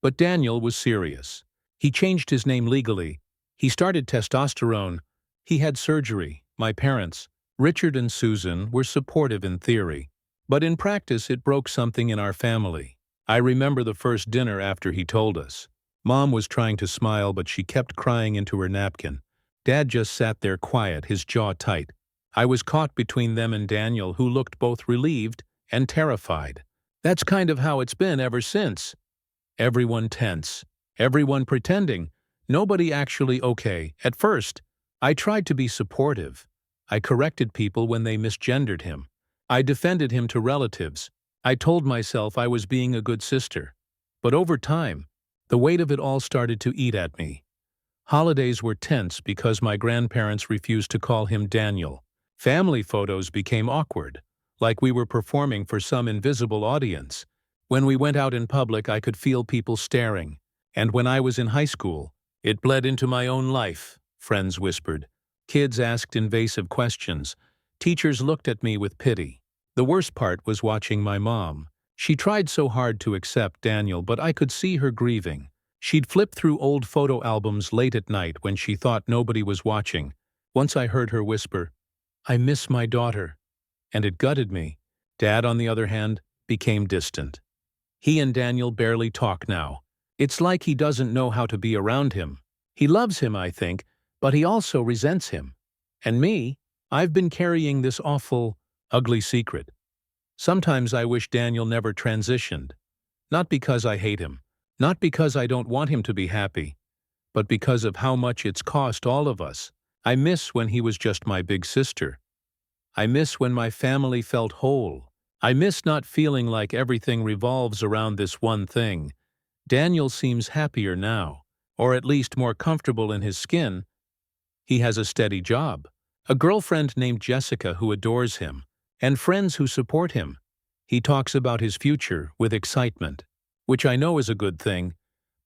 But Daniel was serious. He changed his name legally. He started testosterone. He had surgery. My parents, Richard and Susan, were supportive in theory. But in practice it broke something in our family. I remember the first dinner after he told us. Mom was trying to smile, but she kept crying into her napkin. Dad just sat there quiet, his jaw tight. I was caught between them and Daniel, who looked both relieved and terrified. That's kind of how it's been ever since. Everyone tense. Everyone pretending. Nobody actually okay. At first, I tried to be supportive. I corrected people when they misgendered him. I defended him to relatives. I told myself I was being a good sister. But over time, the weight of it all started to eat at me. Holidays were tense because my grandparents refused to call him Daniel. Family photos became awkward, like we were performing for some invisible audience. When we went out in public, I could feel people staring. And when I was in high school, it bled into my own life, friends whispered. Kids asked invasive questions. Teachers looked at me with pity. The worst part was watching my mom. She tried so hard to accept Daniel, but I could see her grieving. She'd flip through old photo albums late at night when she thought nobody was watching. Once I heard her whisper, "I miss my daughter," and it gutted me. Dad, on the other hand, became distant. He and Daniel barely talk now. It's like he doesn't know how to be around him. He loves him, I think, but he also resents him. And me, I've been carrying this awful, ugly secret. Sometimes I wish Daniel never transitioned. Not because I hate him, not because I don't want him to be happy, but because of how much it's cost all of us. I miss when he was just my big sister. I miss when my family felt whole. I miss not feeling like everything revolves around this one thing. Daniel seems happier now, or at least more comfortable in his skin. He has a steady job, a girlfriend named Jessica who adores him, and friends who support him. He talks about his future with excitement, which I know is a good thing,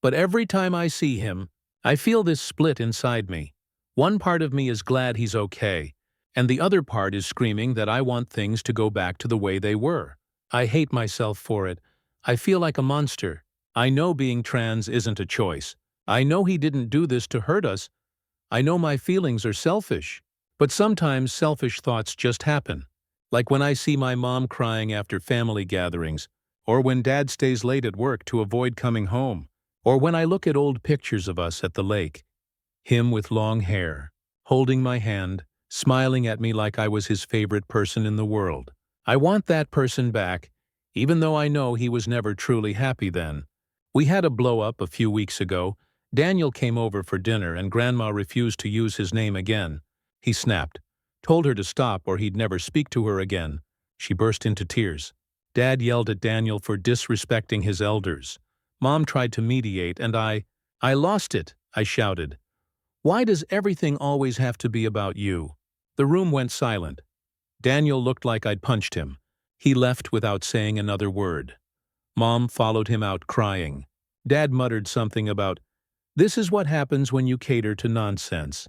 but every time I see him, I feel this split inside me. One part of me is glad he's okay, and the other part is screaming that I want things to go back to the way they were. I hate myself for it. I feel like a monster. I know being trans isn't a choice. I know he didn't do this to hurt us. I know my feelings are selfish. But sometimes selfish thoughts just happen. Like when I see my mom crying after family gatherings, or when Dad stays late at work to avoid coming home, or when I look at old pictures of us at the lake. Him with long hair, holding my hand, smiling at me like I was his favorite person in the world. I want that person back, even though I know he was never truly happy then. We had a blow-up a few weeks ago. Daniel came over for dinner and Grandma refused to use his name again. He snapped, told her to stop or he'd never speak to her again. She burst into tears. Dad yelled at Daniel for disrespecting his elders. Mom tried to mediate and I lost it, I shouted. Why does everything always have to be about you? The room went silent. Daniel looked like I'd punched him. He left without saying another word. Mom followed him out crying. Dad muttered something about, "This is what happens when you cater to nonsense."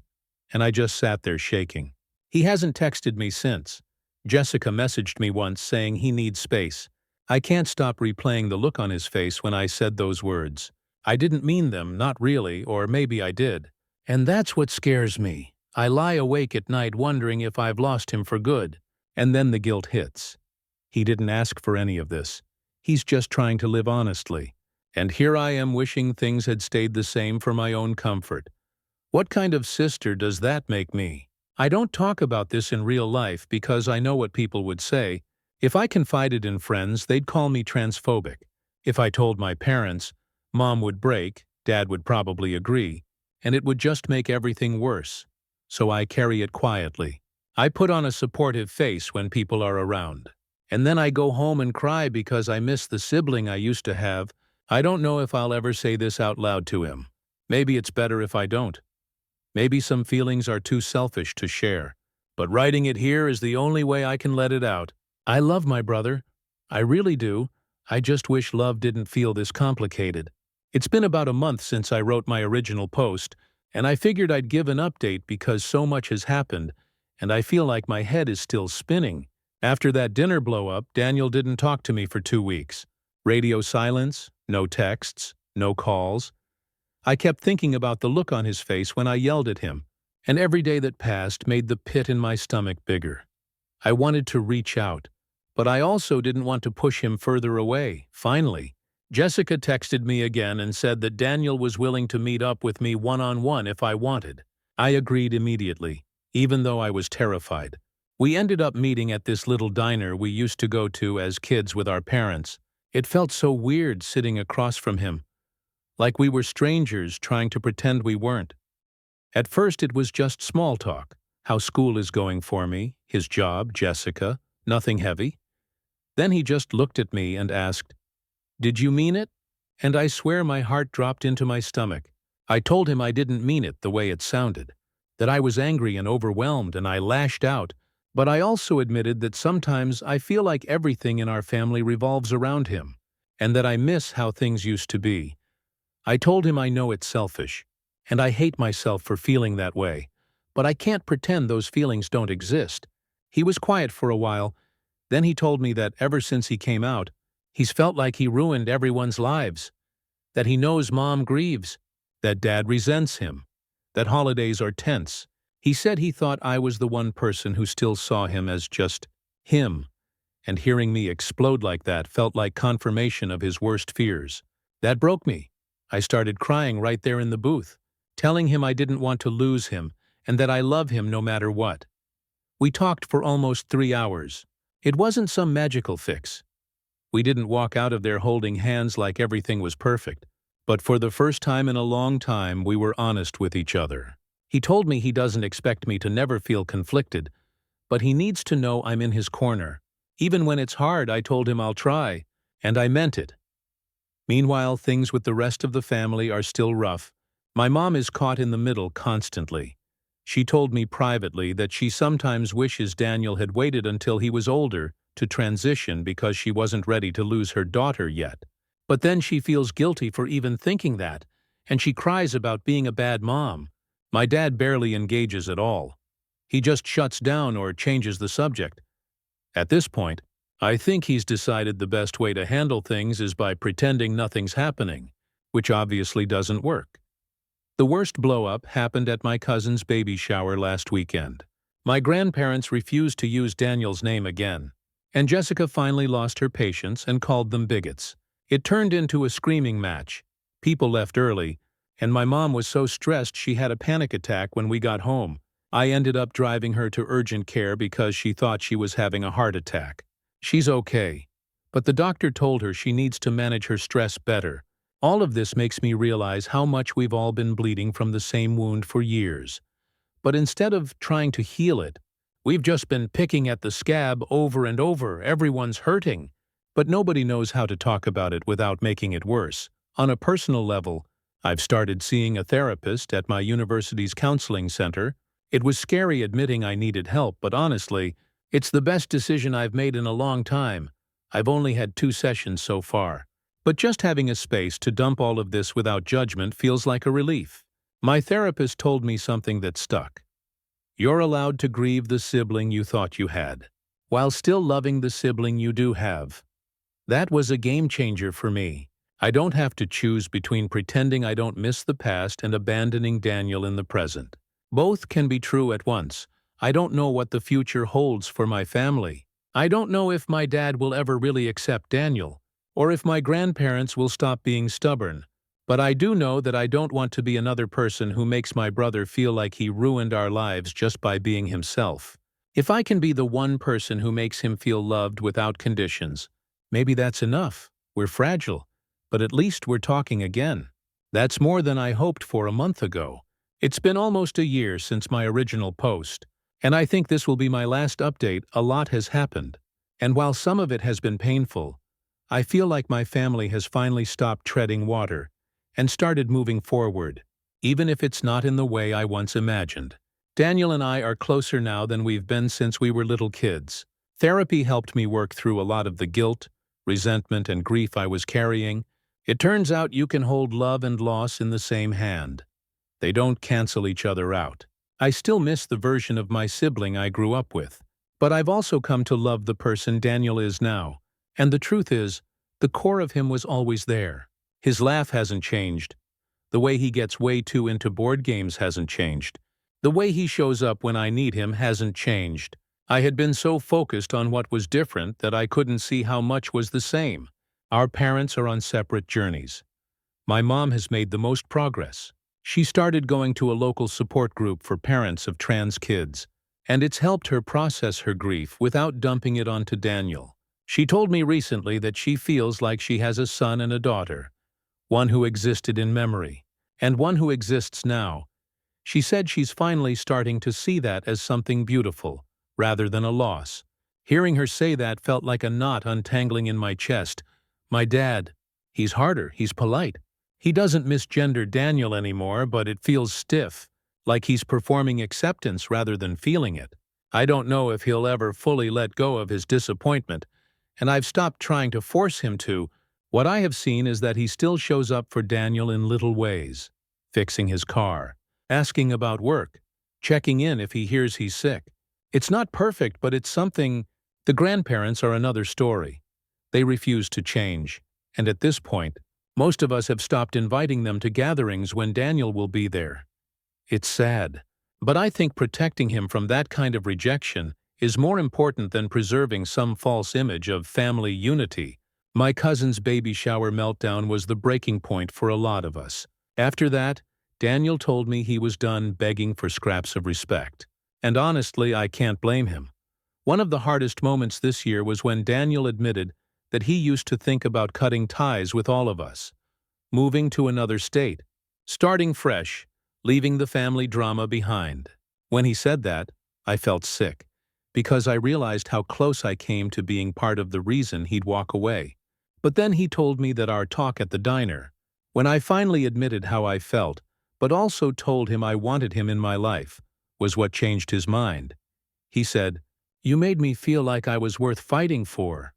And I just sat there shaking. He hasn't texted me since. Jessica messaged me once saying he needs space. I can't stop replaying the look on his face when I said those words. I didn't mean them, not really, or maybe I did. And that's what scares me. I lie awake at night wondering if I've lost him for good. And then the guilt hits. He didn't ask for any of this. He's just trying to live honestly. And here I am wishing things had stayed the same for my own comfort. What kind of sister does that make me? I don't talk about this in real life because I know what people would say. If I confided in friends, they'd call me transphobic. If I told my parents, Mom would break, Dad would probably agree, and it would just make everything worse. So I carry it quietly. I put on a supportive face when people are around. And then I go home and cry because I miss the sibling I used to have. I don't know if I'll ever say this out loud to him. Maybe it's better if I don't. Maybe some feelings are too selfish to share. But writing it here is the only way I can let it out. I love my brother. I really do. I just wish love didn't feel this complicated. It's been about a month since I wrote my original post, and I figured I'd give an update because so much has happened, and I feel like my head is still spinning. After that dinner blow-up, Daniel didn't talk to me for 2 weeks. Radio silence, no texts, no calls. I kept thinking about the look on his face when I yelled at him, and every day that passed made the pit in my stomach bigger. I wanted to reach out, but I also didn't want to push him further away. Finally, Jessica texted me again and said that Daniel was willing to meet up with me one-on-one if I wanted. I agreed immediately, even though I was terrified. We ended up meeting at this little diner we used to go to as kids with our parents. It felt so weird sitting across from him, like we were strangers trying to pretend we weren't. At first it was just small talk, how school is going for me, his job, Jessica, nothing heavy. Then he just looked at me and asked, "Did you mean it?" And I swear my heart dropped into my stomach. I told him I didn't mean it the way it sounded, that I was angry and overwhelmed and I lashed out, but I also admitted that sometimes I feel like everything in our family revolves around him. and that I miss how things used to be. I told him I know it's selfish, and I hate myself for feeling that way, but I can't pretend those feelings don't exist. He was quiet for a while, then he told me that ever since he came out, he's felt like he ruined everyone's lives, that he knows Mom grieves, that Dad resents him, that holidays are tense. He said he thought I was the one person who still saw him as just him, and hearing me explode like that felt like confirmation of his worst fears. That broke me. I started crying right there in the booth, telling him I didn't want to lose him and that I love him no matter what. We talked for almost 3 hours. It wasn't some magical fix. We didn't walk out of there holding hands like everything was perfect, but for the first time in a long time we were honest with each other. He told me he doesn't expect me to never feel conflicted, but he needs to know I'm in his corner. Even when it's hard, I told him I'll try, and I meant it. Meanwhile, things with the rest of the family are still rough. My mom is caught in the middle constantly. She told me privately that she sometimes wishes Daniel had waited until he was older to transition because she wasn't ready to lose her daughter yet. But then she feels guilty for even thinking that, and she cries about being a bad mom. My dad barely engages at all. He just shuts down or changes the subject. At this point, I think he's decided the best way to handle things is by pretending nothing's happening, which obviously doesn't work. The worst blow-up happened at my cousin's baby shower last weekend. My grandparents refused to use Daniel's name again, and Jessica finally lost her patience and called them bigots. It turned into a screaming match. People left early, and my mom was so stressed she had a panic attack when we got home. I ended up driving her to urgent care because she thought she was having a heart attack. She's okay, but the doctor told her she needs to manage her stress better. All of this makes me realize how much we've all been bleeding from the same wound for years. But instead of trying to heal it, we've just been picking at the scab over and over. Everyone's hurting, but nobody knows how to talk about it without making it worse. On a personal level, I've started seeing a therapist at my university's counseling center. It was scary admitting I needed help, but honestly, it's the best decision I've made in a long time. I've only had 2 sessions so far. But just having a space to dump all of this without judgment feels like a relief. My therapist told me something that stuck. You're allowed to grieve the sibling you thought you had, while still loving the sibling you do have. That was a game changer for me. I don't have to choose between pretending I don't miss the past and abandoning Daniel in the present. Both can be true at once. I don't know what the future holds for my family. I don't know if my dad will ever really accept Daniel, or if my grandparents will stop being stubborn. But I do know that I don't want to be another person who makes my brother feel like he ruined our lives just by being himself. If I can be the one person who makes him feel loved without conditions, maybe that's enough. We're fragile, but at least we're talking again. That's more than I hoped for a month ago. It's been almost a year since my original post, and I think this will be my last update. A lot has happened, and while some of it has been painful, I feel like my family has finally stopped treading water and started moving forward, even if it's not in the way I once imagined. Daniel and I are closer now than we've been since we were little kids. Therapy helped me work through a lot of the guilt, resentment, and grief I was carrying. It turns out you can hold love and loss in the same hand. They don't cancel each other out. I still miss the version of my sibling I grew up with, but I've also come to love the person Daniel is now. And the truth is, the core of him was always there. His laugh hasn't changed. The way he gets way too into board games hasn't changed. The way he shows up when I need him hasn't changed. I had been so focused on what was different that I couldn't see how much was the same. Our parents are on separate journeys. My mom has made the most progress. She started going to a local support group for parents of trans kids, and it's helped her process her grief without dumping it onto Daniel. She told me recently that she feels like she has a son and a daughter, one who existed in memory, and one who exists now. She said she's finally starting to see that as something beautiful, rather than a loss. Hearing her say that felt like a knot untangling in my chest. My dad, he's harder, he's polite. He doesn't misgender Daniel anymore, but it feels stiff, like he's performing acceptance rather than feeling it. I don't know if he'll ever fully let go of his disappointment, and I've stopped trying to force him to, What I have seen is that he still shows up for Daniel in little ways, fixing his car, asking about work, checking in if he hears he's sick. It's not perfect, but it's something. The grandparents are another story. They refuse to change, and at this point, most of us have stopped inviting them to gatherings when Daniel will be there. It's sad, but I think protecting him from that kind of rejection is more important than preserving some false image of family unity. My cousin's baby shower meltdown was the breaking point for a lot of us. After that, Daniel told me he was done begging for scraps of respect. And honestly, I can't blame him. One of the hardest moments this year was when Daniel admitted that he used to think about cutting ties with all of us, moving to another state, starting fresh, leaving the family drama behind. When he said that, I felt sick, because I realized how close I came to being part of the reason he'd walk away. But then he told me that our talk at the diner, when I finally admitted how I felt, but also told him I wanted him in my life, was what changed his mind. He said, "You made me feel like I was worth fighting for."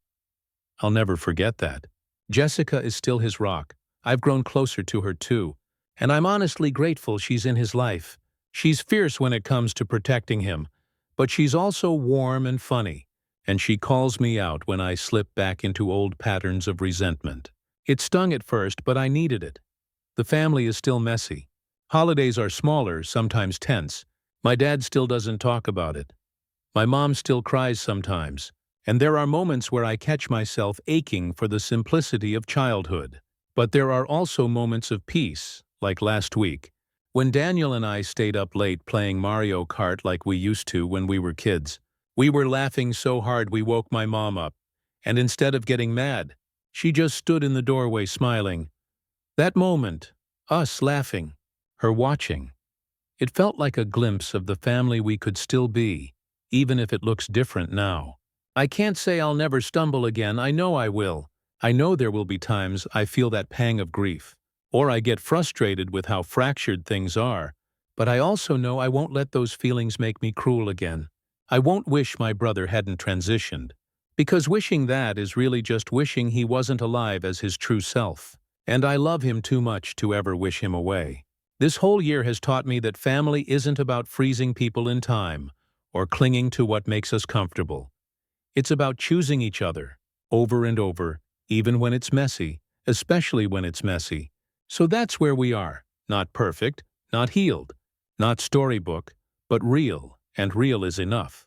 I'll never forget that. Jessica is still his rock. I've grown closer to her too, and I'm honestly grateful she's in his life. She's fierce when it comes to protecting him, but she's also warm and funny, and she calls me out when I slip back into old patterns of resentment. It stung at first, but I needed it. The family is still messy. Holidays are smaller, sometimes tense. My dad still doesn't talk about it. My mom still cries sometimes, and there are moments where I catch myself aching for the simplicity of childhood. But there are also moments of peace, like last week, when Daniel and I stayed up late playing Mario Kart like we used to when we were kids. We were laughing so hard we woke my mom up, and instead of getting mad, she just stood in the doorway smiling. That moment, us laughing, her watching, it felt like a glimpse of the family we could still be, even if it looks different now. I can't say I'll never stumble again. I know I will. I know there will be times I feel that pang of grief, or I get frustrated with how fractured things are, but I also know I won't let those feelings make me cruel again. I won't wish my brother hadn't transitioned, because wishing that is really just wishing he wasn't alive as his true self, and I love him too much to ever wish him away. This whole year has taught me that family isn't about freezing people in time or clinging to what makes us comfortable. It's about choosing each other, over and over, even when it's messy, especially when it's messy. So that's where we are, not perfect, not healed, not storybook, but real, and real is enough.